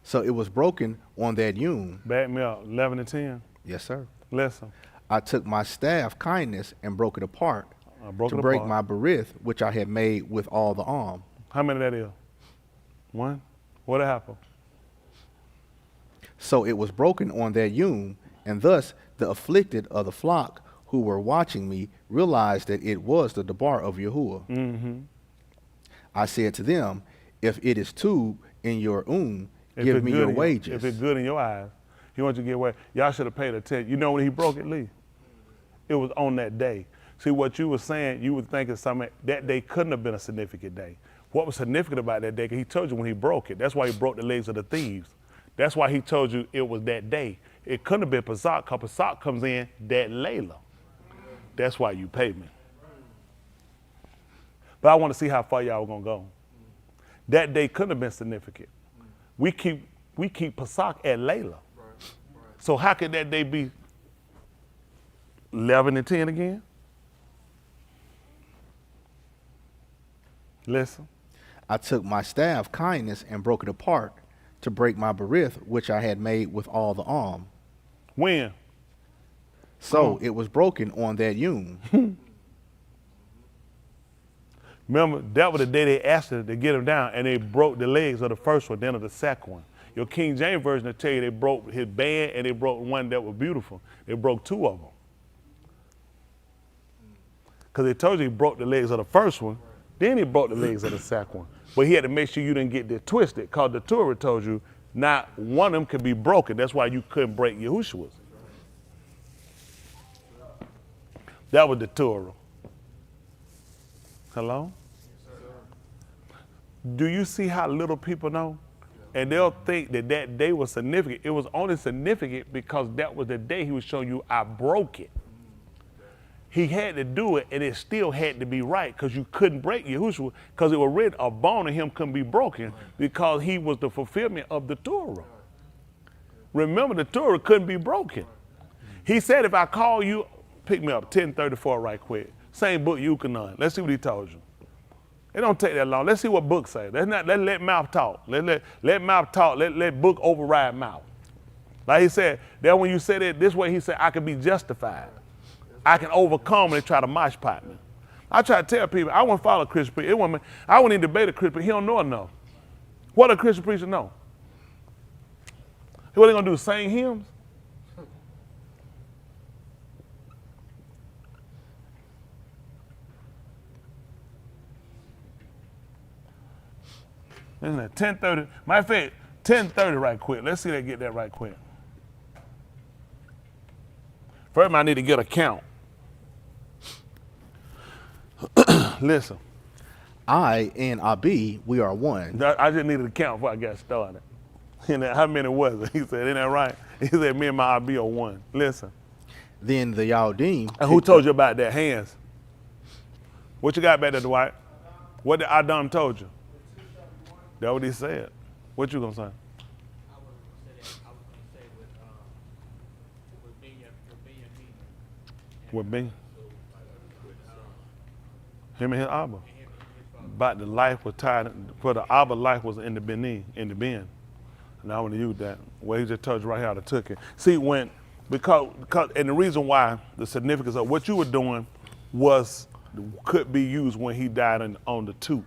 So it was broken on that Yom. Back me up. 11 and 10. Yes, sir. Listen. I took my staff kindness and broke it apart Broke to it break apart. my berith, which I had made with all the arm. How many that is? One? What happened? So it was broken on that Yom, and thus the afflicted of the flock who were watching me realized that it was the debar of Yahuwah. I said to them, if it is two in your give me your wages. If it's good in your eyes, he wants you to get away. Y'all should have paid attention. You know when he broke it, Lee? It was on that day. See, what you were saying, you were thinking something, that day couldn't have been a significant day. What was significant about that day, he told you when he broke it. That's why he broke the legs of the thieves. That's why he told you it was that day. It couldn't have been Pesach, because Pesach comes in that Layla. That's why you pay me. But I want to see how far y'all going to go. That day couldn't have been significant. We keep Pesach at Layla. So how could that day be 11 and 10 again? Listen. I took my staff kindness and broke it apart to break my berith, which I had made with all the arm. When? So it was broken on that Yom. Remember, that was the day they asked her to get him down, and they broke the legs of the first one, then of the second one. Your King James Version will tell you they broke his band and they broke one that was beautiful. They broke two of them. Because they told you he broke the legs of the first one, then he broke the legs of the second one. But he had to make sure you didn't get that twisted, because the Torah told you not one of them could be broken. That's why you couldn't break Yahushua's. That was the Torah. Hello? Do you see how little people know? And they'll think that that day was significant. It was only significant because that was the day he was showing you, I broke it. He had to do it, and it still had to be right, because you couldn't break Yahushua, because it was written, a bone in him couldn't be broken, because he was the fulfillment of the Torah. Remember, the Torah couldn't be broken. He said, if I call you, pick me up, 1034 right quick. Same book, Yukonon. Let's see what he told you. It don't take that long. Let's see what book say. Let's let mouth talk. Let mouth talk. Let book override mouth. Like he said, that when you said it this way, he said, I can be justified. I can overcome when they try to mosh pot me. I try to tell people, I wouldn't follow a Christian preacher. I wouldn't even debate a Christian preacher. He don't know enough. What a Christian preacher know? What they gonna do, sing hymns? Isn't it 10:30? Matter of fact, 10:30 right quick. Let's see if they get that right quick. First, I need to get a count. Listen. I and Abi, we are one. I just needed a count before I got started. And how many was it? He said, isn't that right? He said, me and my Abi are one. Listen. Then the Yahudim. And who told you about that? Hands. What you got back there, Dwight? What did Adam told you? That's what he said. What you gonna say? I was gonna say with Benjamin. With me? Him and his Abba. But the life was tied, for the Abba life was in the Benin, in the bin. And I want to use that. Well, he just told you right here how to took it. See, because, and the reason why, the significance of what you were doing could be used when he died on the tomb.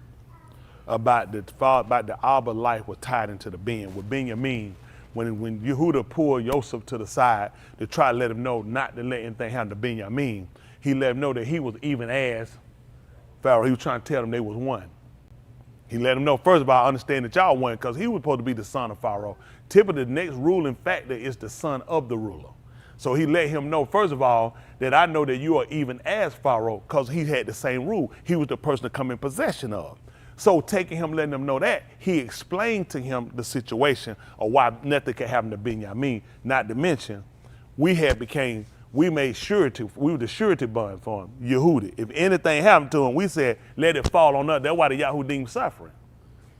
About the Abba life was tied into the bin. With Benjamin, when Yehuda pulled Joseph to the side to try to let him know not to let anything happen to Benjamin, he let him know that he was even as Pharaoh. He was trying to tell them they was one. He let him know, first of all, understand that y'all one, because he was supposed to be the son of Pharaoh. Typically, the next ruling factor is the son of the ruler. So he let him know, first of all, that I know that you are even as Pharaoh, because he had the same rule. He was the person to come in possession of. So taking him, letting him know that, he explained to him the situation of why nothing could happen to Benjamin, not to mention, we made surety, we were the surety bond for him, Yehudi. If anything happened to him, we said, let it fall on us. That's why the Yahudim suffering.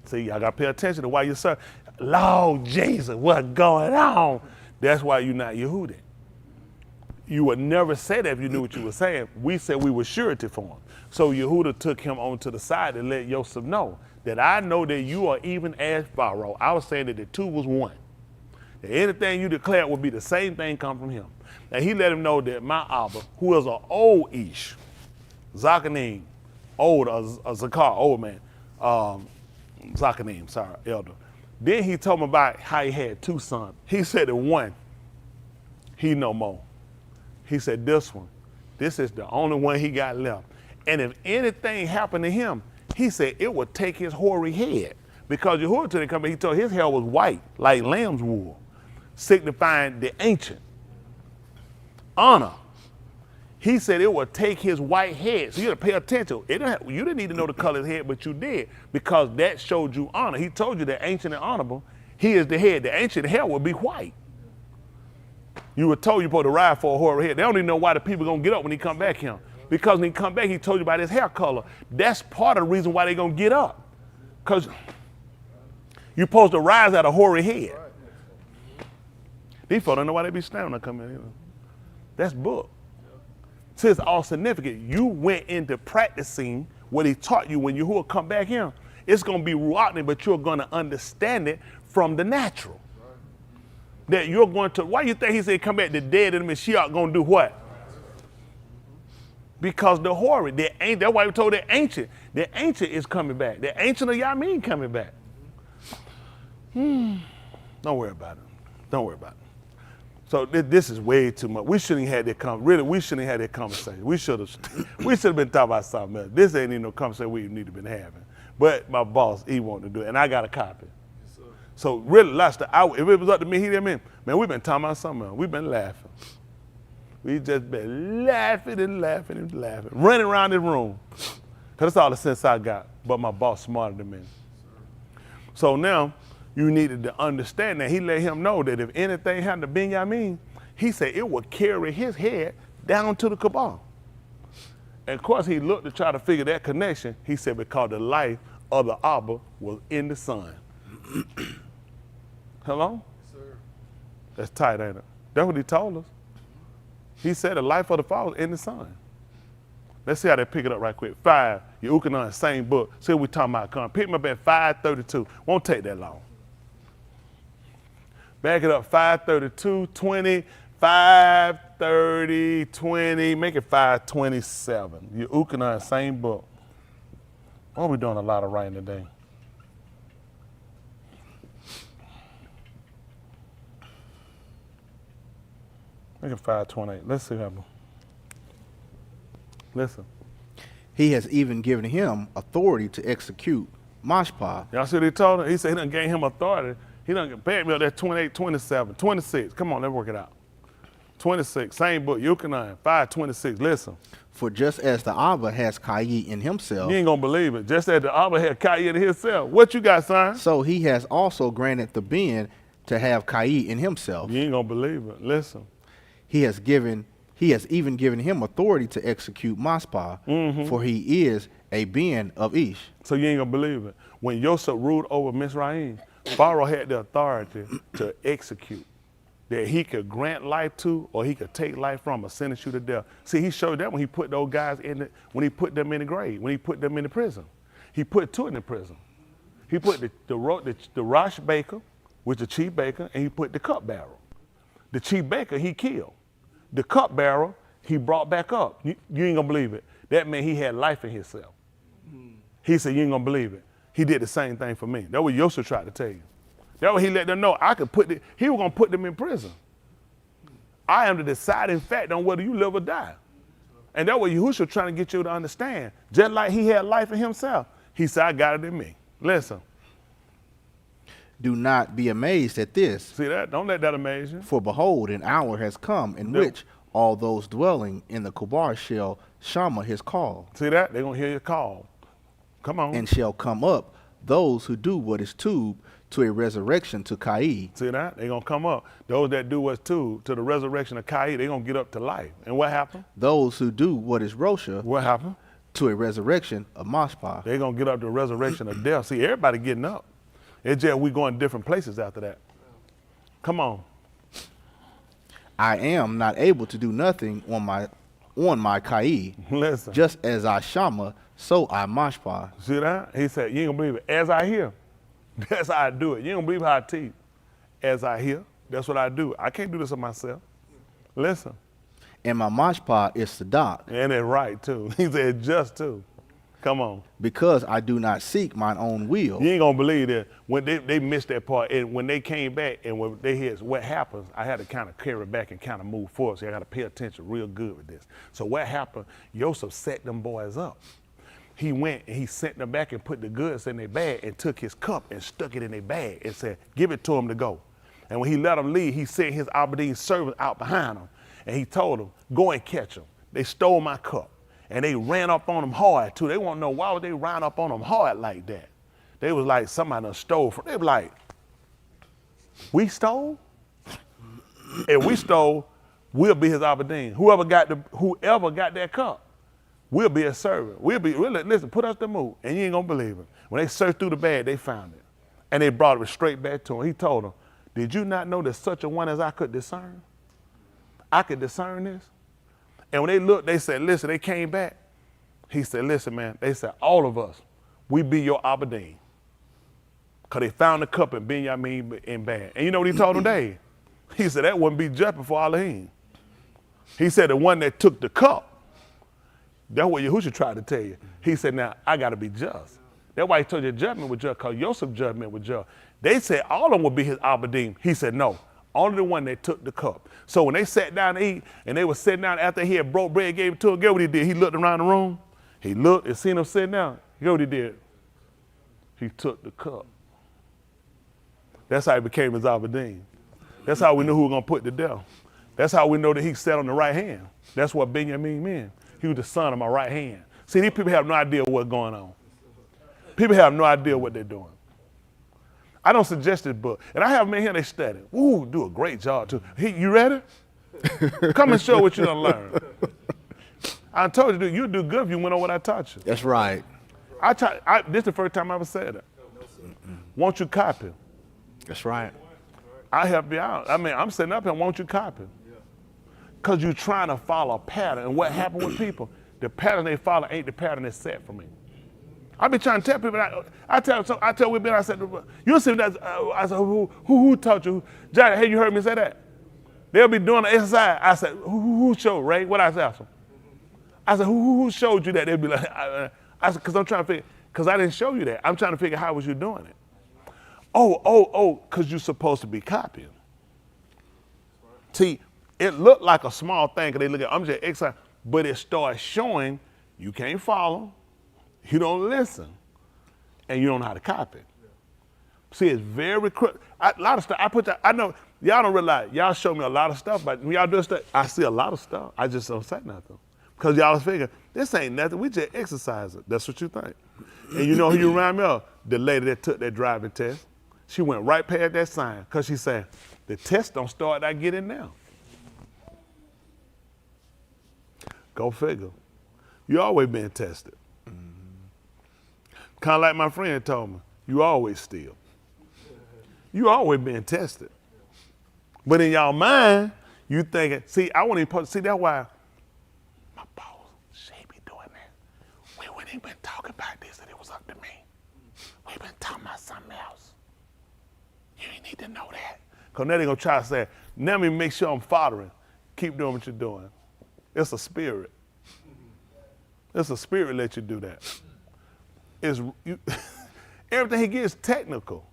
See, y'all got to pay attention to why you're suffering. Lord Jesus, what's going on? That's why you're not Yehudi. You would never say that if you knew what you were saying. We said we were surety for him. So Yehuda took him onto the side and let Joseph know that I know that you are even as Pharaoh. I was saying that the two was one. That anything you declared would be the same thing come from him. And he let him know that my Abba, who is an old Ish, Zakanim, old, Zakar, old man, Zakanim, sorry, elder. Then he told him about how he had two sons. He said that one, he no more. He said this one, this is the only one he got left. And if anything happened to him, he said it would take his hoary head. Because Yehuda told him, he told his hair was white, like lamb's wool, signifying the ancient honor. He said it would take his white head. So you got to pay attention. You didn't need to know the color of his head, but you did, because that showed you honor. He told you that ancient and honorable, he is the head. The ancient hair would be white. You were told you're supposed to ride for a hoary head. They don't even know why the people going to get up when he come back here. Because when he come back, he told you about his hair color. That's part of the reason why they going to get up. Because you're supposed to rise at a hoary head. These folks don't know why they be standing to come in here. That's book. So it's all significant. You went into practicing what he taught you. When you will come back here, it's going to be rotten, but you're going to understand it from the natural. That you're going to, why you think he said come back the dead and the Mashiach going to do what? Because the hoary, that's why we told the ancient is coming back. The ancient of Yamin coming back. Don't worry about it. Don't worry about it. So this is way too much. We shouldn't have had that we shouldn't have had that conversation. We should have been talking about something else. This ain't even no conversation we need to been having. But my boss, he wanted to do it, and I got a copy. Yes, so really, Lester, if it was up to me, he didn't mean, man, we've been talking about something else. We've been laughing. We just been laughing and laughing and laughing, running around the room. Because that's all the sense I got. But my boss smarter than me. So now, you needed to understand that he let him know that if anything happened to Benjamin, he said it would carry his head down to the cabal. And of course, he looked to try to figure that connection. He said because the life of the Abba was in the Son. Hello? Yes, sir. That's tight, ain't it? That's what he told us. He said the life of the Father was in the Son. Let's see how they pick it up right quick. 5, Yukanan, same book. See what we talking about. Come pick me up at 5:32. Won't take that long. Back it up, 5:32, 20, 5:30, 20, make it 5:27. You Ukana, same book. Oh, we're doing a lot of writing today. Make it 5:28. Let's see what happens. Listen. He has even given him authority to execute mashpah. Y'all see what he told him? He said he done gave him authority. He done back me up there 28, 27, 26. Come on, let's work it out. 26, same book, Yukanan, 5:26. Listen. For just as the Abba has Kayi in himself, You ain't gonna believe it. Just as the Abba had Kayi in himself. What you got, son? so he has also granted the Ben to have Kayi in himself. You ain't gonna believe it. Listen. He has even given him authority to execute Maspah, for he is a Ben of Ish. So you ain't gonna believe it. When Yosef ruled over Mizraim, Pharaoh had the authority to execute. That he could grant life to, or he could take life from, or sentence you to death. See, he showed that when he put those guys when he put them in the grave, when he put them in the prison. He put 2 in the prison. He put the Rosh baker, which is the chief baker, and he put the cupbearer. The chief baker, he killed. The cupbearer, he brought back up. You ain't gonna believe it. That meant he had life in himself. He said, you ain't gonna believe it. He did the same thing for me. That's what Yosef tried to tell you. That's what he let them know. He was gonna put them in prison. I am the deciding fact on whether you live or die. And that's what Yahushua trying to get you to understand. Just like he had life in himself, he said, I got it in me. Listen. Do not be amazed at this. See that? Don't let that amaze you. For behold, an hour has come in which all those dwelling in the Kubar shall shama his call. See that? They're going to hear your call. Come on. And shall come up those who do what is tube to a resurrection to Kai. See that? They're going to come up. Those that do what's tube to the resurrection of Kai, they're going to get up to life. And what happened? Those who do what is Rosha. What happened? To a resurrection of Mashpah. They're going to get up to a resurrection of death. See, everybody getting up. It's just we going different places after that. Come on. I am not able to do nothing on my Kai. Listen. Just as I shama, so I mashpah. See that? He said, you ain't gonna believe it. As I hear, that's how I do it. You ain't gonna believe how I teach. As I hear, that's what I do. I can't do this of myself. Listen. And my mashpah is Sadak. And it's right too. He said just too. Come on. Because I do not seek mine own will. You ain't gonna believe that when they missed that part, and when they came back and when they hear what happens, I had to kind of carry back and kind of move forward. So I got to pay attention real good with this. So what happened? Yosef set them boys up. He went and he sent them back and put the goods in their bag and took his cup and stuck it in their bag and said, give it to them to go. And when he let them leave, he sent his Aberdeen servant out behind them. And he told them, go and catch them. they stole my cup. And they ran up on them hard too. They want to know why would they run up on them hard like that. They was like somebody done stole from. They were like, we stole? If we stole, we'll be his Aberdeen. Whoever got that cup, we'll be a servant. Listen, put us to move, and you ain't gonna believe it. When they searched through the bag, they found it. And they brought it straight back to him. He told them, did you not know that such a one as I could discern? I could discern this. And when they looked, they said, listen, they came back. He said, listen, man, they said, all of us, we be your Aberdeen. Because they found the cup in Benjamin in bad. And you know what he told them, Dave? He said, that wouldn't be just before Elohim. He said, the one that took the cup, that's what Yahushua tried to tell you. He said, now, I got to be just. That's why he told you judgment was just, because Joseph's judgment was just. They said all of them would be his Aberdeen. He said, no, only the one that took the cup. So when they sat down to eat, and they were sitting down after he had broke bread, gave it to him, guess what he did? He looked around the room. He looked and seen them sitting down. Guess what he did? He took the cup. That's how he became his Aberdeen. That's how we knew who was going to put to death. That's how we know that he sat on the right hand. That's what Benjamin meant. He was the son of my right hand. See, these people have no idea what's going on. People have no idea what they're doing. I don't suggest this book. And I have men here, they study. Ooh, do a great job too. You ready? Come and show what you done learned. I told you, you'd do good if you went on what I taught you. That's right. This is the first time I ever said it. Won't you copy? That's right. I help you out. I mean, I'm sitting up here, won't you copy? Because you're trying to follow a pattern. And what happened with people, the pattern they follow ain't the pattern that's set for me. I be trying to tell people, I tell women, I said, you see that, I said, who taught you? Johnny, hey, you heard me say that? They'll be doing the exercise. I said, who showed, Ray? What I asked them? I said, who showed you that? They'd be like, I said, because I'm trying to figure, because I didn't show you that. I'm trying to figure how was you doing it. Oh, because you're supposed to be copying. See, it looked like a small thing because they look at, I'm just excited, but it starts showing you can't follow, you don't listen, and you don't know how to copy. See, it's very critical. A lot of stuff, I know, y'all don't realize, y'all show me a lot of stuff, but when y'all do stuff, I see a lot of stuff. I just don't say nothing. Because y'all figure, this ain't nothing, we just exercise it. That's what you think. And you know who you remind me of? The lady that took that driving test. She went right past that sign because she said, the test don't start, I get in now. Go figure. You always being tested. Kind of like my friend told me, you always steal. You always being tested. But in y'all mind, you thinking, see, I want to see that's why my boss, she be doing that. We wouldn't even talking about this and it was up to me. We've been talking about something else. You ain't need to know that. Because now they're going to try to say, let me make sure I'm following. Keep doing what you're doing. It's a spirit. It's a spirit let you do that. Everything he gets technical.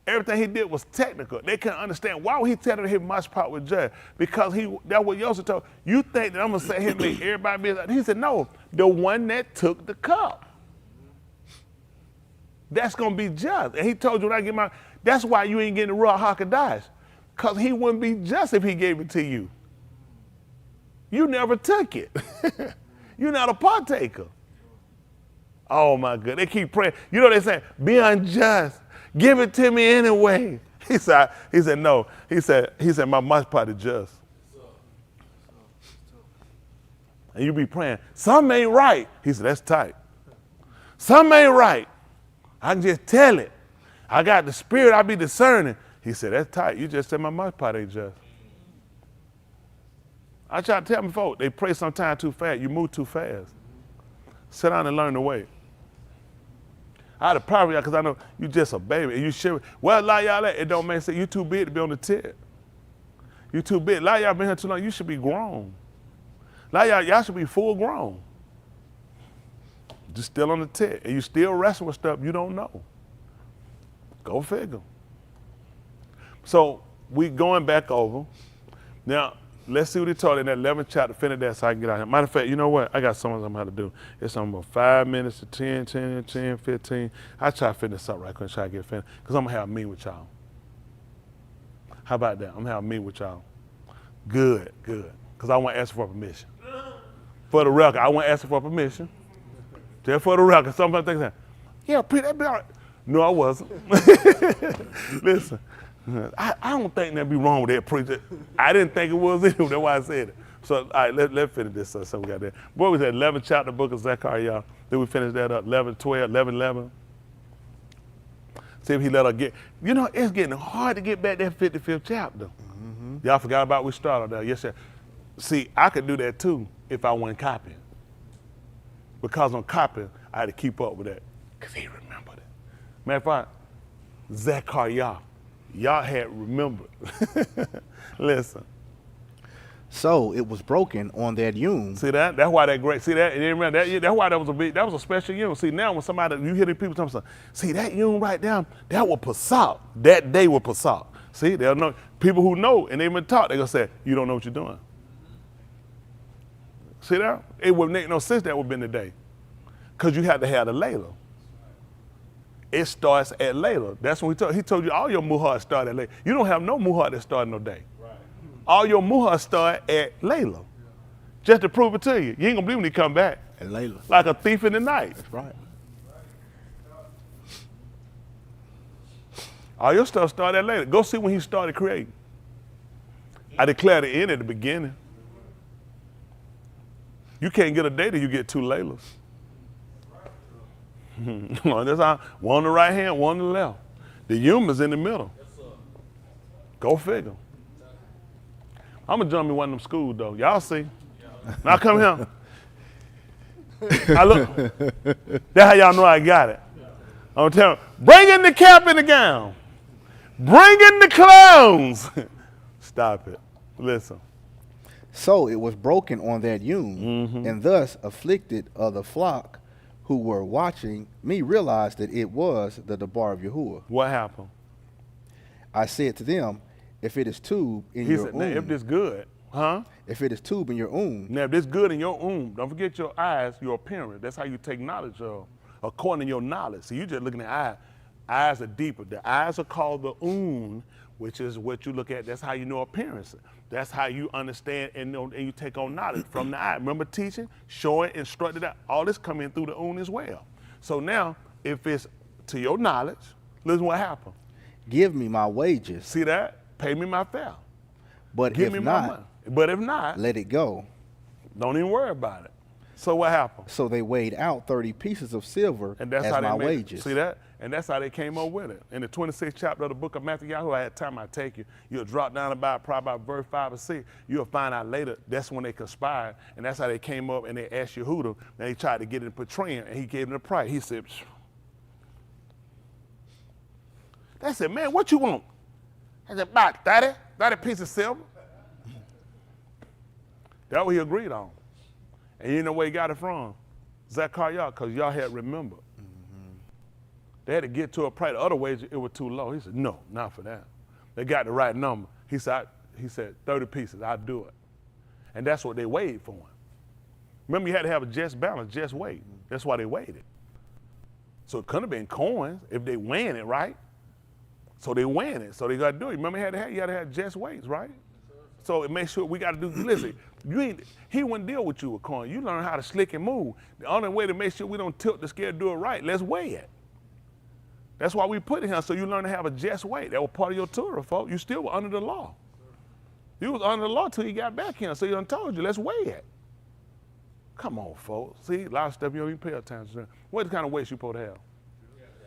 Everything he did was technical. They couldn't understand. Why would he tell them his much part with judge? Because that's what Yosef told. You think that I'm going to say him make everybody be like, he said, no, the one that took the cup. That's going to be just. And he told you when I get my, that's why you ain't getting the Ruach HaKodesh. Because he wouldn't be just if he gave it to you. You never took it. You're not a partaker. Oh my God, they keep praying. You know what they're saying? Be unjust. Give it to me anyway. He said, no. He said, my much part is just. And you be praying, something ain't right. He said, that's tight. Something ain't right. I can just tell it. I got the spirit, I be discerning. He said, that's tight. You just said my much part ain't just. I try to tell them folks, they pray sometimes too fast. You move too fast. Sit down and learn the way. I had a problem because I know you just a baby and you should. Well, a lot of y'all, it don't make sense. You too big to be on the tip. You too big. A lot of y'all been here too long. You should be grown. A lot of y'all should be full grown. Just still on the tip, and you still wrestling with stuff you don't know. Go figure. So we going back over. Now, let's see what he taught in that 11th chapter. Finish that so I can get out here. Matter of fact, you know what? I got something I'm going to do. It's something about 5 minutes to 10, 15. I try to finish something right quick, try to get finished, because I'm going to have a meeting with y'all. How about that? I'm going to have a meeting with y'all. Good, because I want to ask for permission. For the record, I wasn't asking for permission. Just for the record, somebody thinks that, yeah, preach that be all right. No, I wasn't. Listen, I don't think that'd be wrong with that preacher. I didn't think it was either. That's why I said it. So, all right, let's finish this. So we got there. What was that, 11th chapter, book of Zechariah? Then we finish that up, 11, 12, 11, 11. See if he let her get. You know, it's getting hard to get back that 55th chapter. Mm-hmm. Y'all forgot about we started there. Yes, sir. See, I could do that too if I wasn't copying. Because I'm copying, I had to keep up with that. Because he remembered it. Matter of fact, Zechariah, y'all had remembered. Listen. So it was broken on that yum. See that? That's why that great. See that? That's why that was a big. That was a special yum. See now when somebody you hear the people talking something. See that yum right down. That was Passat. That day was Passat. See they'll know people who know and they've been taught. They gonna say you don't know what you're doing. See that? It wouldn't make no sense that would have been the day, cause you had to have the Layla. It starts at Layla. That's when he told you all your muhar start at Layla. You don't have no muhar that start no day. All your muhar start at Layla. Just to prove it to you. You ain't gonna believe when he come back. At Layla. Like a thief in the night. That's right. All your stuff started at Layla. Go see when he started creating. I declare the end at the beginning. You can't get a day till you get 2 Laylas. That's how, one on the right hand, one on the left. The yum is in the middle. Go figure. I'm gonna jump in one of them schools though. Y'all see? Now come here. I look. That's how y'all know I got it. I'm gonna tell them, bring in the cap and the gown. Bring in the clowns. Stop it. Listen. So it was broken on that yum, and thus afflicted of the flock who were watching me realized that it was the debar of Yahuwah. What happened? I said to them, if it is tube in He your said, now, if this good, huh? if it is tube in your Now, if this good in your don't forget your eyes, your appearance. That's how you take knowledge of, according to your knowledge. See, you just looking at eyes. Eyes are deeper. The eyes are called the which is what you look at. That's how you know appearance. That's how you understand and know, and you take on knowledge from the eye. Remember teaching, showing, instructed that. All this coming through the as well. So now, if it's to your knowledge, listen what happened. give me my wages. See that? Pay me my fare. But Give if me my not, money. But if not, let it go. don't even worry about it. So what happened? So they weighed out 30 pieces of silver And that's as how my they made wages. It. See that? And that's how they came up with it. In the 26th chapter of the book of Matthew, I had time, I take you. You'll drop down probably about verse 5 or 6. You'll find out later that's when they conspired. And that's how they came up and they asked Yehuda. And they tried to get it portraying, and he gave them the price. He said, phew. They said, man, what you want? I said, about 30 pieces of silver. That's what he agreed on. And you know where he got it from? Zechariah, because y'all had remembered. They had to get to a price. The other ways, it was too low. He said, no, not for that. They got the right number. He said 30 pieces, I'll do it. And that's what they weighed for him. Remember, you had to have a just balance, just weight. That's why they weighed it. So it couldn't have been coins if they weighing it, right? So they weighing it. So they got to do it. Remember, you got to have just weights, right? So it makes sure we got to do, listen, he wouldn't deal with you with coins. You learn how to slick and move. The only way to make sure we don't tilt the scale to do it right, let's weigh it. That's why we put it here, so you learn to have a just weight. That was part of your Torah, folks. You still were under the law. You was under the law till you got back here, so he done told you, let's weigh it. Come on, folks. See, a lot of stuff you don't even pay attention to. What kind of weights you supposed to have?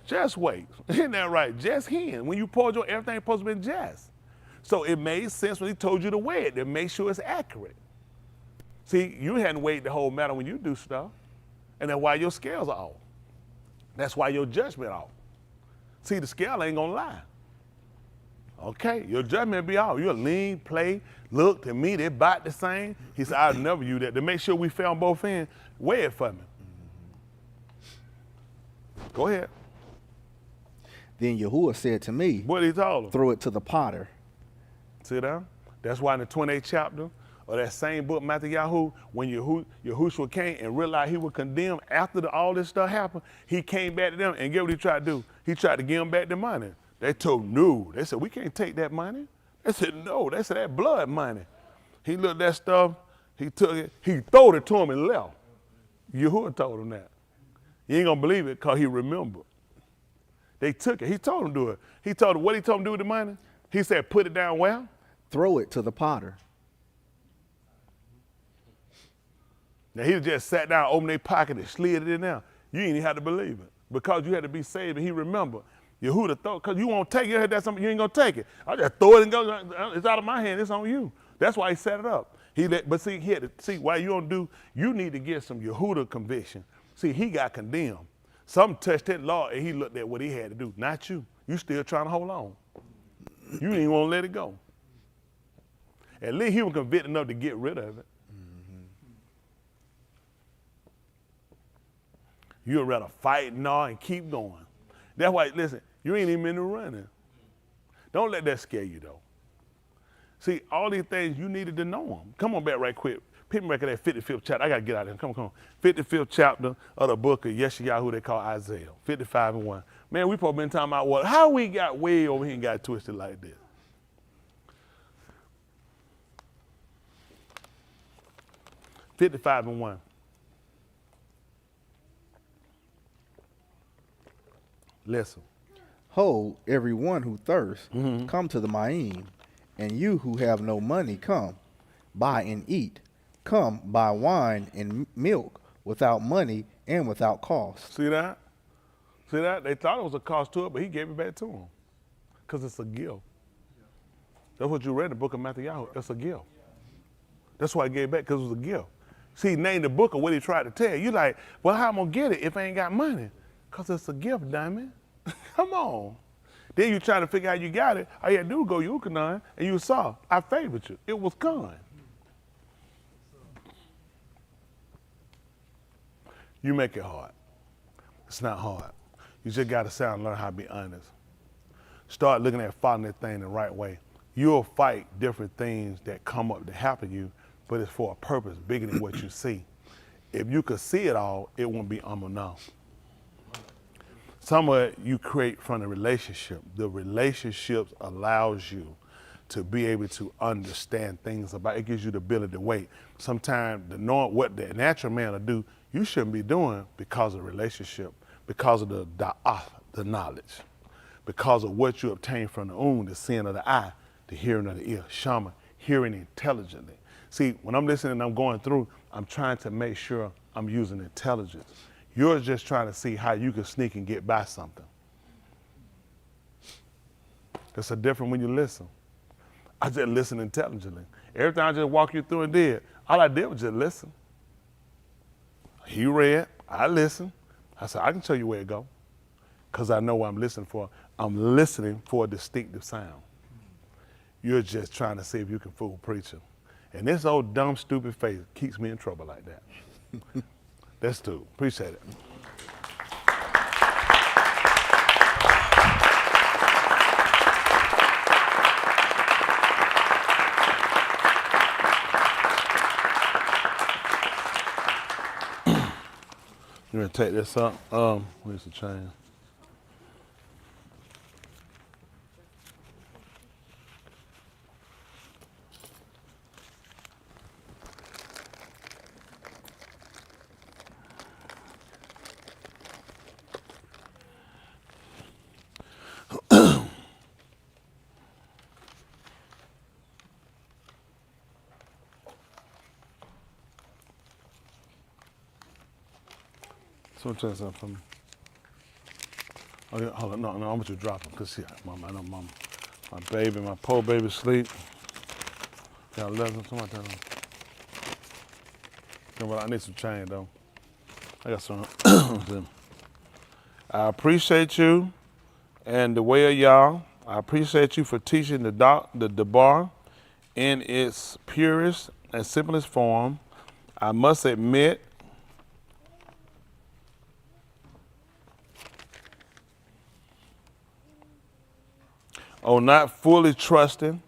Just weights. Isn't that right? Just hand. When you poured your, everything supposed to be just. So it made sense when he told you to weigh it, to make sure it's accurate. See, you hadn't weighed the whole matter when you do stuff, and that's why your scales are off. That's why your judgment off. See, the scale ain't gonna lie. Okay, your judgment be off. You'll lean, play, look, to me, they bite the same. He said, I'll never use that. To make sure we found both ends, weigh it for me. Go ahead. Then Yahuwah said to me, What did he told him? throw it to the potter. See that? That's why in the 28th chapter of that same book, Matthew, when Yahushua came and realized he was condemned after all this stuff happened, he came back to them and get what he tried to do. He tried to give them back the money. They told no. They said, we can't take that money. They said, no. They said, that blood money. He looked at that stuff. He took it, he throwed it to him and left. Yahuwah told him that. You ain't gonna believe it because he remembered. They took it. He told him to do it. He told him, what he told him to do with the money? He said, put it down where? Throw it to the potter. Now he just sat down, opened their pocket and slid it in there. You ain't even had to believe it because you had to be saved and he remembered. Yahuwah thought, because you won't take it. You heard that something, you ain't gonna take it. I just throw it and go, it's out of my hand, it's on you. That's why he set it up. But see, he had to see why you don't do, you need to get some Yahuwah conviction. See, he got condemned. Something touched that law and he looked at what he had to do, not you. You still trying to hold on. You didn't even want to let it go. At least he was convicted enough to get rid of it. You'd rather fight and all and keep going. That's why, listen, you ain't even in the running. Don't let that scare you, though. See, all these things, you needed to know them. Come on back right quick. Pick me back at that 55th chapter. I got to get out of here. Come on. 55th chapter of the book of Yeshua, who they call Isaiah. 55 and 1. Man, we probably been talking about what? How we got way over here and got twisted like this? $55 and 1. Listen. Ho, everyone who thirsts, come to the Ma'im, and you who have no money, come, buy and eat. Come, buy wine and milk without money and without cost. See that? See that? They thought it was a cost to it, but he gave it back to them because it's a gift. That's what you read in the book of Matthew. It's a gift. That's why he gave it back, because it was a gift. See, he named the book of what he tried to tell. You like, well, how am I going to get it if I ain't got money? Because it's a gift, diamond. Come on. Then you trying to figure out how you got it. All you had to do was go Yucatan, and you saw, I favored you. It was gone. You make it hard. It's not hard. You just got to sit and learn how to be honest. Start looking at following that thing the right way. You'll fight different things that come up to happen to you, but it's for a purpose bigger than what you see. If you could see it all, it won't be now. Some of it you create from the relationship. The relationships allows you to be able to understand things about it. Gives you the ability to wait. Sometimes what the natural man will do, you shouldn't be doing because of the relationship, because of the knowledge, because of what you obtain from the the seeing of the eye, the hearing of the ear, shama, hearing intelligently. See, when I'm listening and I'm going through, I'm trying to make sure I'm using intelligence. You're just trying to see how you can sneak and get by something. It's a different when you listen. I just listen intelligently. Everything I just walk you through and did, all I did was just listen. He read, I listened. I said, I can tell you where it go, because I know what I'm listening for. I'm listening for a distinctive sound. You're just trying to see if you can fool preacher. And this old dumb, stupid face keeps me in trouble like that. That's too. Appreciate it. You're gonna take this up. Where's the chain? Someone tell something for me. Oh yeah, hold on, no, I want you to drop them, cause see, my baby, my poor baby sleep. Got 11, something like that. Yeah, well, I need some change though. I got some. I appreciate you and the Way of Yah. I appreciate you for teaching the Debar in its purest and simplest form. I must admit, not fully trusting.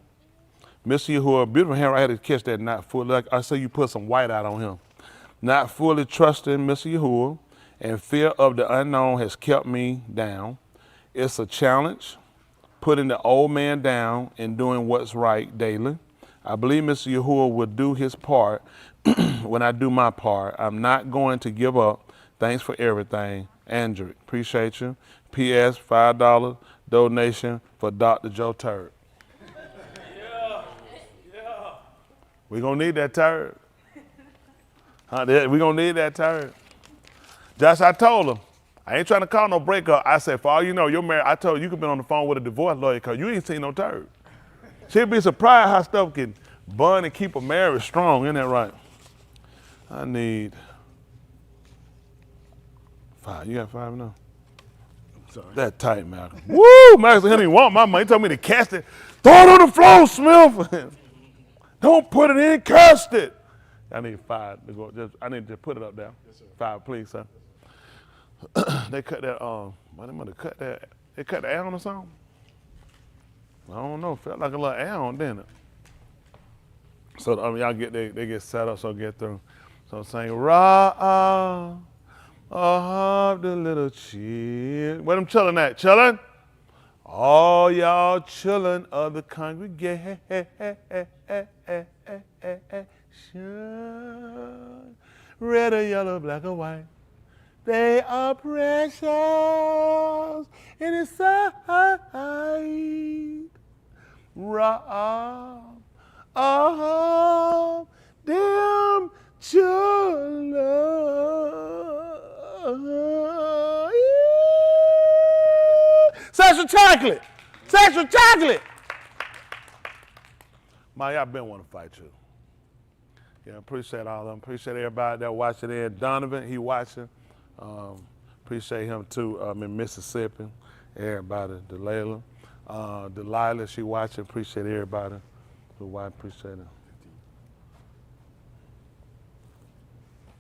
Mr. Yahuwah, beautiful hair, I had to catch that, not fully. Like I say, you put some white out on him. Not fully trusting Mr. Yahuwah, and fear of the unknown has kept me down. It's a challenge, putting the old man down and doing what's right daily. I believe Mr. Yahuwah will do his part when I do my part. I'm not going to give up. Thanks for everything. Andrew, appreciate you. P.S. $5 donation for Dr. Joe Turd. We're going to need that turd. We're going to need that turd. Josh, I told him, I ain't trying to call no breakup. I said, for all you know, you're married. I told you could be on the phone with a divorce lawyer because you ain't seen no turd. She'd be surprised how stuff can bond and keep a marriage strong. Isn't that right? I need 5. You got 5 now? Sorry. That tight, Malcolm. Woo! Malcolm, he didn't want my money. He told me to cast it. Throw it on the floor, Smith. Don't put it in, cast it. I need 5 to go. I need to put it up there. Yes, sir. 5, please, sir. They cut that, they might have cut that. They cut the L or something? I don't know. Felt like a little L, didn't it? So y'all get they get set up, so get through. So sing Ra of the little chill. Where them chillin' at? Chillin'? All y'all chillin' of the congregation. Red or yellow, black or white. They are precious in His sight. Ra of them children. Sexual chocolate. Sexual chocolate. My, I've been wanting to fight you. Yeah, appreciate all of them. Appreciate everybody that watching there. Donovan, he watching. Appreciate him too. In Mississippi. Everybody. Delilah. Delilah, she watching. Appreciate everybody who watch. Appreciate it.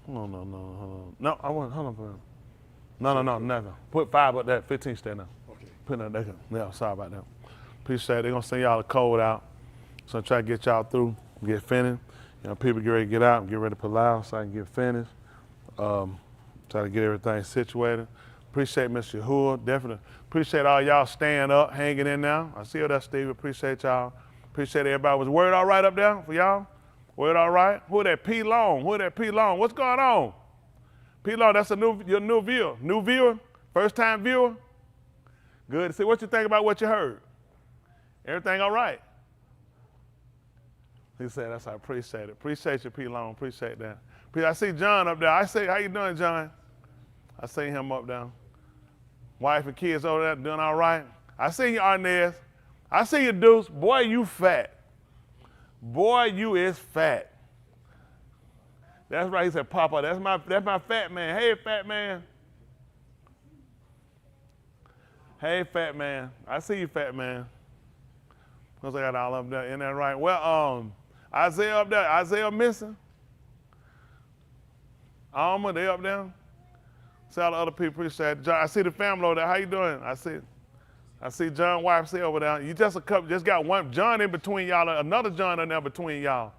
No. No, I want, hold on for a No, nothing. Put 5 up there. 15 stay now. Okay. Put that there. Yeah, sorry about that. Appreciate it. They're going to send y'all a code out. So try to get y'all through, get finished. You know, people get ready to get out and get ready to pull out so I can get finished. Try to get everything situated. Appreciate Mr. Yahuwah. Definitely appreciate all y'all staying up, hanging in now. I see you there, Steve. Appreciate y'all. Appreciate everybody. Was the word all right up there for y'all? Word all right? Who that P Long? Who that P Long? What's going on? P Long, that's your new viewer. New viewer? First time viewer? Good to see. What you think about what you heard? Everything all right? He said, that's I appreciate it. Appreciate you, P Long. Appreciate that. I see John up there. I say, how you doing, John? I see him up there. Wife and kids over there doing all right. I see you, Arnez. I see you, Deuce. Boy, you fat. Boy, you is fat. That's right. He said, Papa, that's my fat man. Hey, fat man. Hey, fat man. I see you, fat man. Because I got all up there. Isn't that right? Well, Isaiah up there. Isaiah missing. Alma, they up there. See all the other people. Appreciate it. John, I see the family over there. How you doing? I see John YFC over there. You just got one John in between y'all, another John in there between y'all.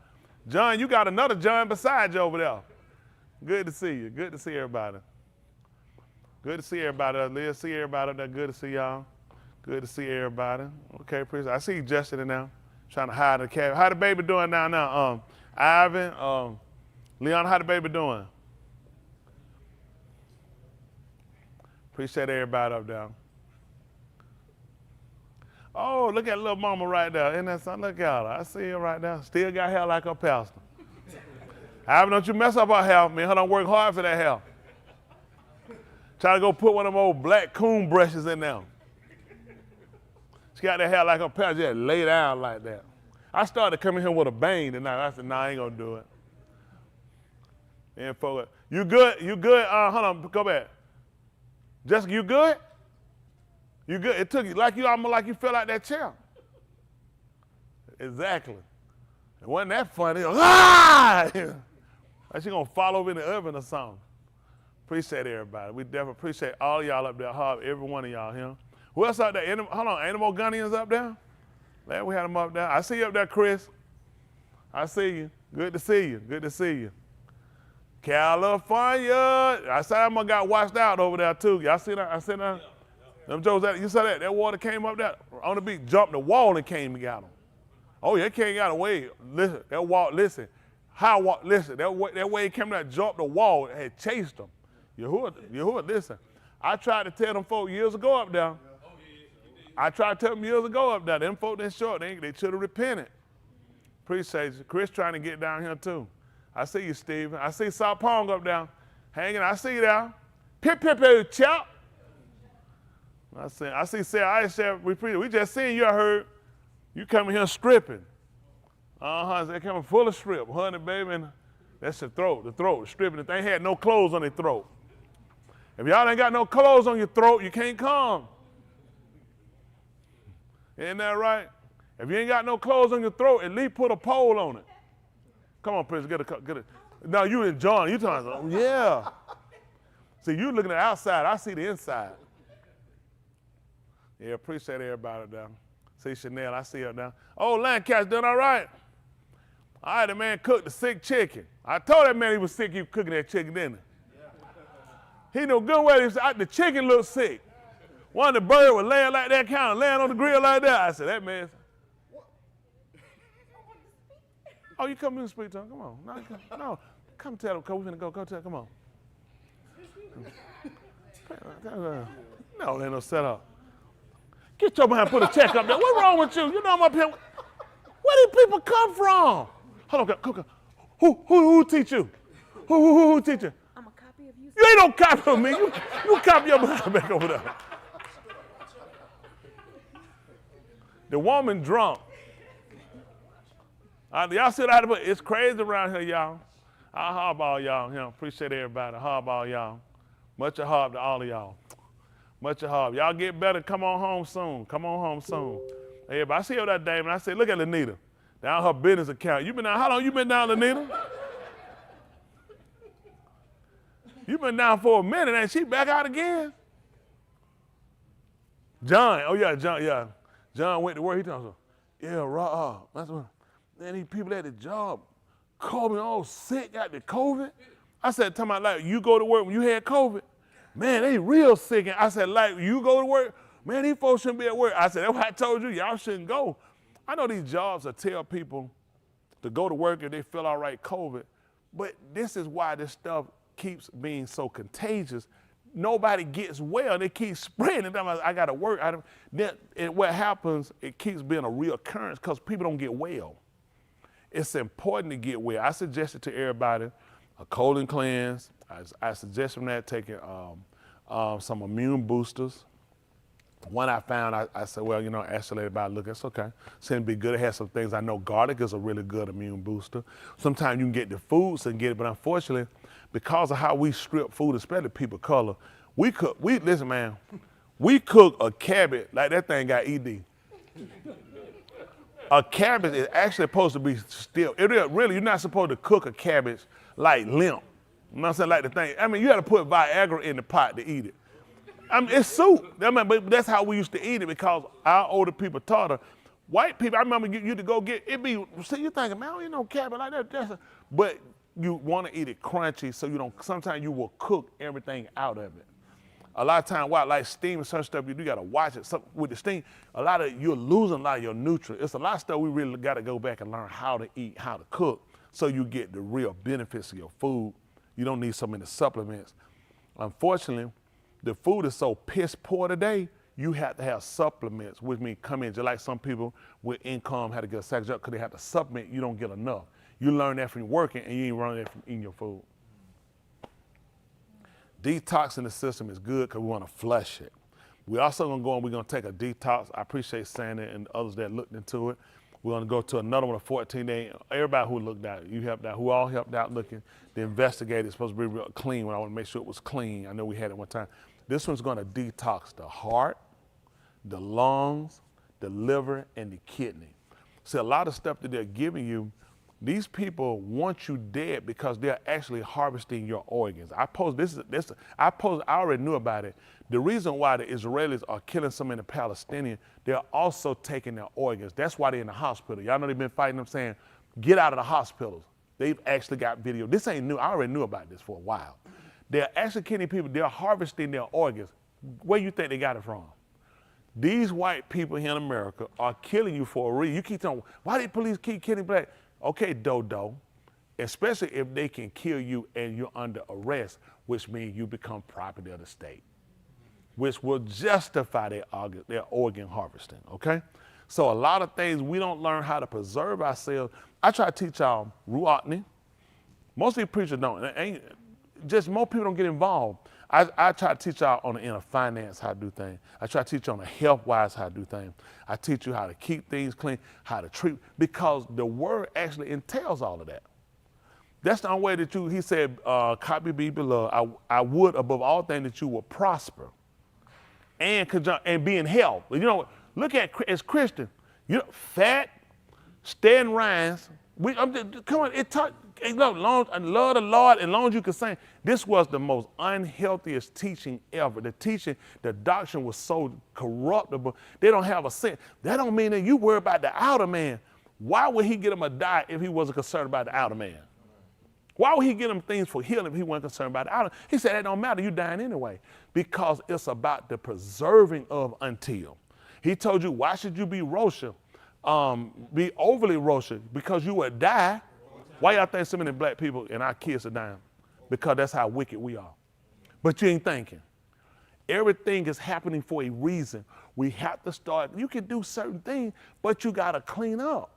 John, you got another John beside you over there. Good to see you. Good to see everybody. Good to see everybody. Liz, see everybody up there. Good to see y'all. Good to see everybody. Okay, appreciate it. I see you Justin in there. Trying to hide the cat. How the baby doing now? Ivan, Leon, how the baby doing? Appreciate everybody up there. Oh, look at little mama right there. Isn't that something? Look at her. I see her right there. Still got hair like her pastor. Ivan, don't you mess up her hair. Me and her don't work hard for that hair. Try to go put one of them old black coon brushes in there. She got that hair like her pastor. Just lay down like that. I started coming here with a bang tonight. I said, nah, I ain't gonna do it. And forward. You good? You good? Hold on, go back. Jessica, you good? You good? It took you like you almost like you fell out that chair. Exactly. It wasn't that funny. Ah! Like she gonna fall over in the oven or something. Appreciate everybody. We definitely appreciate all y'all up there. Every one of y'all here. Who else up there? Hold on, ain't no more Gunnians up there? Glad we had them up there. I see you up there, Chris. I see you. Good to see you. Good to see you. California. I said I must got washed out over there too. Y'all see that? I see that? Them Joes, you saw that? That water came up there on the beach, jumped the wall and came and got them. Oh, yeah, can't got away. Listen, that wall, listen. How walk, listen, that way came out, jumped the wall, and had chased them. Yahuwah, listen. I tried to tell them folk years ago up there. I tried to tell them years ago up there. Them folk didn't show up. They should have repented. Appreciate you. Chris trying to get down here too. I see you, Stephen. I see South Pong up there hanging. I see you there. Pip, pip, pip, chop. I see Sarah Aisha. We just seen you, I heard. You coming here stripping. They coming full of strip. Honey, baby, and that's the throat, stripping. If they had no clothes on their throat. If y'all ain't got no clothes on your throat, you can't come. Isn't that right? If you ain't got no clothes on your throat, at least put a pole on it. Come on, Prince, get it. No, you and John, you talking about, yeah. See, you looking at the outside, I see the inside. Yeah, appreciate everybody down. See Chanel, I see her down. Oh, Lancaster doing all right? All right, the man cooked the sick chicken. I told that man he was sick, he was cooking that chicken, didn't he? He knew good well, the chicken looked sick. One of the birds was laying like that, kind of laying on the grill like that. I said, that man. Oh, you come in and speak to him, come on. No, come tell him, because we're going to go tell him, come on. No, there ain't no setup. Get your behind, put a check up there. What's wrong with you? You know I'm up here. Where do people come from? Hold on, who teach you? Who teach you? I'm a copy of you. You ain't no copy of me. You copy your behind back over there. The woman drunk. Y'all see that? It's crazy around here, y'all. I hardball y'all. Appreciate everybody. Hardball y'all. Much of harb to all of y'all. Much of harb. Y'all get better. Come on home soon. Come on home soon. Everybody, I see her that day, and I say, look at Lanita. Down her business account. You been down, how long you been down, Lanita? You been down for a minute, and she back out again? John, oh yeah, John, yeah. John went to work, he told us, yeah, that's what, man, these people at the job called me all sick, got the COVID. I said, talking about like, you go to work when you had COVID? Man, they real sick. And I said, like, you go to work? Man, these folks shouldn't be at work. I said, that's why I told you, y'all shouldn't go. I know these jobs will tell people to go to work if they feel all right COVID, but this is why this stuff keeps being so contagious. Nobody gets well. They keep spreading. I got to work. And what happens, it keeps being a real occurrence because people don't get well. It's important to get well. I suggested to everybody a colon cleanse. I suggest from that taking some immune boosters. One I found, I said, well, actually, about look, it's okay. Seems to be good. It has some things. I know garlic is a really good immune booster. Sometimes you can get the foods and get it, but unfortunately, because of how we strip food, especially people of color, we cook a cabbage like that thing got ED. A cabbage is actually supposed to be still. Really, you're not supposed to cook a cabbage like limp. You know what I'm saying? Like the thing. I mean, you got to put Viagra in the pot to eat it. I mean, it's soup. But that's how we used to eat it because our older people taught us. White people, I remember you to go get, see, you're thinking, man, I don't eat no cabbage like that. But you want to eat it crunchy so you don't, sometimes you will cook everything out of it. A lot of times, like steam and certain stuff, you got to watch it. With the steam, you're losing a lot of your nutrients. It's a lot of stuff we really got to go back and learn how to eat, how to cook, so you get the real benefits of your food. You don't need so many supplements. Unfortunately, the food is so piss poor today, you have to have supplements, which means come in, just like some people with income had to get a second job because they have to supplement, you don't get enough. You learn that from working and you ain't learn that from eating your food. Detoxing the system is good because we want to flush it. We're also going to go and we're going to take a detox. I appreciate Sandy and others that looked into it. We're going to go to another one, a 14-day. Everybody who looked at it, you helped out, who all helped out looking. The investigator is supposed to be real clean. I want to make sure it was clean. I know we had it one time. This one's going to detox the heart, the lungs, the liver, and the kidney. See, a lot of stuff that they're giving you, these people want you dead because they're actually harvesting your organs. I already knew about it. The reason why the Israelis are killing so many Palestinians, they're also taking their organs. That's why they're in the hospital. Y'all know they've been fighting them saying, get out of the hospitals. They've actually got video. This ain't new. I already knew about this for a while. They're actually killing people. They're harvesting their organs. Where you think they got it from? These white people here in America are killing you for a reason. You keep telling, why do police keep killing black? Okay, Dodo, especially if they can kill you and you're under arrest, which means you become property of the state, which will justify their organ harvesting, okay? So a lot of things we don't learn how to preserve ourselves. I try to teach y'all ruachni. Most of these preachers don't. Just most people don't get involved. I try to teach y'all on the end of finance how to do things. I try to teach you on the health-wise how to do things. I teach you how to keep things clean, how to treat, because the word actually entails all of that. That's the only way that he said, copy be beloved. I would above all things that you will prosper and be in health. You know, look at as Christian, you know, fat, stay in rhymes. Come on, love the Lord, and long as you can sing. This was the most unhealthiest teaching ever. The doctrine was so corruptible. They don't have a sense. That don't mean that you worry about the outer man. Why would he get him a diet if he wasn't concerned about the outer man? Why would he get him things for healing if he wasn't concerned about the outer? He said, that don't matter, you dying anyway. Because it's about the preserving of until. He told you, why should you be Rosha? Be overly Rosha? Because you would die. Why y'all think so many black people and our kids are dying? Because that's how wicked we are. But you ain't thinking. Everything is happening for a reason. We have to start, you can do certain things, but you gotta clean up.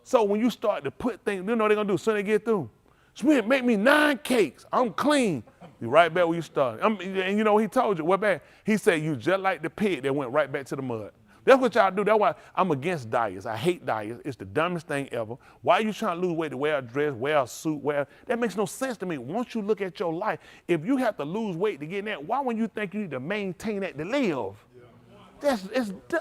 So when you start to put things, you know what they're gonna do as soon as they get through? Smith, make me 9 cakes, I'm clean. You right back where you started. And you know, he told you, what back? He said, you just like the pig that went right back to the mud. That's what y'all do. That's why I'm against diets. I hate diets. It's the dumbest thing ever. Why are you trying to lose weight to wear a dress, wear a suit, that makes no sense to me. Once you look at your life, if you have to lose weight to get in that, why wouldn't you think you need to maintain that to live?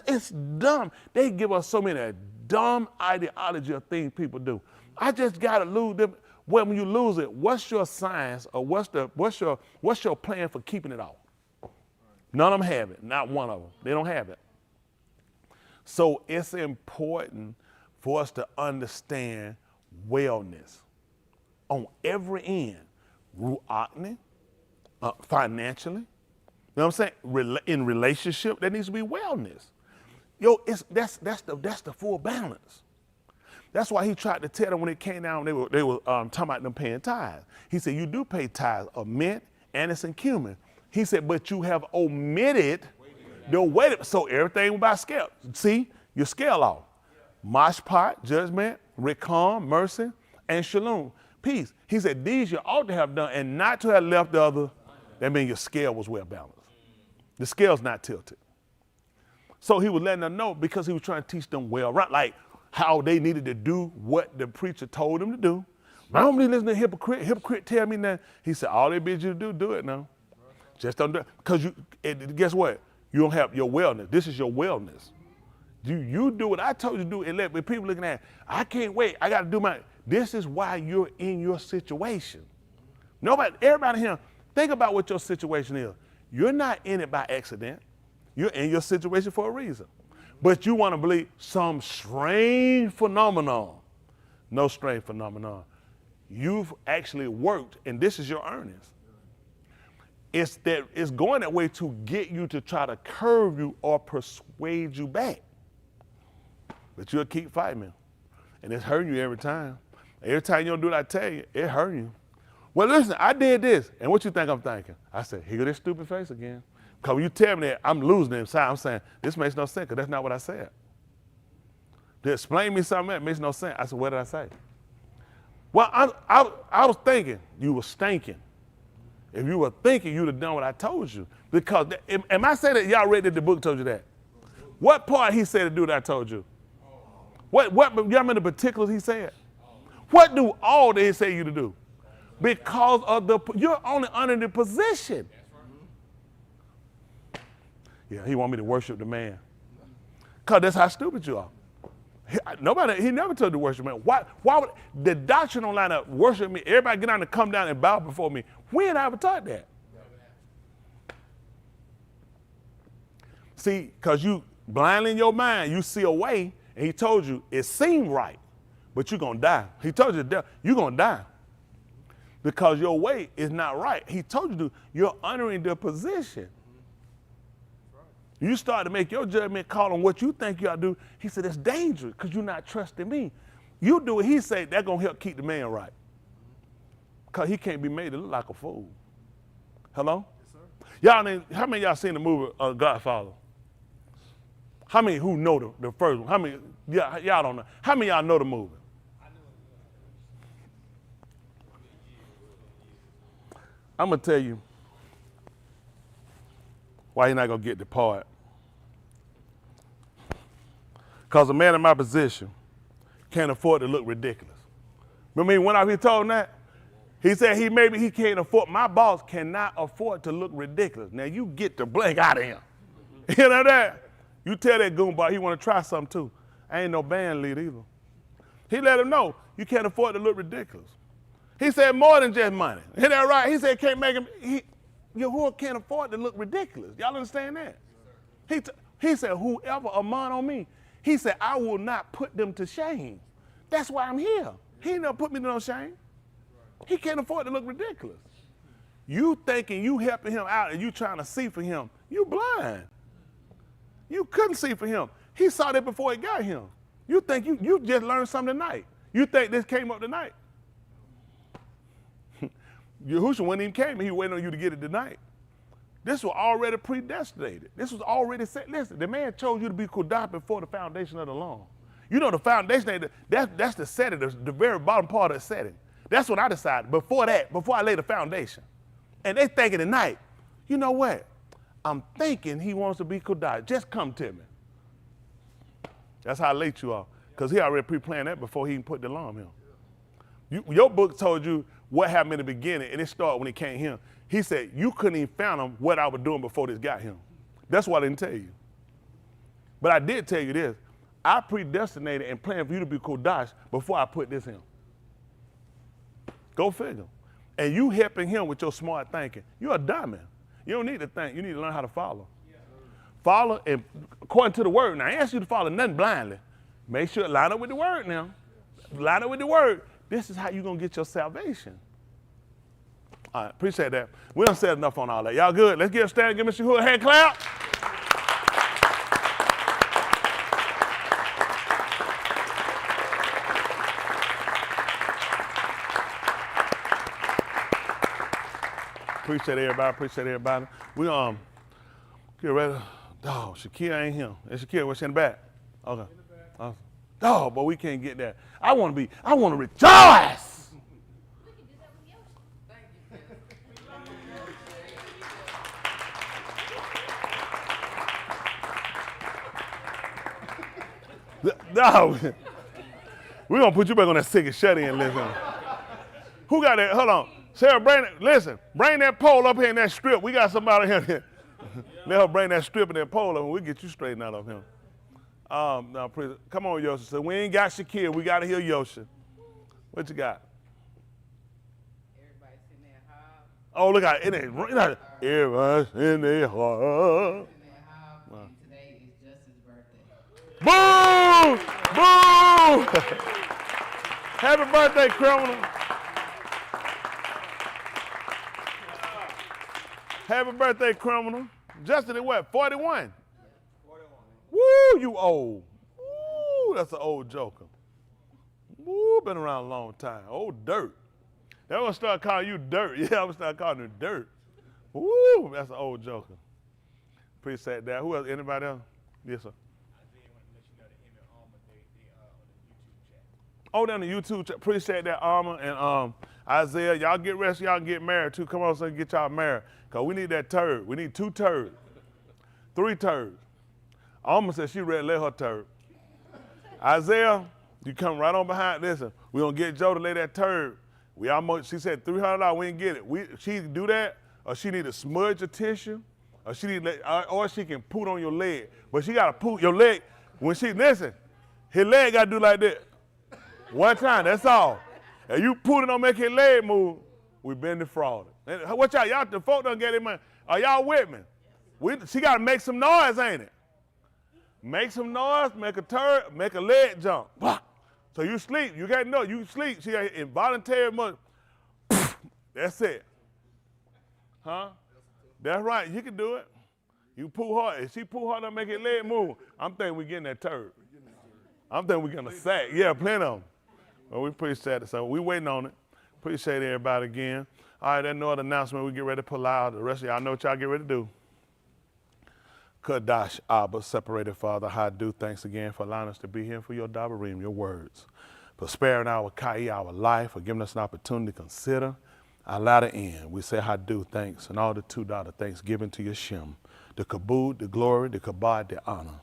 It's dumb. They give us so many dumb ideology of things people do. I just gotta lose them. Well, when you lose it, what's your science or what's your plan for keeping it off? None of them have it. Not one of them. They don't have it. So it's important for us to understand wellness on every end, ruachni, financially. You know what I'm saying? In relationship, there needs to be wellness. Yo, that's the full balance. That's why he tried to tell them when it came down, they were talking about them paying tithes. He said, you do pay tithes of mint, anise, and cumin. He said, but you have omitted the weight. So everything by scale. See, your scale off. Mashpat, judgment, Rikam, mercy, and shalom, peace. He said, these you ought to have done and not to have left the other. That means your scale was well balanced. The scale's not tilted. So he was letting them know because he was trying to teach them well, right? Like how they needed to do what the preacher told them to do. But I don't believe listening to hypocrite. Hypocrite tell me that. He said, all they bid you to do it now. Just don't do it. Because guess what? You don't have your wellness. This is your wellness. You do what I told you to do and let people looking at, I can't wait. I got to do my, this is why you're in your situation. Everybody here, think about what your situation is. You're not in it by accident. You're in your situation for a reason. But you want to believe some strange phenomenon. No strange phenomenon. You've actually worked, and this is your earnings. It's going that way to get you to try to curve you or persuade you back. But you'll keep fighting me. And it's hurting you every time. Every time you don't do what I tell you, it hurts you. Well, listen, I did this. And what you think I'm thinking? I said, here go this stupid face again. Because when you tell me that, I'm losing it inside. I'm saying, this makes no sense because that's not what I said. To explain me something that makes no sense. I said, what did I say? Well, I was thinking you were stinking. If you were thinking, you'd have done what I told you. Because, am I saying that y'all read that the book told you that? What part he said to do that I told you? What y'all remember the particulars he said? What do all that he say you to do? Because of you're only under the position. Yeah, he want me to worship the man. Because that's how stupid you are. He never told you to worship the man. Why would the doctrine don't line up, worship me, everybody get down and come down and bow before me. When I ever taught that? See, because you blindly in your mind, you see a way, and he told you it seemed right, but you're going to die. He told you you're going to die because your way is not right. He told you you're honoring the position. You start to make your judgment call on what you think you ought to do. He said, it's dangerous because you're not trusting me. You do what he said, that's going to help keep the man right. Because he can't be made to look like a fool. Hello? Yes, sir. Y'all, how many of y'all seen the movie Godfather? How many who know the first one? How many, y'all don't know. How many of y'all know the movie? I'm going to tell you why you're not going to get the part. Because a man in my position can't afford to look ridiculous. Remember he went out here told that? He said he can't afford, my boss cannot afford to look ridiculous. Now you get the blank out of him. You know that? You tell that goonball he want to try something too. I ain't no band leader either. He let him know you can't afford to look ridiculous. He said more than just money. Isn't that right? He said can't make him, Yahuwah can't afford to look ridiculous. Y'all understand that? He said whoever among on me, he said I will not put them to shame. That's why I'm here. He ain't never put me to no shame. He can't afford to look ridiculous. You thinking you helping him out and you trying to see for him, you blind. You couldn't see for him. He saw that before he got him. You think you just learned something tonight. You think this came up tonight. Yahushua, when he came, he waiting on you to get it tonight. This was already predestinated. This was already set. Listen, the man chose you to be Kodah before the foundation of the law. You know the foundation, that's the setting, the very bottom part of the setting. That's what I decided. Before that, before I laid the foundation. And they thinking tonight, you know what? I'm thinking he wants to be Kodah. Just come to me. That's how late you are. Because he already pre-planned that before he even put the law on him. Your book told you what happened in the beginning, and it started when he came here. He said, you couldn't even fathom what I was doing before this got him. That's what I didn't tell you. But I did tell you this. I predestinated and planned for you to be Kodash before I put this in. Go figure. And you helping him with your smart thinking. You're a diamond. You don't need to think. You need to learn how to follow. Yeah. Follow, and according to the word. Now, I ask you to follow nothing blindly. Make sure line up with the word now. Line up with the word. This is how you're going to get your salvation. All right, appreciate that. We done said enough on all that. Y'all good? Let's get a stand and give Mr. Hood a hand clap. Appreciate everybody. Appreciate everybody. We get ready. Oh, Shakira ain't here. And Shakira, what's in the back? Okay. Oh, but we can't get that. I want to rejoice. No, we're going to put you back on that sick and shut in, listen. Who got that? Hold on. Sarah, bring that pole up here in that strip. We got somebody here. Let her bring that strip and that pole up and we'll get you straightened out of him. Now, come on, Yosha. So we ain't got Shakir. We got to hear Yosha. What you got? Everybody's in their house. Oh, look at it. Everybody's in their heart. Today is Justin's birthday. Boom! Boom! Happy birthday, criminal. Happy birthday, criminal. Justin is what, 41? 41. Woo, you old. Woo, that's an old joker. Woo, been around a long time. Old dirt. They're going to start calling you dirt. Yeah, I'm going to start calling you dirt. Woo, that's an old joker. Appreciate that. Who else? Anybody else? Yes, sir. Oh, down the YouTube chat. Appreciate that, Armor and Isaiah. Y'all get rest. Y'all get married too. Come on, son, get y'all married. Because we need that turd. We need 2 turds. 3 turds. Armor said she ready to lay her turd. Isaiah, you come right on behind. Listen, we're going to get Joe to lay that turd. She said $300. We didn't get it. She do that, or she need to smudge a tissue, or she can put on your leg. But she got to put your leg. When she, listen, his leg got to do like that. One time, that's all. And you put it on, make his leg move, we've been defrauded. And what y'all, the folk done get their money. Are y'all with me? She got to make some noise, ain't it? Make some noise, make a turd, make a leg jump. So you sleep. You got to know, you sleep. She got involuntary money. That's it. Huh? That's right. You can do it. You pull hard. If she pull hard to make her leg move, I'm thinking we getting that turd. I'm thinking we getting a sack. Yeah, plenty of them. Well, we appreciate it. So we waiting on it. Appreciate everybody again. All right, that no other announcement. We get ready to pull out. The rest of y'all know what y'all get ready to do. Kadash Abba, separated Father, how do. Thanks again for allowing us to be here for your Dabarim, your words. For sparing our Kai, our life, for giving us an opportunity to consider our latter end. We say how do thanks and all the $2 thanksgiving to your Shem. The kabod, the glory, the kabod, the honor.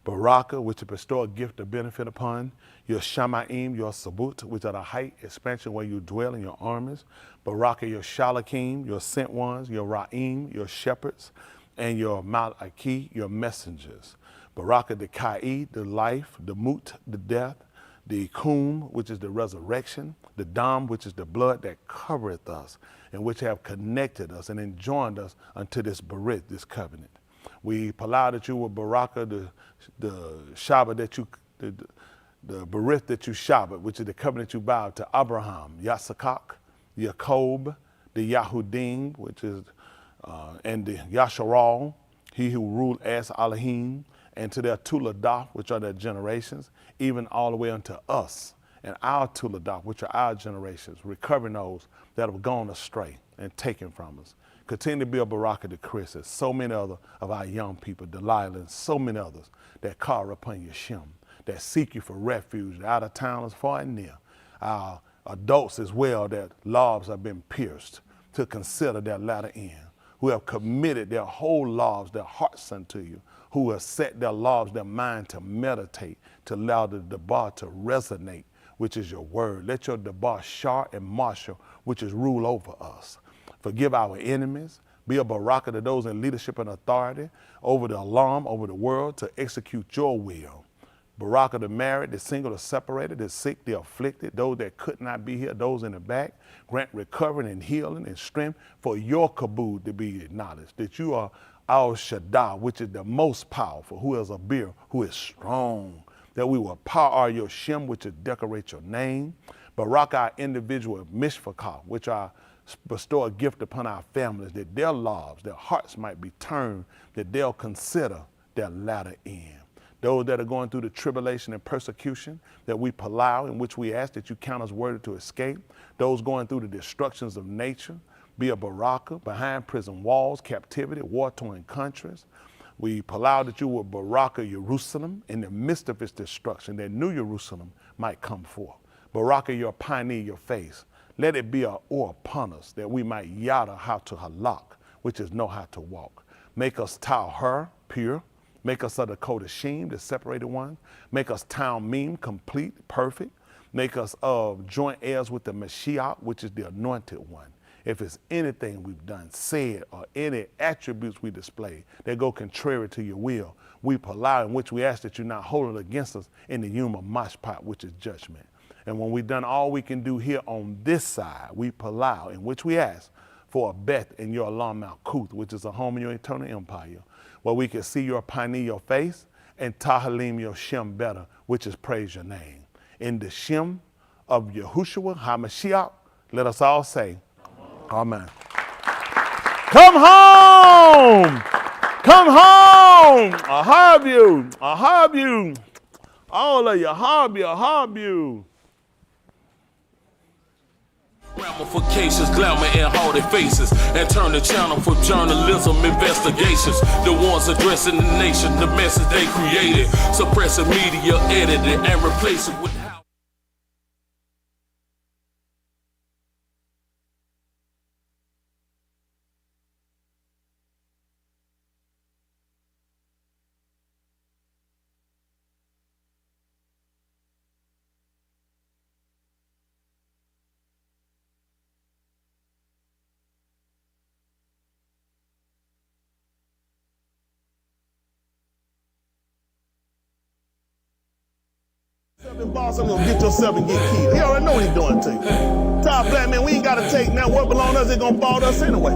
Baraka, which is bestow a gift of benefit upon. Your Shamaim, your Sabut, which are the height, expansion where you dwell in your armies. Baraka, your Shalakim, your sent ones. Your Ra'im, your shepherds. And your Malaki, your messengers. Baraka, the Kai, the life. The Mut, the death. The Kum, which is the resurrection. The Dam, which is the blood that covereth us, and which have connected us and enjoined us unto this Berit, this covenant. We allow that you will Baraka, the Shabbat that you, the Berith that you Shabbat, which is the covenant you bowed to Abraham, Yasakak, Jacob, the Yahudim, which is, and the Yasharal, he who ruled as Elohim, and to their Tuladaf, which are their generations, even all the way unto us, and our Tuladaf, which are our generations, recovering those that have gone astray and taken from us. Continue to be a Baraka to Chris, as so many other of our young people, Delilah, and so many others that call upon your Shem, that seek you for refuge, out of town as far and near. Our adults as well, that lives have been pierced to consider their latter end, who have committed their whole lives, their hearts unto you, who have set their lives, their mind to meditate, to allow the Debar to resonate, which is your word. Let your Debar Shar and Marshal, which is rule over us. Forgive our enemies. Be a Baraka to those in leadership and authority over the alarm, over the world, to execute your will. Baraka the married, the single, the separated, the sick, the afflicted, those that could not be here, those in the back. Grant recovery and healing and strength for your kabod to be acknowledged, that you are our Shaddai, which is the most powerful, who is a beer, who is strong, that we will power your Shem, which is decorate your name. Baraka our individual Mishpachah, which are bestow a gift upon our families, that their lives, their hearts might be turned, that they'll consider their latter end. Those that are going through the tribulation and persecution that we allow, in which we ask that you count us worthy to escape. Those going through the destructions of nature, be a Baraka, behind prison walls, captivity, war-torn countries. We allow that you will Baraka Jerusalem in the midst of its destruction, that New Jerusalem might come forth. Baraka your pioneer, your face. Let it be a or upon us, that we might yada how to halak, which is know how to walk. Make us tau her, pure. Make us of the Kodashim, the separated one. Make us town meme, complete, perfect. Make us of joint heirs with the Mashiach, which is the anointed one. If it's anything we've done, said, or any attributes we display that go contrary to your will, we allow, in which we ask that you not hold it against us in the Yuma Mashpat, which is judgment. And when we've done all we can do here on this side, we allow, in which we ask for a Beth in your Alam Malkuth, which is a home in your eternal empire, where we can see your pioneer, your face, and Tahalim, your Shem better, which is praise your name. In the Shem of Yahushua HaMashiach, let us all say, Amen. Come home! Come home! I have you! I have you! All of you, I have you! Ramifications, glamour and haughty faces, and turn the channel for journalism investigations. The ones addressing the nation, the message they created, suppressing media, edited, and replace it with how. Boss, I'm gonna get yourself and get killed. He already know what he's doing to you. Tell black man, we ain't gotta take now what belong to us, it gonna fall to us anyway.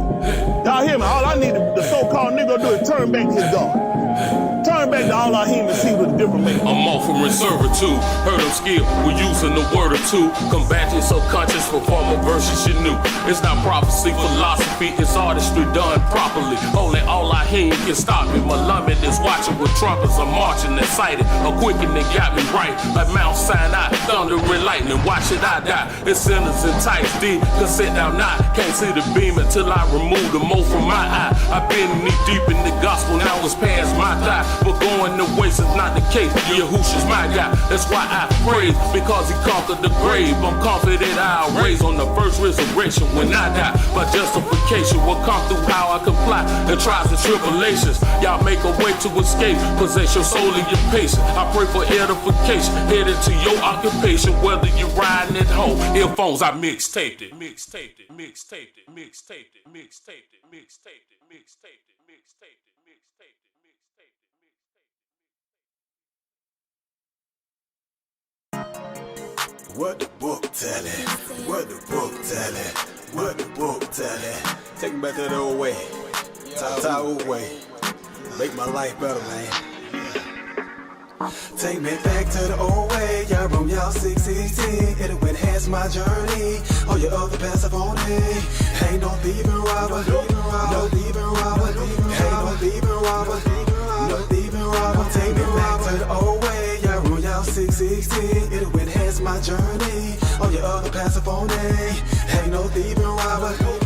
Y'all hear me? All I need the so-called nigga to do is turn back his gun. Turn turn back to all our hymns and see what the different makes. I'm offering servitude, heard them skilled, we're using a word or two. Combating subconscious, performing verses you knew. It's not prophecy, philosophy, it's artistry done properly. Only all I hear can stop me. My lummin is watching with trumpets, I'm marching excited. A quickening got me right, like Mount Sinai, thunder and lightning. Watch it, I die. It's sinners and tights, D, cause sit down now. Can't see the beam until I remove the mold from my eye. I've been knee deep in the gospel, now it's past my thigh. But going to waste is not the case. Yahushua's my guy, that's why I praise, because he conquered the grave. I'm confident I'll raise on the first resurrection when I die. My justification will come through how I comply in trials and tribulations. Y'all make a way to escape, possess your soul and your patience. I pray for edification, headed to your occupation, whether you're riding at home, earphones, I mixtaped it, mixtaped it, mixtaped it, mixtaped it, mixtaped it, mixtaped it, mixtaped it, mixtaped it, mixtaped it, mixtaped it. What the book tellin'? What the book tellin'? What the book tellin'? Take me back to the old way. Old way. Make my life better, man. Take me back to the old way. Y'all room, y'all 616. It'll enhance my journey. All your other passive on it. Ain't no thieving robber. No thieving robber. Ain't no thieving robber. No thieving robber. Take me back to the old way. Y'all room, y'all 616. It'll enhance my journey. All your other passive on it. Ain't no thieving robber.